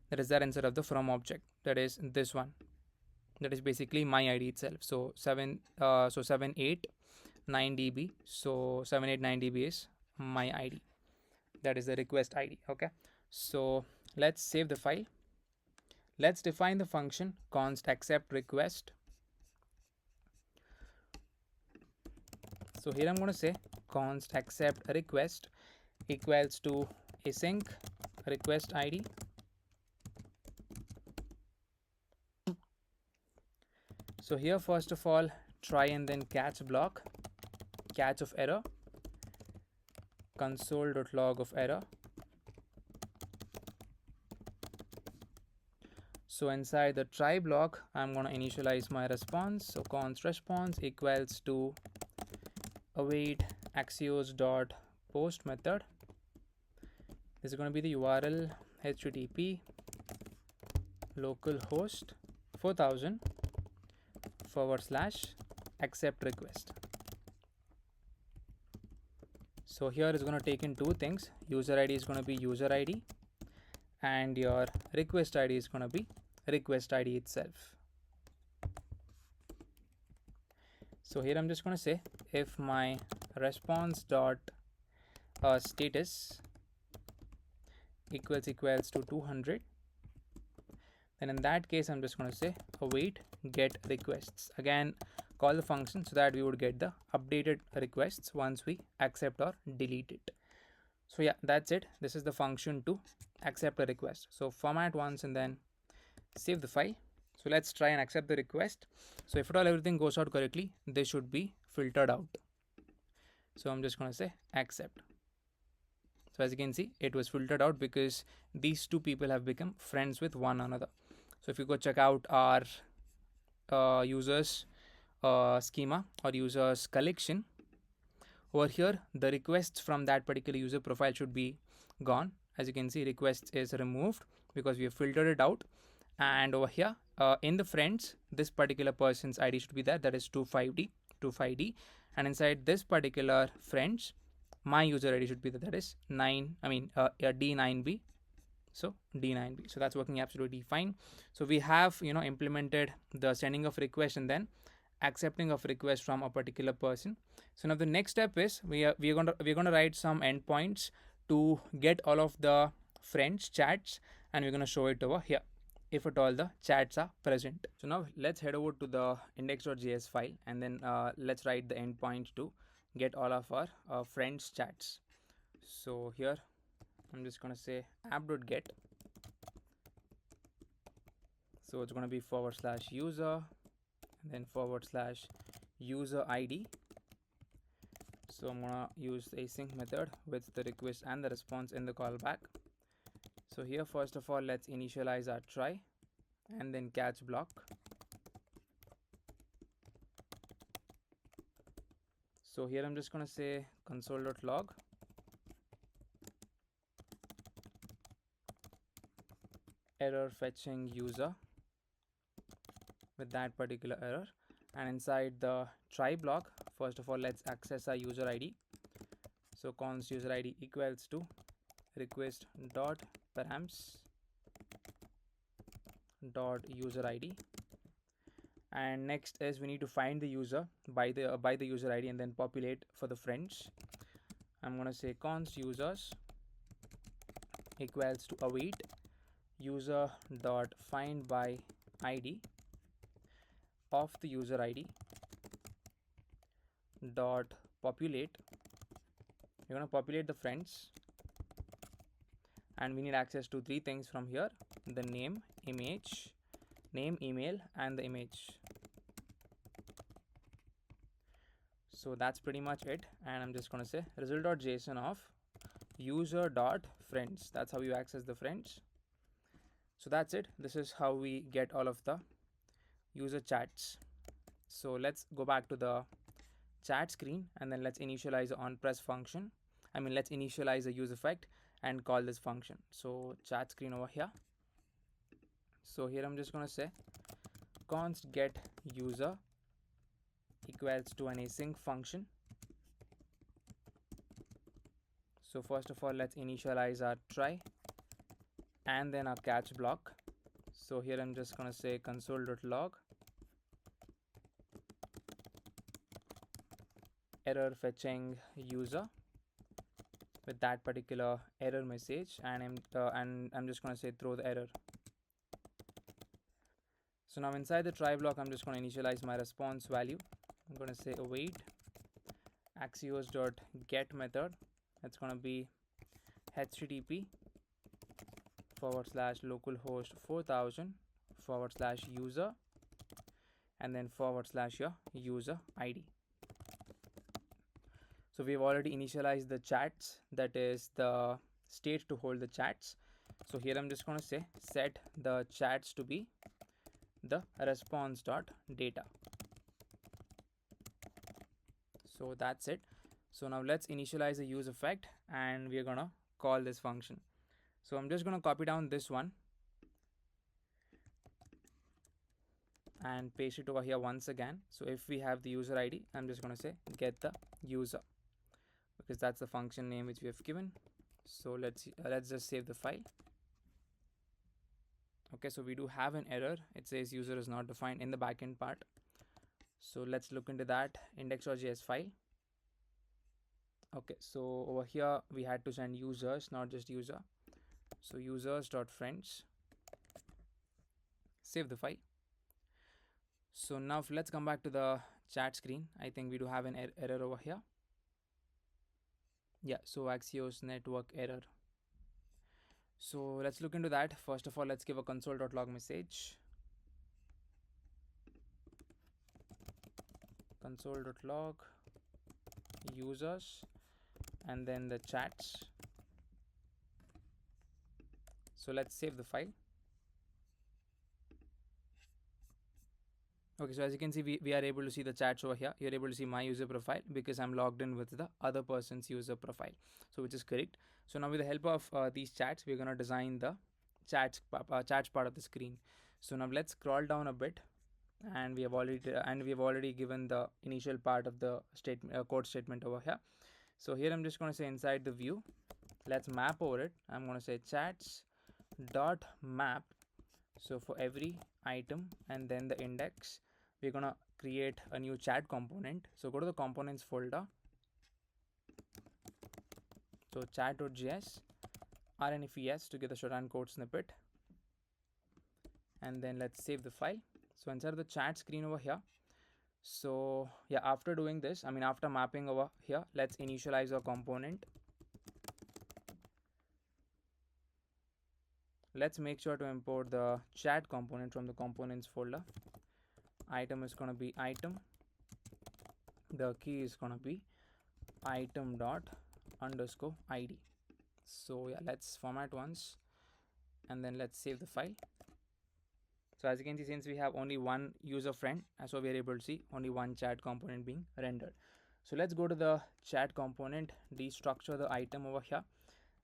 that is there inside of the from object. That is this one. That is basically my ID itself. So 789 dB. So 789 dB is my ID. That is the request ID. Okay. So let's save the file. Let's define the function const accept request. So here I'm going to say const accept request equals to async request ID. So here first of all, try and then catch block, catch of error, console.log of error. So inside the try block, I'm going to initialize my response. So const response equals to await axios dot post method. This is going to be the URL http localhost 4000 / accept request. So here is going to take in two things. User ID is going to be user ID, and your request ID is going to be request ID itself. So here I'm just going to say if my response dot status equals to 200, then in that case I'm just going to say await get requests. Again, call the function so that we would get the updated requests once we accept or delete it. So yeah, that's it. This is the function to accept a request. So format once and then save the file. So let's try and accept the request. So if at all everything goes out correctly, this should be filtered out. So I'm just going to say accept. So as you can see, it was filtered out because these two people have become friends with one another. So if you go check out our users schema or users collection, over here the requests from that particular user profile should be gone. As you can see, requests is removed because we have filtered it out. And over here in the friends, this particular person's ID should be there, that is 25D, and inside this particular friends, my user ID should be there, that is D9B. So D9B. So that's working absolutely fine. So we have implemented the sending of request and then accepting of request from a particular person. So now the next step is we're going to write some endpoints to get all of the friends chats, and we're going to show it over here if at all the chats are present. So now let's head over to the index.js file and then let's write the endpoint to get all of our friends chats. So here I'm just going to say app.get. So it's going to be /user and then /user ID. So I'm going to use the async method with the request and the response in the callback. So here first of all let's initialize our try and then catch block. So here I'm just going to say console.log error fetching user with that particular error, and inside the try block first of all let's access our user ID. So const user ID equals to request dot params dot user ID, and next is we need to find the user by the user ID and then populate for the friends. I'm going to say const users equals to await user dot find by ID of the user ID dot populate. You're going to populate the friends, and we need access to three things from here: the name, image, name, email, and the image. So that's pretty much it, and I'm just going to say result.json of user.friends. That's how you access the friends. So that's it. This is how we get all of the user chats. So let's go back to the chat screen and then let's initialize the onPress function. Let's initialize a use effect and call this function. So chat screen over here. So here I'm just going to say const get user equals to an async function. So first of all let's initialize our try and then our catch block. So here I'm just going to say console.log error fetching user with that particular error message, and I'm just going to say throw the error. So now inside the try block I'm just going to initialize my response value. I'm going to say await axios.get method. That's going to be http /localhost 4000 /user and then / your user ID. So we've already initialized the chats, that is the state to hold the chats. So here I'm just going to say set the chats to be the response.data. So that's it. So now let's initialize the use effect and we're going to call this function. So I'm just going to copy down this one and paste it over here once again. So if we have the user ID, I'm just going to say get the user, because that's the function name which we have given. So let's just save the file. Okay, so we do have an error. It says user is not defined in the backend part. So let's look into that index.js file. Okay, so over here we had to send users, not just user. So users.friends. Save the file. So now let's come back to the chat screen. I think we do have an error over here. Yeah, so Axios network error. So let's look into that. First of all, let's give a console.log message. Console.log users and then the chats. So let's save the file. Okay, so as you can see, we are able to see the chats over here. You're able to see my user profile because I'm logged in with the other person's user profile. So which is correct. So now with the help of these chats, we're going to design the chats part of the screen. So now let's scroll down a bit, and we have already given the initial part of the code statement over here. So here I'm just going to say inside the view, let's map over it. I'm going to say chats dot map. So for every item and then the index, we're going to create a new chat component. So go to the components folder. So chat.js rnfes to get the shorthand code snippet. And then let's save the file. So inside the chat screen over here, So yeah, after doing this, I mean after mapping over here, let's initialize our component. Let's make sure to import the chat component from the components folder. Item is going to be item. The key is going to be item dot underscore id. So yeah, let's format once and then let's save the file. So as you can see, since we have only one user friend, so we are able to see only one chat component being rendered. So let's go to the chat component, destructure the item over here,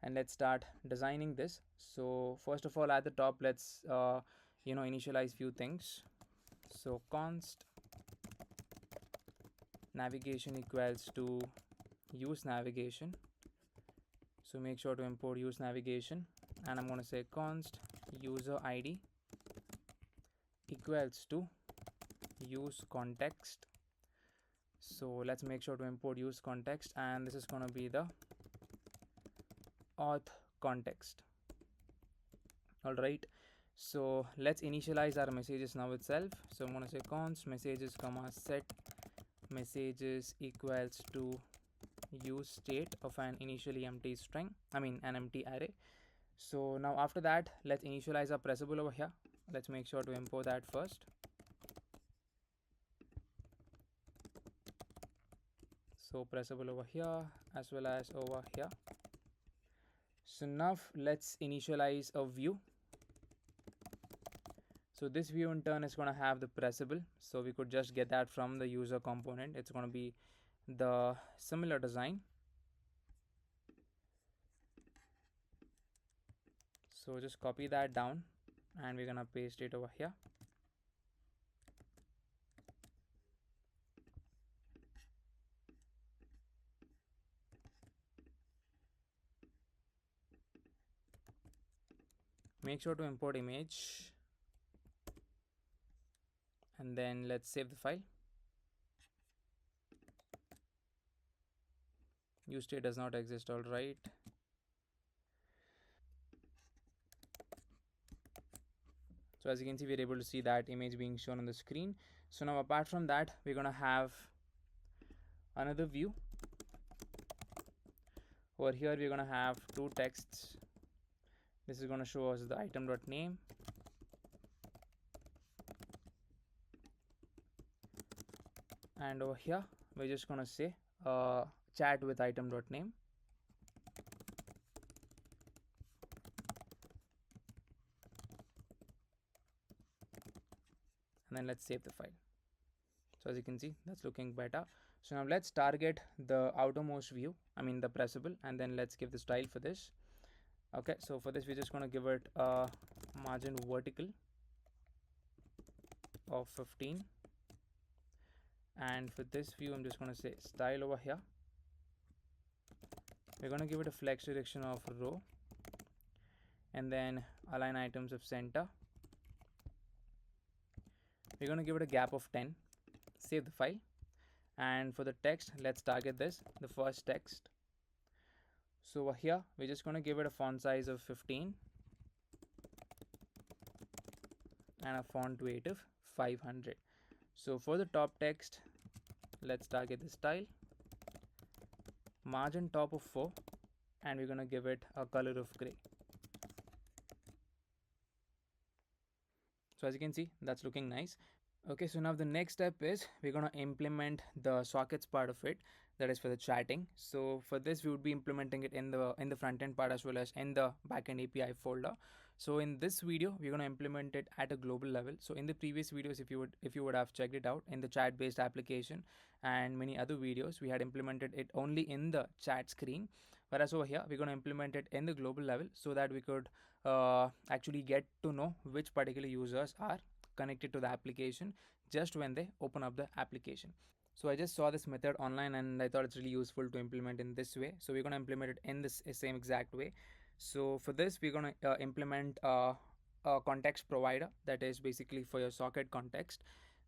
and let's start designing this. So first of all, at the top, let's initialize few things. So const navigation equals to use navigation. So make sure to import use navigation, and I'm going to say const user id equals to use context. So let's make sure to import use context, and this is going to be the auth context. All right, so let's initialize our messages now itself. So I'm going to say const messages comma set messages equals to use state of an initially empty string, I mean an empty array. So now after that, let's initialize our pressable over here. Let's make sure to import that first. So pressable over here as well as over here. So now let's initialize a view. So this view in turn is going to have the pressable. So we could just get that from the user component. It's going to be the similar design. So just copy that down and we're going to paste it over here. Make sure to import image and then let's save the file. Use state does not exist. All right. So as you can see, we're able to see that image being shown on the screen. So now apart from that, we're going to have another view. Over here, we're going to have two texts. This is going to show us the item.name. And over here, we're just going to say chat with item.name. And then let's save the file. So as you can see, that's looking better. So now let's target the outermost view, I mean the pressable, and then let's give the style for this. Okay, so for this, we're just going to give it a margin vertical of 15. And for this view, I'm just going to say style over here. We're going to give it a flex direction of row and then align items of center. We're going to give it a gap of 10. Save the file. And for the text, let's target this, the first text. So over here, we're just going to give it a font size of 15 and a font weight of 500. So for the top text, let's target the style, margin top of 4, and we're going to give it a color of gray. So as you can see, that's looking nice. Okay, so now the next step is we're going to implement the sockets part of it, that is for the chatting. So for this, we would be implementing it in the front end part as well as in the backend API folder. So in this video, we're going to implement it at a global level. So in the previous videos, if you would have checked it out in the chat based application and many other videos, we had implemented it only in the chat screen. Whereas over here, we're going to implement it in the global level so that we could actually get to know which particular users are connected to the application just when they open up the application. So I just saw this method online and I thought it's really useful to implement in this way. So we're going to implement it in this same exact way. So for this, we're going to implement a context provider that is basically for your socket context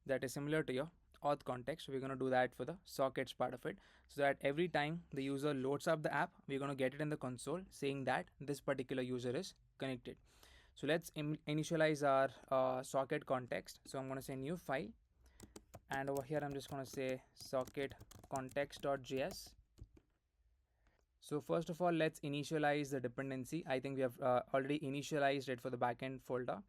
that is similar to your auth context. We're going to do that for the sockets part of it, so that every time the user loads up the app, we're going to get it in the console saying that this particular user is connected. So let's initialize our socket context. So I'm going to say new file and over here I'm just going to say socket context.js. So first of all, let's initialize the dependency. I think we have already initialized it for the backend folder.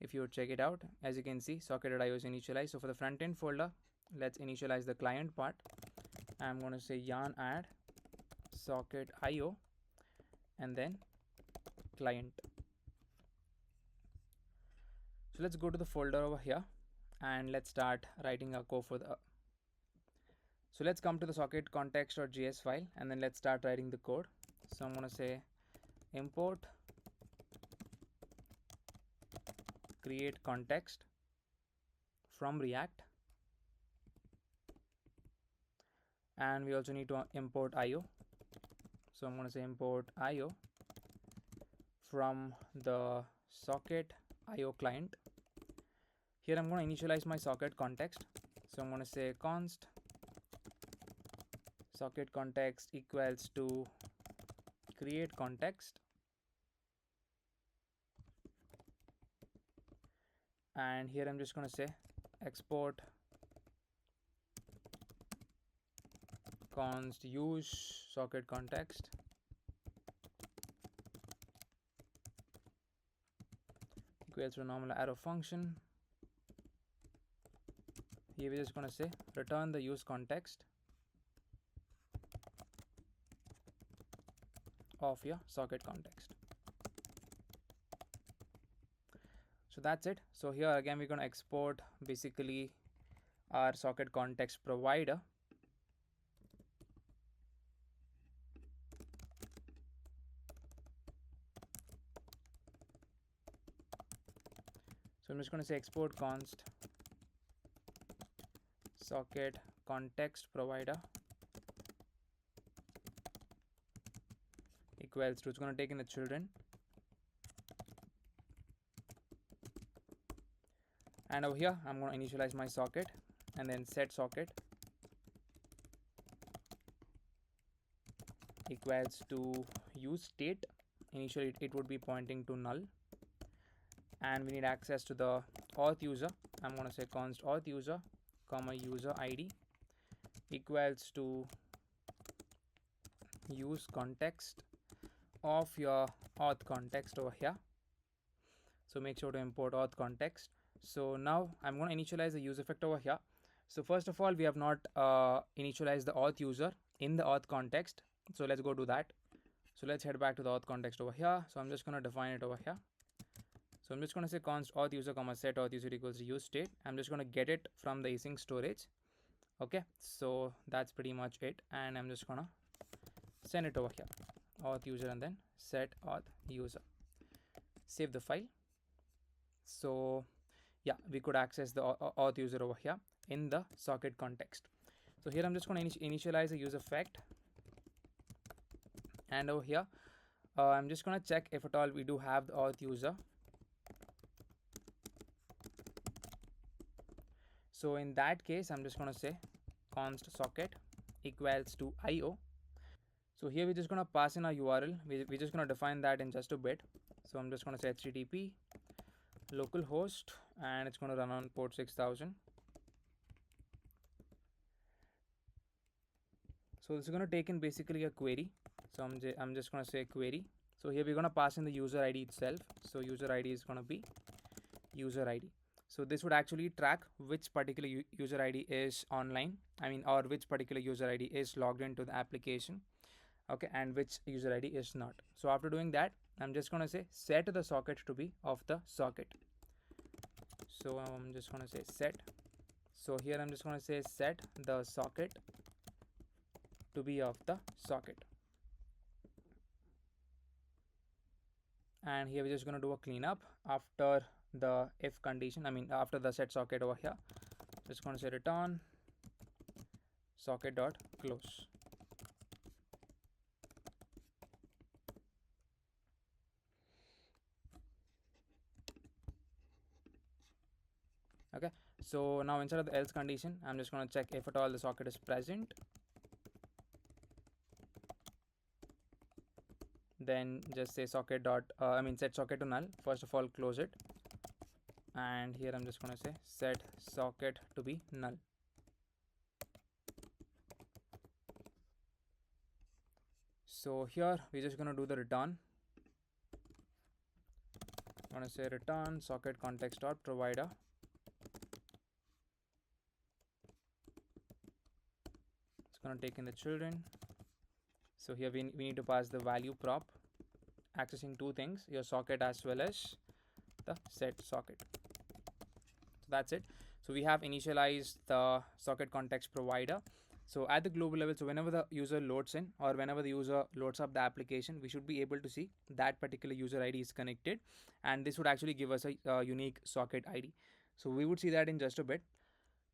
If you check it out, as you can see, socket.io is initialized. So for the front end folder, let's initialize the client part. I'm going to say yarn add socket.io and then client. So let's go to the folder over here and let's start writing our code for the. So let's come to the socket context.js file and then let's start writing the code. So I'm going to say import create context from React, and we also need to import IO. So I'm going to say import IO from the socket IO client. Here I'm going to initialize my socket context. So I'm going to say const socket context equals to create context, and here I'm just going to say export const use socket context equals to normal arrow function. Here we're just going to say return the use context of your socket context. So that's it. So here again we're going to export basically our socket context provider. So I'm just going to say export const socket context provider equals to, it's going to take in the children, and over here I'm going to initialize my socket and then set socket equals to use state. Initially it would be pointing to null, and we need access to the auth user. I'm going to say const auth user comma user ID equals to use context of your auth context over here. So make sure to import auth context. So now I'm going to initialize the use effect over here. So first of all, we have not initialized the auth user in the auth context. So let's go do that. So let's head back to the auth context over here. So I'm just going to define it over here. So I'm just going to say const auth user comma set auth user equals to use state. I'm just going to get it from the async storage. Okay, so that's pretty much it, and I'm just going to send it over here, auth user and then set auth user. Save the file. So yeah, we could access the auth user over here in the socket context. So here I'm just going to initialize the use effect, and over here I'm just going to check if at all we do have the auth user. So in that case I'm just going to say const socket equals to IO. So here we're just going to pass in our URL. We're just going to define that in just a bit. So I'm just going to say HTTP localhost, and it's going to run on port 6000. So this is going to take in basically a query. So I'm just going to say query. So here we're going to pass in the user ID itself. So user ID is going to be user ID. So this would actually track which particular user ID is online, or which particular user ID is logged into the application, okay, and which user ID is not. So after doing that, I'm just going to say set the socket to be of the socket. So I'm just going to say set. So here I'm just going to say set the socket to be of the socket, and here we're just going to do a cleanup after the if condition, after the set socket over here. Just going to say return socket dot close. Okay, so now inside of the else condition, I'm just going to check if at all the socket is present. Then just say socket dot set socket to null. First of all, close it. and here I'm just going to say set socket to be null. So here we're just going to do the return. I'm going to say return socket context dot provider. It's going to take in the children. So here we need to pass the value prop, accessing two things, your socket as well as the set socket. So that's it. So we have initialized the socket context provider. So at the global level, so whenever the user loads in or whenever the user loads up the application, we should be able to see that particular user ID is connected, and this would actually give us a unique socket ID. So we would see that in just a bit.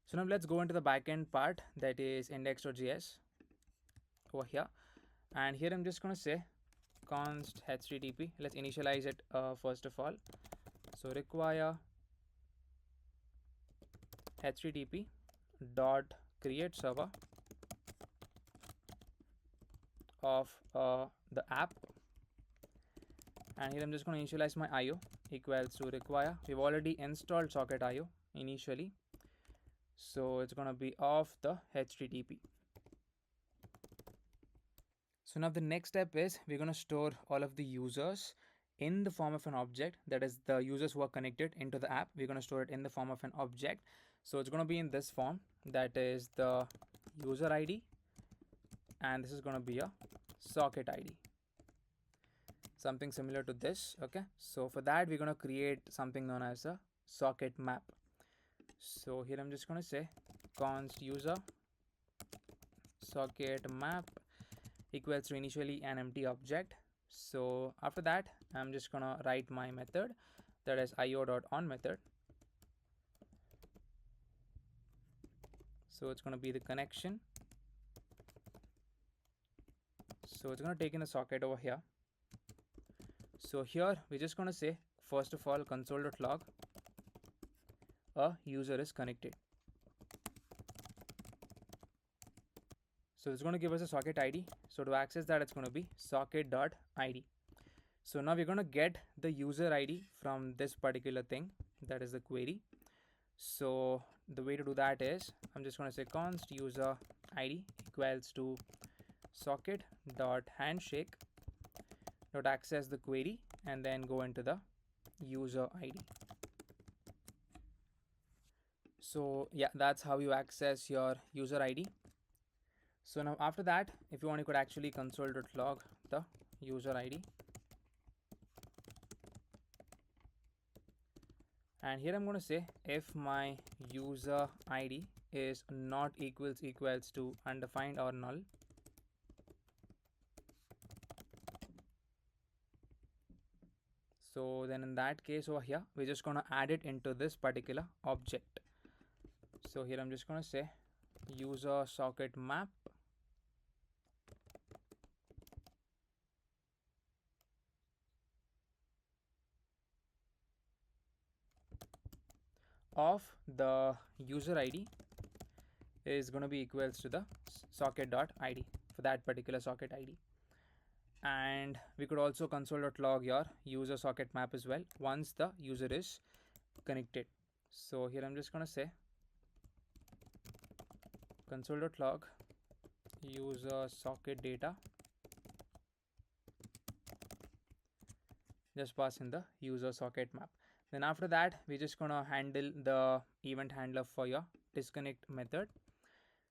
So now let's go into the backend part, that is index.js over here. And here I'm just going to say const http. Let's initialize it first of all. So require http dot create server of the app, and here I'm just going to initialize my IO equals to require. We've already installed socket IO initially, so it's going to be of the http. So now the next step is we're going to store all of the users in the form of an object, that is the users who are connected into the app. We're going to store it in the form of an object. So it's going to be in this form, that is the user ID, and this is going to be a socket ID, something similar to this. Okay, so for that we're going to create something known as a socket map. So here I'm just going to say const user socket map equals to initially an empty object. So after that I'm just going to write my method, that is io.on method. So it's going to be the connection. So it's going to take in a socket over here. So here we're just going to say first of all console.log a user is connected. So it's going to give us a socket ID. So to access that, it's going to be socket.id. So now we're going to get the user ID from this particular thing, that is the query. So the way to do that is I'm just going to say const user ID equals to socket.handshake dot access the query, and then go into the user ID. So yeah, that's how you access your user ID. So now after that, if you want, you could actually console.log the user ID. And here I'm going to say if my user ID is not equals to undefined or null, so then in that case over here we're just going to add it into this particular object. So here I'm just going to say user socket map of the user ID is going to be equals to the socket.id for that particular socket ID. And we could also console.log your user socket map as well once the user is connected. So here I'm just going to say console.log user socket data, just pass in the user socket map. Then after that we're just going to handle the event handler for your disconnect method.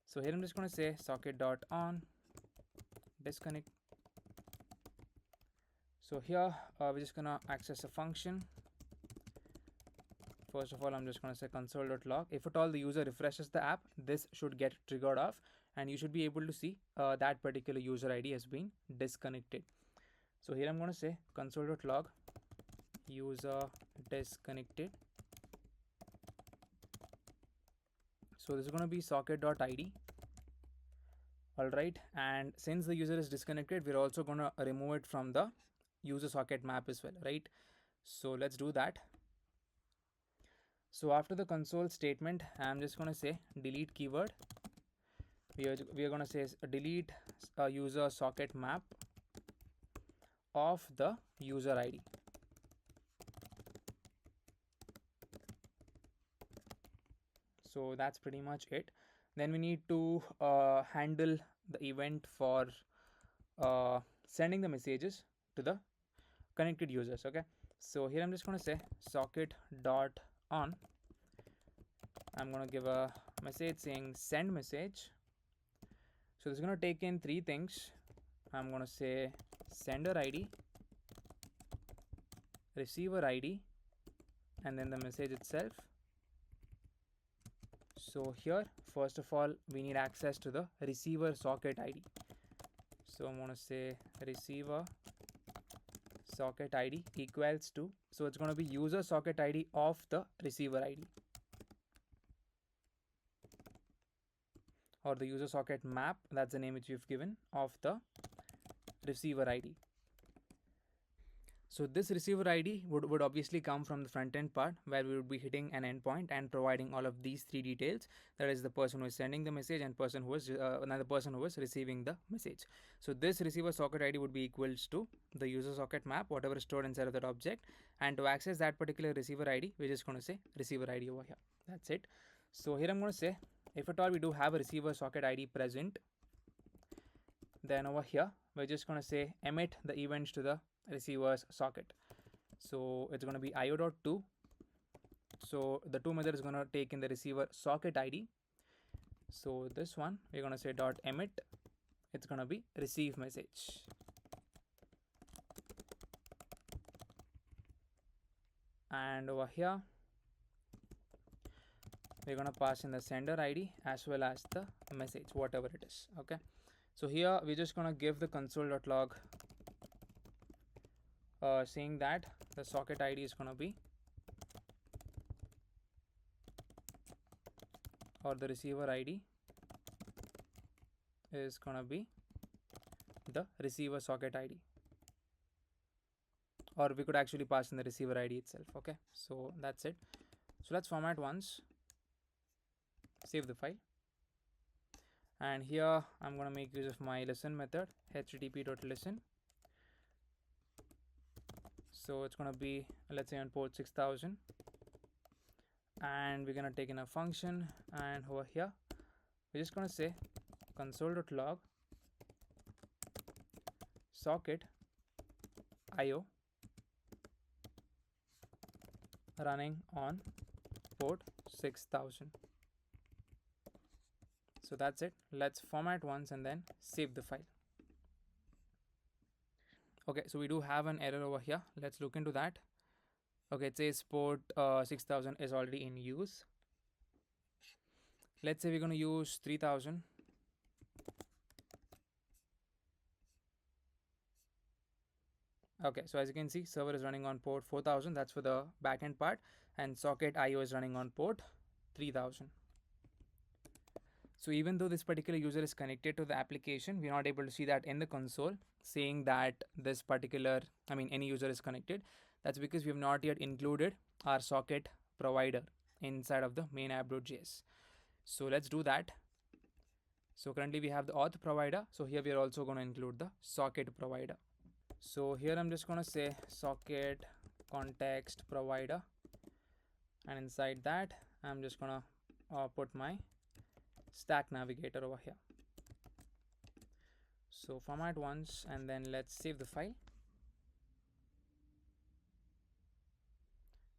So here I'm just going to say socket.on disconnect. So here we're just going to access a function. First of all, I'm just going to say console.log. If at all the user refreshes the app, this should get triggered off, and you should be able to see that particular user ID has been disconnected. So here I'm going to say console.log user disconnected. So this is going to be socket.id. All right, and since the user is disconnected, we're also going to remove it from the user socket map as well, right? So let's do that. So after the console statement, I'm just going to say delete keyword. We are going to say delete user socket map of the user ID. So that's pretty much it. Then we need to handle the event for sending the messages to the connected users. Okay, so here I'm just going to say socket dot on. I'm going to give a message saying send message. So this is going to take in three things. I'm going to say sender ID, receiver ID, and then the message itself. So here, first of all, we need access to the receiver socket ID. So I'm going to say receiver socket ID equals to, so it's going to be user socket ID of the receiver ID, or the user socket map, that's the name which we've given, of the receiver ID. So this receiver ID would obviously come from the front end part, where we would be hitting an endpoint and providing all of these three details. That is the person who is sending the message and person who is another person who is receiving the message. So this receiver socket ID would be equals to the user socket map, whatever is stored inside of that object. And to access that particular receiver ID, we're just going to say receiver ID over here. That's it. So here I'm going to say, if at all we do have a receiver socket ID present, then over here we're just going to say emit the events to the receiver's socket. So it's going to be io.to. So the to method is going to take in the receiver socket ID. So this one we're going to say dot emit. It's going to be receive message. And over here we're going to pass in the sender ID as well as the message, whatever it is. Okay, so here we're just going to give the console.log saying that the socket ID is going to be, or the receiver ID is going to be the receiver socket ID, or we could actually pass in the receiver ID itself. Okay, so that's it. So let's format once, save the file, and here I'm going to make use of my listen method, http.listen. So it's going to be, let's say, on port 6000, and we're going to take in a function, and over here we're just going to say console.log socket IO running on port 6000. So that's it. Let's format once and then save the file. Okay, so we do have an error over here. Let's look into that. Okay, it says port 6000 is already in use. Let's say we're going to use 3000. Okay, so as you can see, server is running on port 4000. That's for the backend part, and socket IO is running on port 3000. So even though this particular user is connected to the application, we're not able to see that in the console saying that this particular, any user is connected. That's because we have not yet included our socket provider inside of the main app.js. So let's do that. So currently we have the auth provider. So here we are also going to include the socket provider. So here I'm just going to say socket context provider, and inside that I'm just going to put my stack navigator over here. So format once and then let's save the file.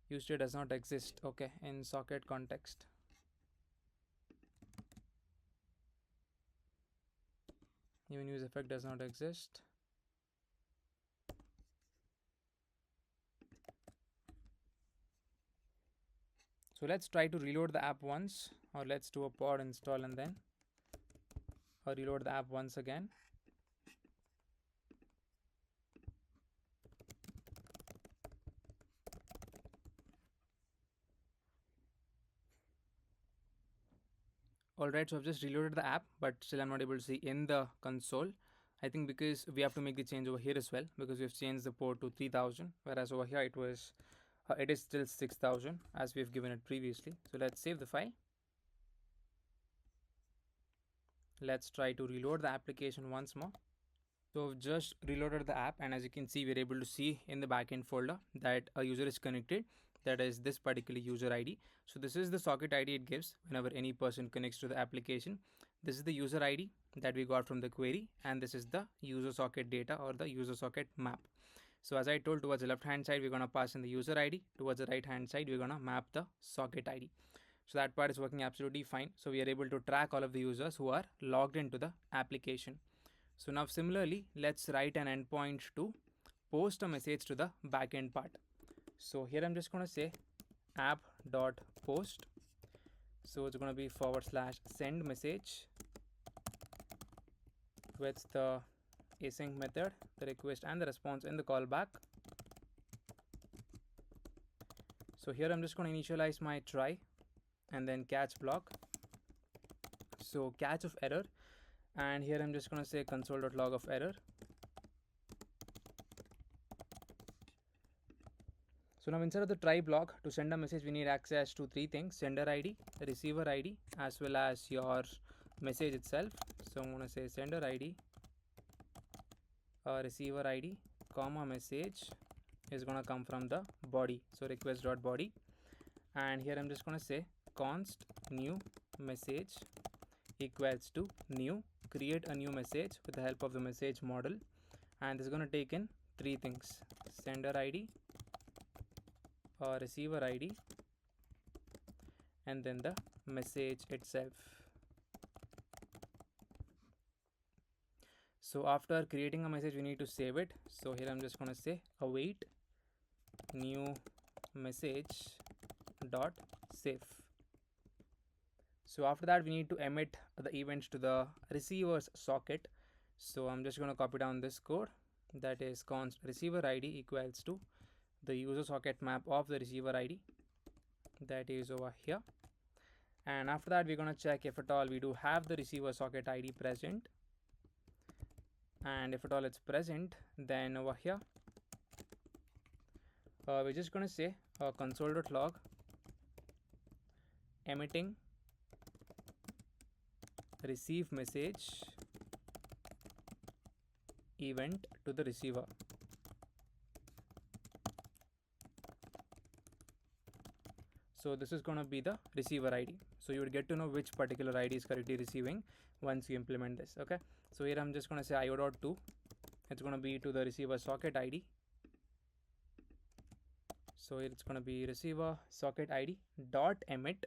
User does not exist. Okay, in socket context. Even use effect does not exist. So let's try to reload the app once, or let's do a pod install and then reload the app once again. Alright, so I've just reloaded the app, but still I'm not able to see in the console. I think because we have to make the change over here as well, because we've changed the port to 3000, whereas over here it is still 6000 as we've given it previously. So let's save the file. Let's try to reload the application once more. So I've just reloaded the app, and as you can see, we're able to see in the backend folder that a user is connected. that is this particular user ID. So this is the socket ID it gives whenever any person connects to the application. This is the user ID that we got from the query, and this is the user socket data or the user socket map. So as I told, towards the left hand side we're going to pass in the user ID, towards the right hand side we're going to map the socket ID. So that part is working absolutely fine. So we are able to track all of the users who are logged into the application. So now similarly, let's write an endpoint to post a message to the backend part. So here I'm just going to say app.post. So it's going to be /send message with the async method, the request and the response in the callback. So here I'm just going to initialize my try and then catch block. So catch of error, and here I'm just going to say console.log of error. So now inside of the try block, to send a message we need access to three things: sender ID, receiver ID, as well as your message itself. So I'm going to say sender ID, receiver ID, comma message is going to come from the body, so request.body. And here I'm just going to say const new message equals to new, create a new message with the help of the message model, and this is going to take in three things: sender ID, receiver ID, and then the message itself. So after creating a message we need to save it. So here I'm just going to say await new message dot save. So after that we need to emit the events to the receiver's socket. So I'm just going to copy down this code, that is const receiver ID equals to the user socket map of the receiver ID, that is over here. And after that we're going to check if at all we do have the receiver socket ID present, and if at all it's present, then over here we're just going to say console.log emitting receive message event to the receiver. So this is going to be the receiver ID. So you would get to know which particular ID is correctly receiving once you implement this. Okay. So here I'm just going to say io.to. It's going to be to the receiver socket ID. So it's going to be receiver socket ID dot emit.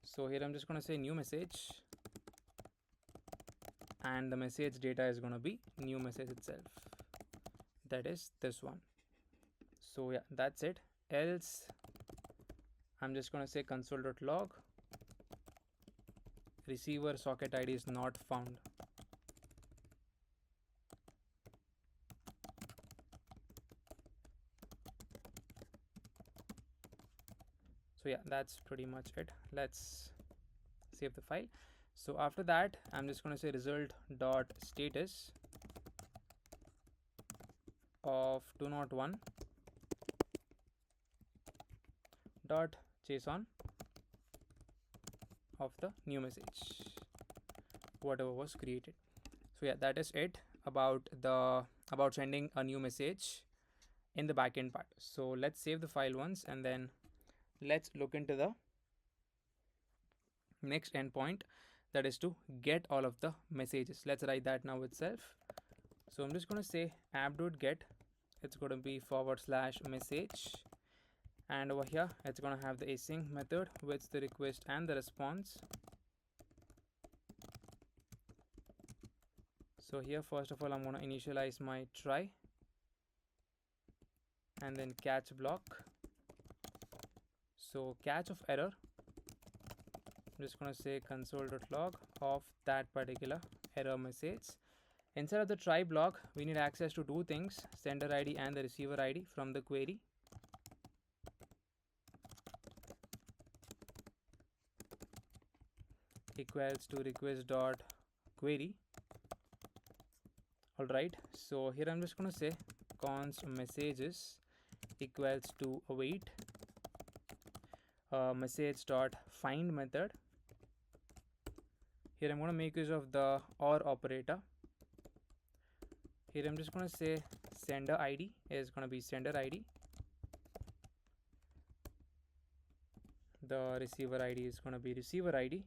So here I'm just going to say new message, and the message data is going to be new message itself, that is this one. So yeah, that's it. Else I'm just going to say console.log receiver socket ID is not found. So yeah, that's pretty much it. Let's save the file. So after that I'm just going to say result dot status of 201 dot json of the new message, whatever was created. So yeah, that is it about sending a new message in the backend part. So let's save the file once, and then let's look into the next endpoint, that is to get all of the messages. Let's write that now itself. So I'm just going to say app.get. It's going to be /message, and over here it's going to have the async method with the request and the response. So here first of all I'm going to initialize my try and then catch block. So catch of error, I'm just going to say console.log of that particular error message. Inside of the try block we need access to two things: sender ID and the receiver ID from the query. Equals to request dot query. Alright, so here I'm just going to say const messages equals to await message dot find method. Here I'm going to make use of the OR operator. Here I'm just going to say sender ID is going to be sender ID. The receiver ID is going to be receiver ID.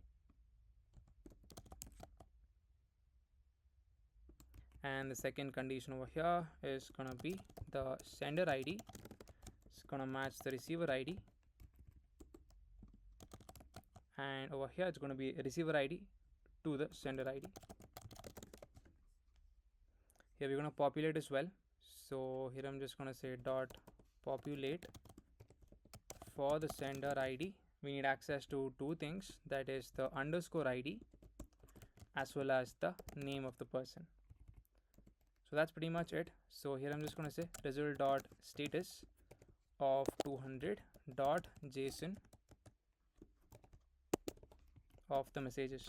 And the second condition over here is going to be the sender ID. It's going to match the receiver ID. And over here it's going to be a receiver ID to the sender ID. Here we're going to populate as well. So here I'm just going to say dot populate for the sender ID. We need access to two things, that is the underscore ID as well as the name of the person. So that's pretty much it. So here I'm just going to say result dot status of 200 dot JSON of the messages.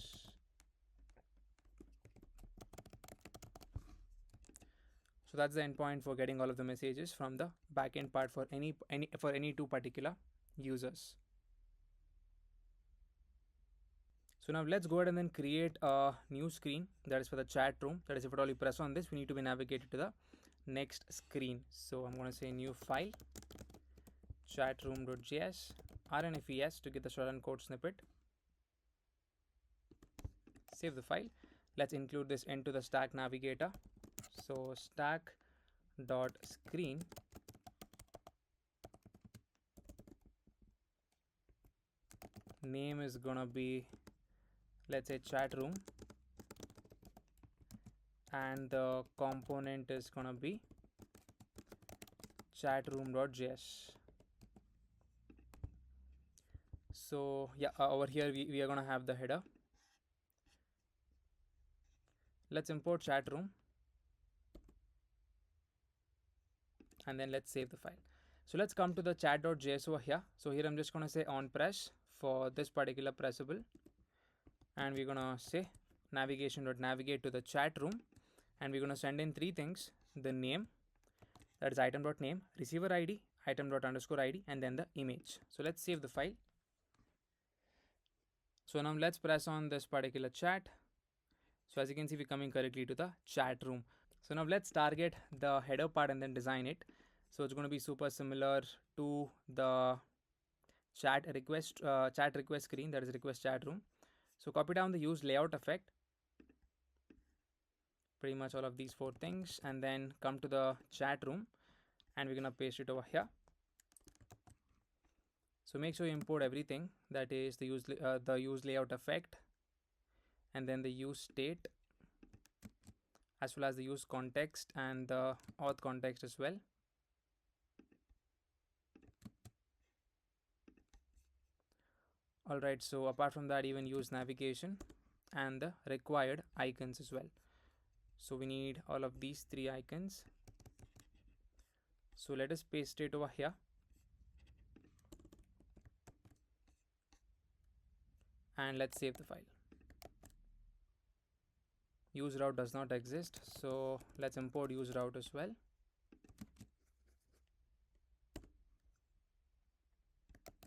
So that's the endpoint for getting all of the messages from the backend part for any two particular users. So now let's go ahead and then create a new screen, that is for the chat room. That is, if at all you press on this, we need to be navigated to the next screen. So I'm going to say new file, chatroom.js, rnfes to get the shorthand code snippet. Save the file. Let's include this into the stack navigator. So stack.screen name is gonna be, let's say, chat room, and the component is gonna be chatroom.js. So yeah, over here we are gonna have the header. Let's import chat room and then let's save the file. So let's come to the chat.js over here. So here I'm just going to say on press for this particular pressable, and we're going to say navigation.navigate to the chat room, and we're going to send in three things: the name, that is item.name, receiver ID, item._ID, and then the image. So let's save the file. So now let's press on this particular chat. So as you can see, we're coming correctly to the chat room. So now let's target the header part and then design it. So it's going to be super similar to the chat request screen, that is request chat room. So copy down the use layout effect, pretty much all of these four things, and then come to the chat room and we're going to paste it over here. So make sure you import everything, that is the use layout effect, and then the use state, as well as the use context and the auth context as well. Alright, so apart from that, even use navigation and the required icons as well. So we need all of these three icons. So let us paste it over here. And let's save the file. Use route does not exist, so let's import use route as well.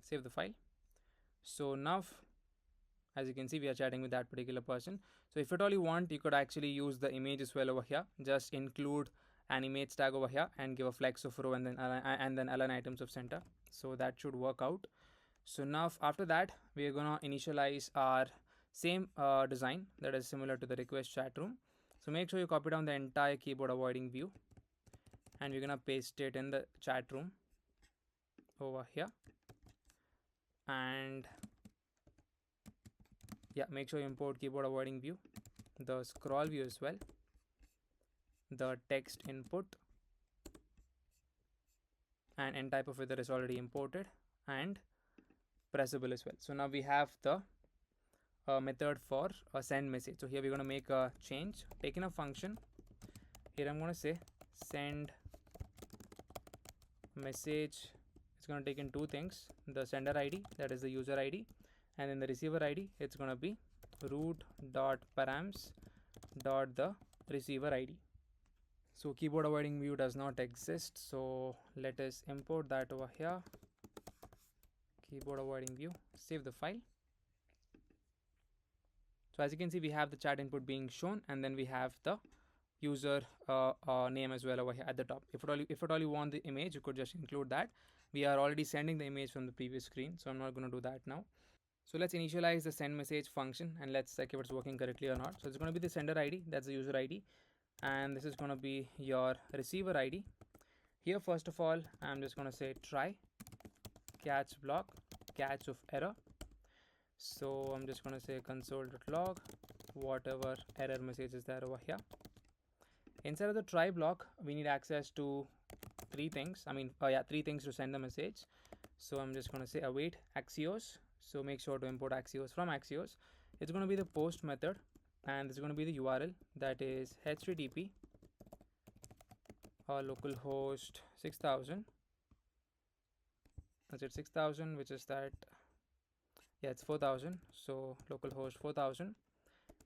Save the file. So now, as you can see, we are chatting with that particular person. So if at all you want, you could actually use the image as well over here. Just include an image tag over here and give a flex of row and then align items of center. So that should work out. So now after that, we are gonna initialize our same design that is similar to the request chat room. So make sure you copy down the entire keyboard avoiding view, and we're gonna paste it in the chat room over here. And yeah, make sure you import keyboard avoiding view, the scroll view as well, the text input, and n type of whether is already imported, and pressable as well. So now we have the method for a send message. So here we're going to make a change, taking a function. Here I'm going to say send message. It's going to take in two things: the sender ID, that is the user ID, and then the receiver ID. It's going to be root.params dot the receiver ID. So keyboard avoiding view does not exist, so let us import that over here. Keyboard avoiding view, save the file. So as you can see, we have the chat input being shown, and then we have the user name as well over here at the top. If at all you want the image, you could just include that. We are already sending the image from the previous screen, so I'm not going to do that now. So let's initialize the send message function, and let's check if it's working correctly or not. So it's going to be the sender ID, that's the user ID, and this is going to be your receiver ID. Here, first of all, I'm just going to say try catch block catch of error. So I'm just going to say console.log whatever error message is there over here. Inside of the try block, we need access to three things. Three things to send the message. So I'm just going to say await Axios. So make sure to import Axios from Axios. It's going to be the post method, and this is going to be the URL, that is http localhost 6000. Is it 6000? Which is that? Yeah, it's 4000. So localhost 4000,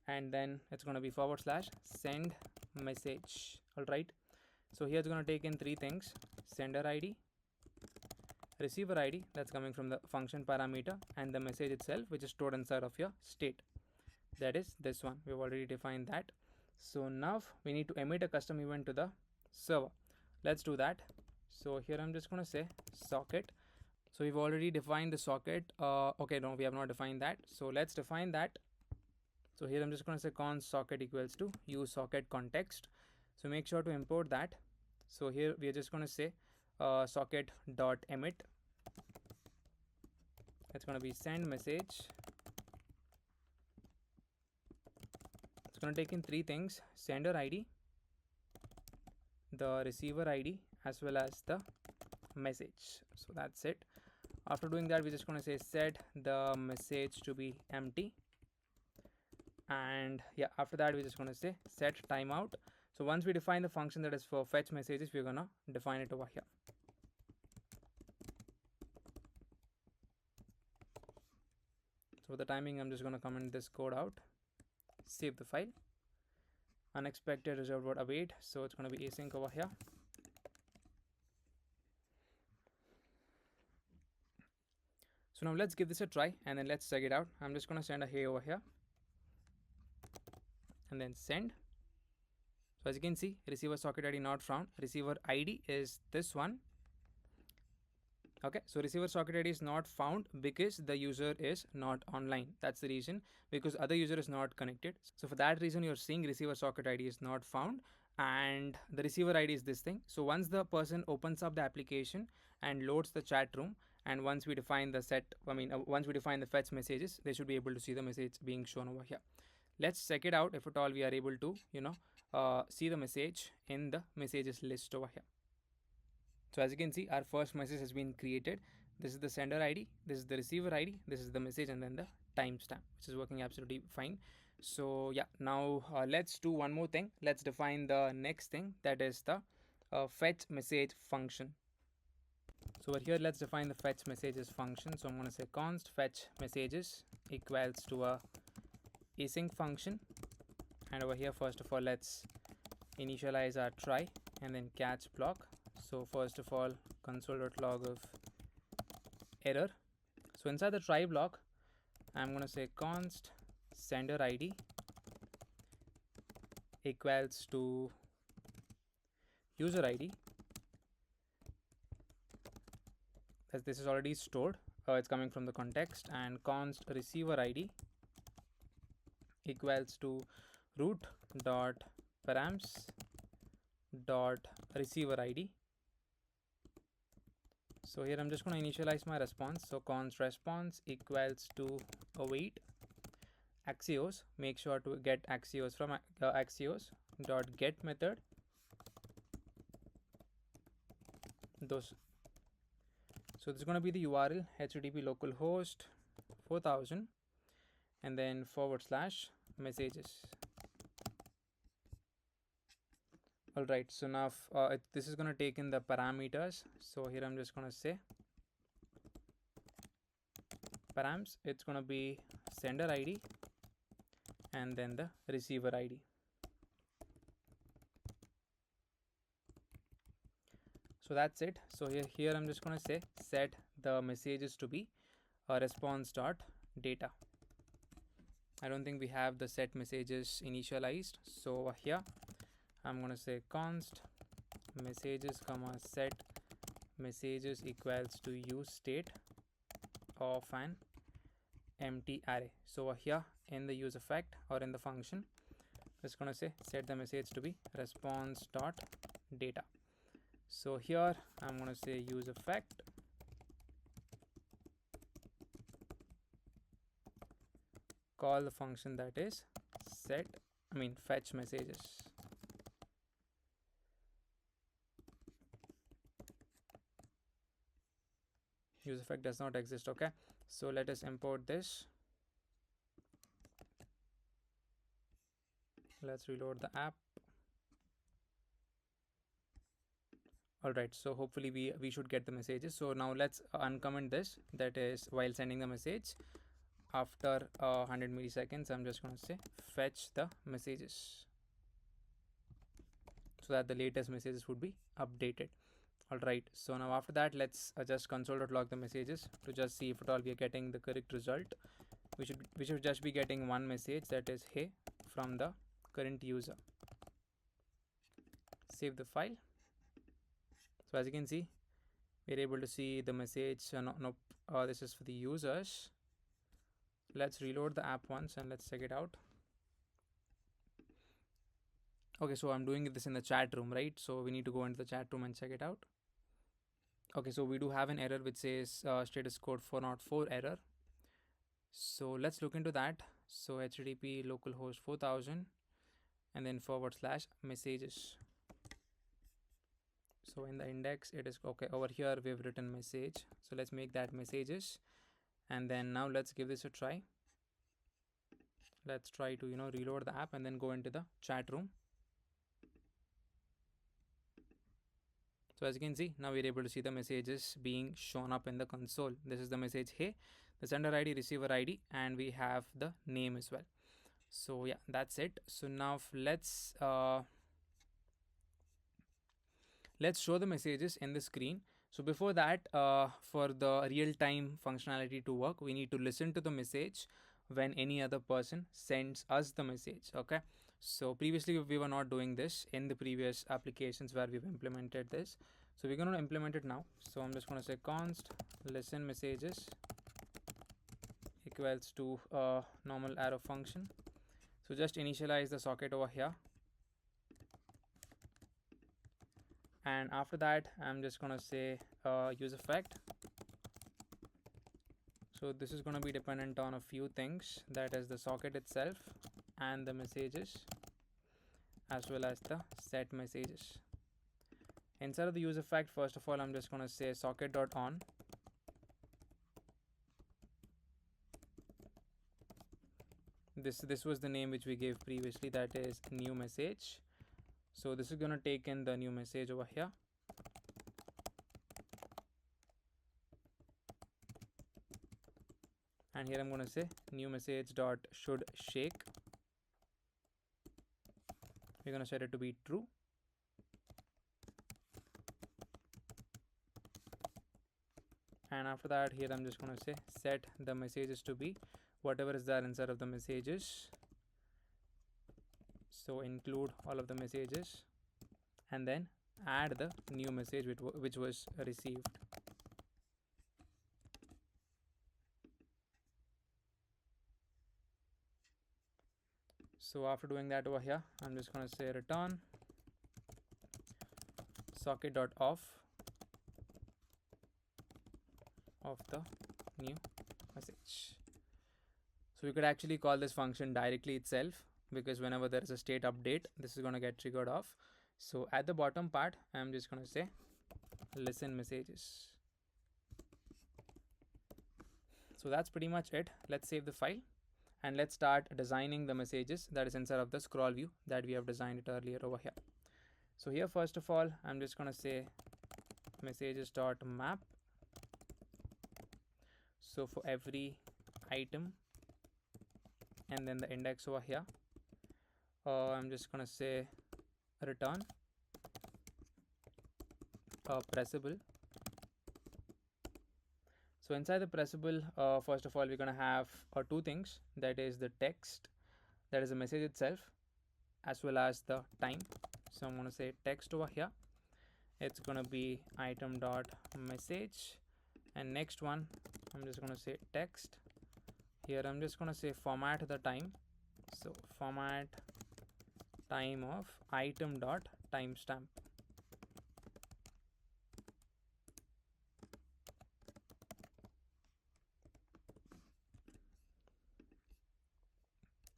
and then it's going to be / send message. All right. So here it's going to take in three things: sender ID, receiver ID, that's coming from the function parameter, and the message itself, which is stored inside of your state. That is this one. We've already defined that. So now we need to emit a custom event to the server. Let's do that. So here I'm just going to say socket. So we've already defined the socket. Okay, no, we have not defined that. So let's define that. So here I'm just going to say const socket equals to use socket context. So make sure to import that. So here we are just going to say socket dot emit. It's going to be send message. It's going to take in three things: sender ID, the receiver ID, as well as the message. So that's it. After doing that, we're just going to say set the message to be empty, and yeah, after that we're just going to say set timeout. So once we define the function that is for fetch messages, we're going to define it over here. So for the timing, I'm just going to comment this code out, save the file. Unexpected reserved word await, so it's going to be async over here. So now let's give this a try, and then let's check it out. I'm just going to send a hey over here, and then send. So as you can see, receiver socket ID not found. Receiver ID is this one. Okay, so receiver socket ID is not found because the user is not online. That's the reason, because other user is not connected. So for that reason, you're seeing receiver socket ID is not found, and the receiver ID is this thing. So once the person opens up the application and loads the chat room, and once we define the once we define the fetch messages, they should be able to see the message being shown over here. Let's check it out if at all we are able to, see the message in the messages list over here. So as you can see, our first message has been created. This is the sender ID, this is the receiver ID, this is the message, and then the timestamp, which is working absolutely fine. So yeah, now let's do one more thing. Let's define the next thing, that is the fetch message function. So over here, let's define the fetch messages function. So I'm going to say const fetch messages equals to a async function, and over here, first of all, let's initialize our try and then catch block. So first of all, console.log of error. So inside the try block, I'm going to say const sender ID equals to user ID, as this is already stored. It's coming from the context, and const receiver ID equals to root dot params dot receiver ID. So here I'm just going to initialize my response. So const response equals to await Axios. Make sure to get Axios from Axios dot get method. So this is going to be the URL http localhost 4000, and then / messages. Alright, so now this is going to take in the parameters. So here I'm just going to say params. It's going to be sender ID and then the receiver ID. So that's it. So here I'm just going to say set the messages to be response dot data. I don't think we have the set messages initialized. So over here, I'm going to say const messages comma set messages equals to use state of an empty array. So over here in the use effect or in the function, it's going to say set the message to be response dot data. So here I'm going to say use effect call the function that is fetch messages. Use effect does not exist. Okay, so let us import this. Let's reload the app. Alright, so hopefully we should get the messages. So now let's uncomment this, that is while sending the message after 100 milliseconds, I'm just going to say fetch the messages so that the latest messages would be updated. Alright, so now after that, let's just console.log the messages to just see if at all we are getting the correct result. We should just be getting one message, that is hey from the current user. Save the file. So as you can see, we're able to see the message. This is for the users. Let's reload the app once and let's check it out. Okay, so I'm doing this in the chat room, right? So we need to go into the chat room and check it out. Okay, so we do have an error which says status code 404 error. So let's look into that. So http localhost 4000 and then / messages. So in the index it is okay. Over here we've written message, so let's make that messages, and then now let's give this a try. Let's try to reload the app and then go into the chat room. So as you can see, now we're able to see the messages being shown up in the console. This is the message hey, the sender ID, receiver ID, and we have the name as well. So yeah, that's it. So now let's show the messages in the screen. So before that, for the real-time functionality to work, we need to listen to the message when any other person sends us the message. Okay, so previously we were not doing this in the previous applications where we've implemented this. So we're going to implement it now. So I'm just going to say const listen messages equals to normal arrow function. So just initialize the socket over here. And after that, I'm just going to say use effect. So this is going to be dependent on a few things, that is the socket itself and the messages as well as the set messages. Inside of the use effect, first of all, I'm just going to say socket.on. This was the name which we gave previously, that is new message. So this is going to take in the new message over here. And here I'm going to say new message dot should shake. We're going to set it to be true. And after that, here I'm just going to say set the messages to be whatever is there inside of the messages. So include all of the messages and then add the new message which was received. So after doing that over here, I'm just going to say return socket.off of the new message. So we could actually call this function directly itself, because whenever there is a state update, this is going to get triggered off. So at the bottom part, I'm just going to say listen messages. So that's pretty much it. Let's save the file and let's start designing the messages that is inside of the scroll view that we have designed it earlier over here. So here, first of all, I'm just going to say messages.map. So for every item and then the index over here, I'm just going to say return pressable. So inside the pressable, first of all, we're going to have two things, that is the text, that is the message itself, as well as the time. So I'm going to say text over here. It's going to be item dot message, and next one I'm just going to say text. Here I'm just going to say format the time. So format time of item dot timestamp.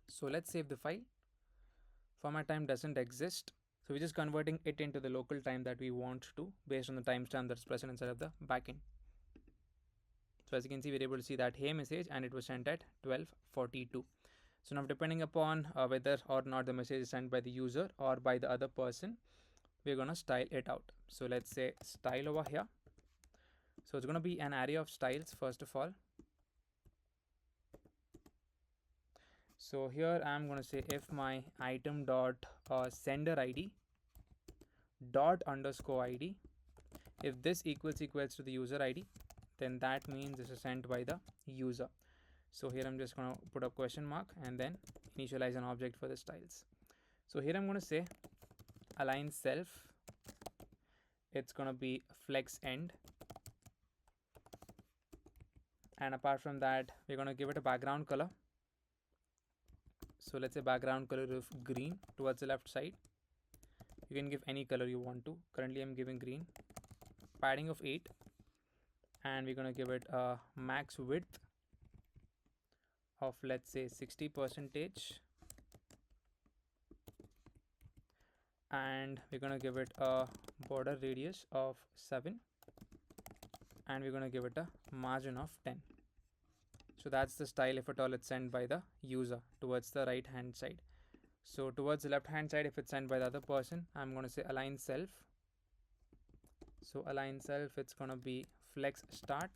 So let's save the file. Format time doesn't exist, so we're just converting it into the local time that we want to based on the timestamp that's present inside of the backend. So as you can see, we're able to see that hey message, and it was sent at 12:42. So now depending upon whether or not the message is sent by the user or by the other person, we're going to style it out. So let's say style over here. So it's going to be an array of styles first of all. So here I'm going to say if my item dot sender id dot underscore id, if this equals to the user id, then that means this is sent by the user. So here I'm just going to put a question mark and then initialize an object for the styles. So here I'm going to say align self, it's going to be flex end, and apart from that we're going to give it a background color. So let's say background color of green towards the left side. You can give any color you want to. Currently I'm giving green. Padding of 8, and we're going to give it a max width of let's say 60%, and we're going to give it a border radius of 7, and we're going to give it a margin of 10. So that's the style if at all it's sent by the user towards the right hand side. So towards the left hand side, if it's sent by the other person, I'm going to say align self. So align self, it's going to be flex start,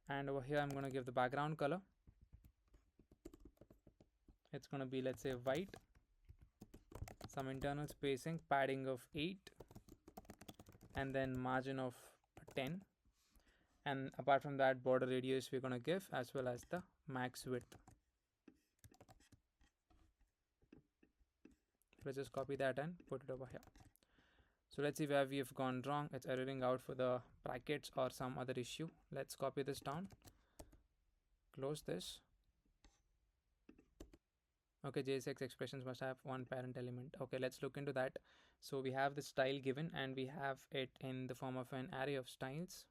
and over here I'm going to give the background color. It's going to be let's say white, some internal spacing, padding of 8, and then margin of 10, and apart from that border radius we're going to give as well as the max width. Let's just copy that and put it over here. So let's see where we have gone wrong. It's erroring out for the brackets or some other issue. Let's copy this down, close this. Okay, JSX expressions must have one parent element. Okay, let's look into that. So we have the style given and we have it in the form of an array of styles.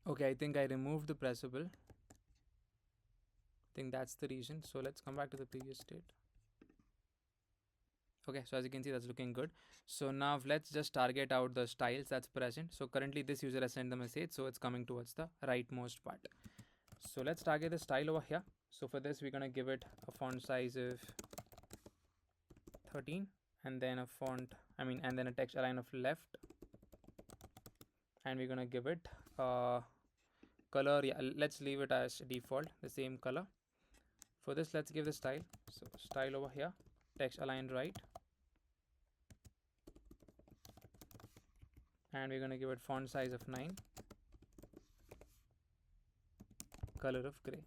Okay, I think I removed the pressable. I think that's the reason. So let's come back to the previous state. Okay, so as you can see, that's looking good. So now let's just target out the styles that's present. So currently this user has sent the message, so it's coming towards the rightmost part. So let's target the style over here. So for this we're gonna give it a font size of 13, and then a and then a text align of left, and we're gonna give it color. Yeah, let's leave it as default, the same color. For this, let's give the style. So style over here, text align right, and we're going to give it font size of 9, color of gray.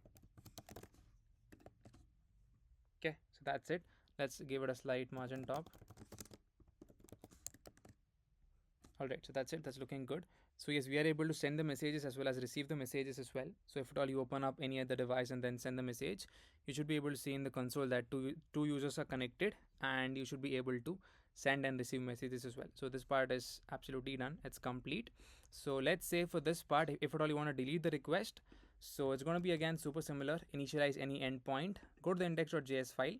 Okay, so that's it. Let's give it a slight margin top. Alright, so that's it. That's looking good. So yes, we are able to send the messages as well as receive the messages as well. So if at all you open up any other device and then send the message, you should be able to see in the console that two users are connected, and you should be able to send and receive messages as well. So this part is absolutely done. It's complete. So let's say for this part, if at all you want to delete the request, so it's going to be again super similar. Initialize any endpoint, go to the index.js file.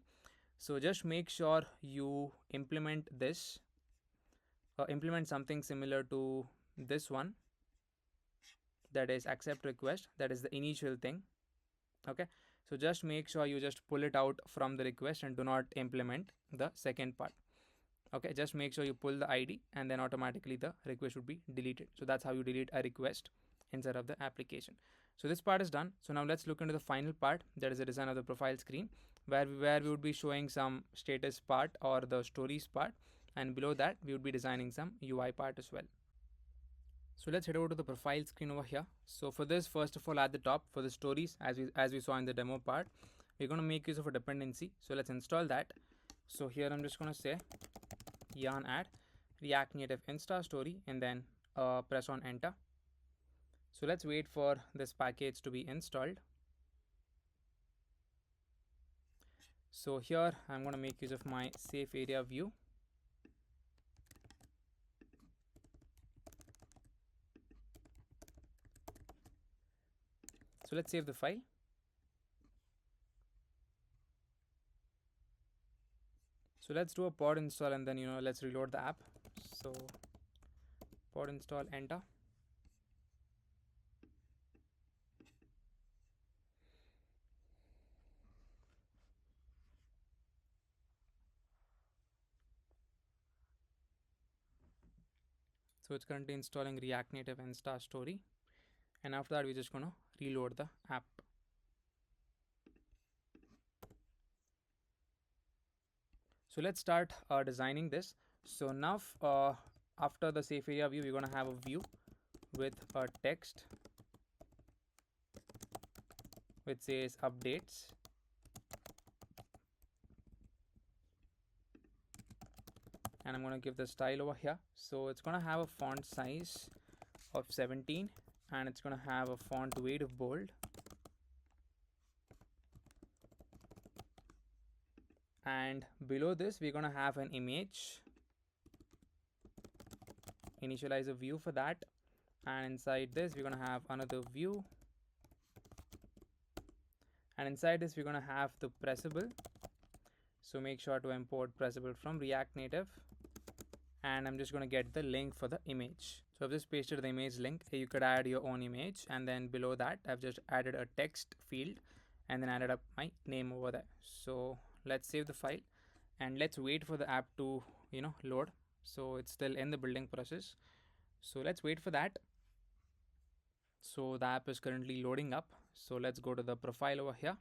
So just make sure you implement this. Implement something similar to this one, that is accept request, that is the initial thing. Okay, so just make sure you just pull it out from the request and do not implement the second part. Okay, just make sure you pull the ID and then automatically the request would be deleted. So that's how you delete a request inside of the application. So this part is done. So now let's look into the final part, that is the design of the profile screen, where we would be showing some status part or the stories part, and below that we would be designing some UI part as well. So let's head over to the profile screen over here. So for this, first of all, at the top for the stories, as we saw in the demo part, we're going to make use of a dependency. So let's install that. So here I'm just going to say yarn add React Native Insta story and then press on enter. So let's wait for this package to be installed. So here I'm going to make use of my safe area view. So let's save the file. So let's do a pod install and then let's reload the app. So pod install, enter. So it's currently installing React Native Insta story, and after that we're just gonna reload the app. So let's start designing this. So now after the safe area view, we're gonna have a view with a text which says updates, and I'm gonna give the style over here. So it's gonna have a font size of 17 and it's gonna have a font weight of bold, and below this we're gonna have an image, initialize a view for that, and inside this we're gonna have another view, and inside this we're gonna have the pressable. So make sure to import pressable from React Native, and I'm just going to get the link for the image. So I've just pasted the image link. You could add your own image, and then below that I've just added a text field and then added up my name over there. So let's save the file and let's wait for the app to load. So it's still in the building process, so let's wait for that. So the app is currently loading up. So let's go to the profile over here.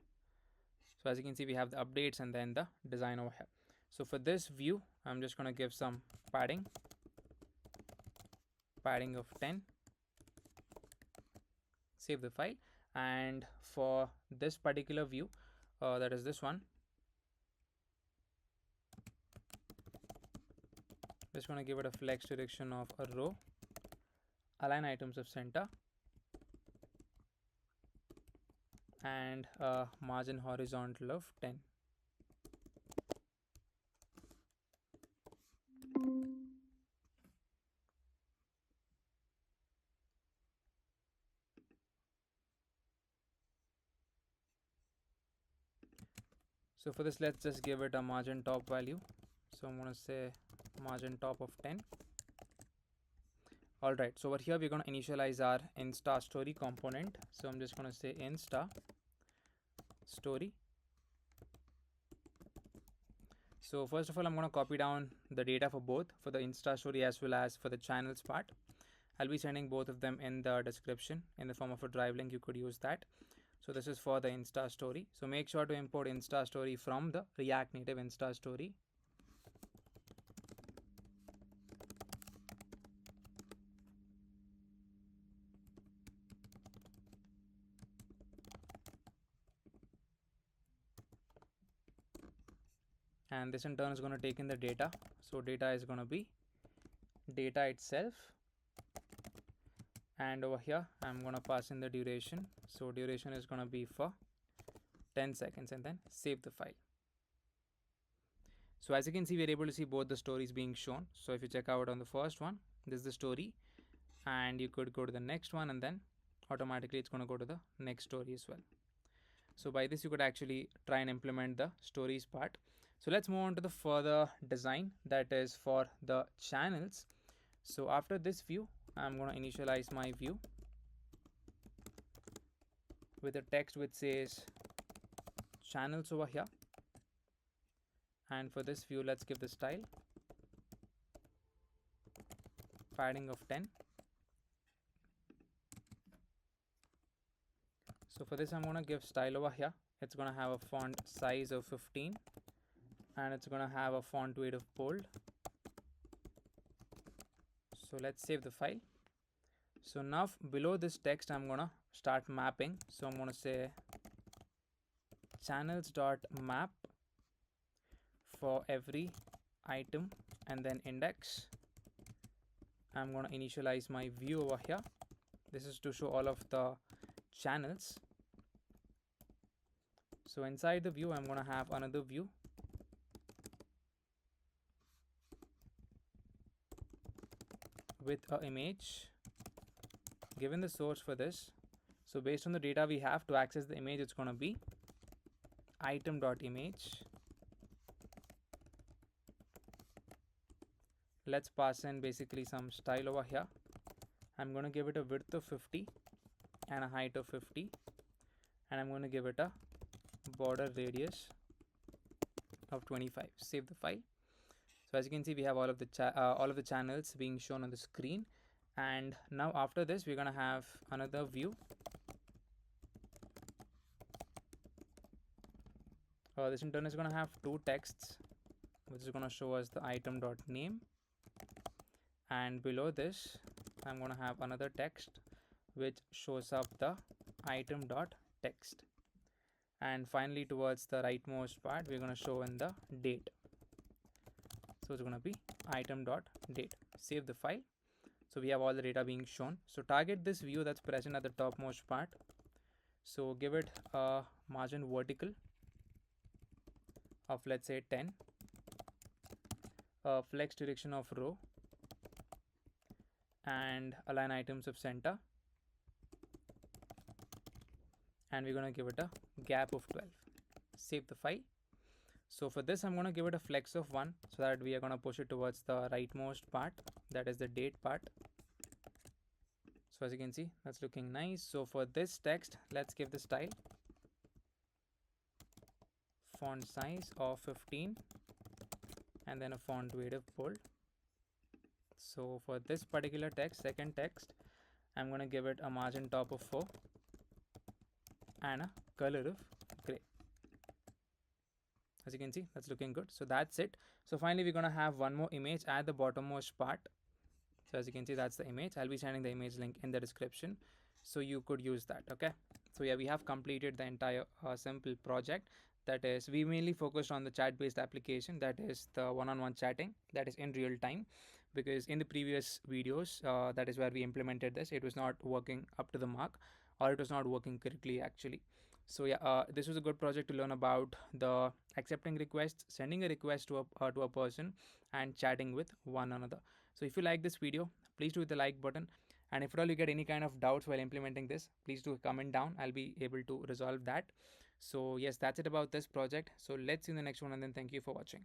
So as you can see, we have the updates and then the design over here. So for this view, I'm just going to give some padding of 10, save the file. And for this particular view, that is this one, just going to give it a flex direction of a row, align items of center, and margin horizontal of 10. So for this, let's just give it a margin top value. So I'm going to say margin top of 10. All right, so over here we're going to initialize our Insta story component. So I'm just going to say Insta story. So first of all, I'm going to copy down the data for both, for the Insta story as well as for the channels part. I'll be sending both of them in the description in the form of a drive link. You could use that. So this is for the Insta story. So make sure to import Insta story from the React Native Insta story. And this in turn is going to take in the data. So data is going to be data itself, and over here I'm going to pass in the duration. So duration is going to be for 10 seconds, and then save the file. So as you can see, we're able to see both the stories being shown. So if you check out on the first one, this is the story, and you could go to the next one, and then automatically it's going to go to the next story as well. So by this you could actually try and implement the stories part. So let's move on to the further design, that is for the channels. So after this view, I'm going to initialize my view with a text which says channels over here. And for this view, let's give the style padding of 10. So for this, I'm going to give style over here. It's going to have a font size of 15, and it's going to have a font weight of bold. So let's save the file. So now below this text, I'm gonna start mapping. So I'm gonna say channels.map for every item and then index. I'm gonna initialize my view over here. This is to show all of the channels. So inside the view, I'm gonna have another view with an image. Given the source for this, so based on the data we have to access the image, it's gonna be item.image. Let's pass in basically some style over here. I'm going to give it a width of 50 and a height of 50, and I'm going to give it a border radius of 25. Save the file. So as you can see, we have all of the channels being shown on the screen, and now after this we're going to have another view. This in turn is going to have two texts, which is going to show us the item.name, and below this I'm going to have another text which shows up the item.text, and finally towards the rightmost part we're going to show in the date. So it's going to be item.date. Save the file. So we have all the data being shown. So target this view that's present at the topmost part. So give it a margin vertical of, let's say, 10, a flex direction of row, and align items of center, and we're going to give it a gap of 12. Save the file. So for this I'm going to give it a flex of 1, so that we are going to push it towards the rightmost part, that is the date part. So as you can see, that's looking nice. So for this text, let's give the style font size of 15 and then a font weight of bold. So for this particular text, second text, I'm going to give it a margin top of 4 and a color of gray. As you can see, that's looking good. So that's it. So finally we're going to have one more image at the bottommost part. So as you can see, that's the image. I'll be sending the image link in the description, so you could use that. Okay, so yeah, we have completed the entire simple project. That is, we mainly focused on the chat based application, that is the one-on-one chatting, that is in real time, because in the previous videos, that is where we implemented this, it was not working up to the mark, or it was not working correctly actually. So yeah, this was a good project to learn about the accepting requests, sending a request to a person, and chatting with one another. So if you like this video, please do hit the like button, and if at all you get any kind of doubts while implementing this, please do comment down. I'll be able to resolve that. So yes, that's it about this project. So let's see you in the next one, and then thank you for watching.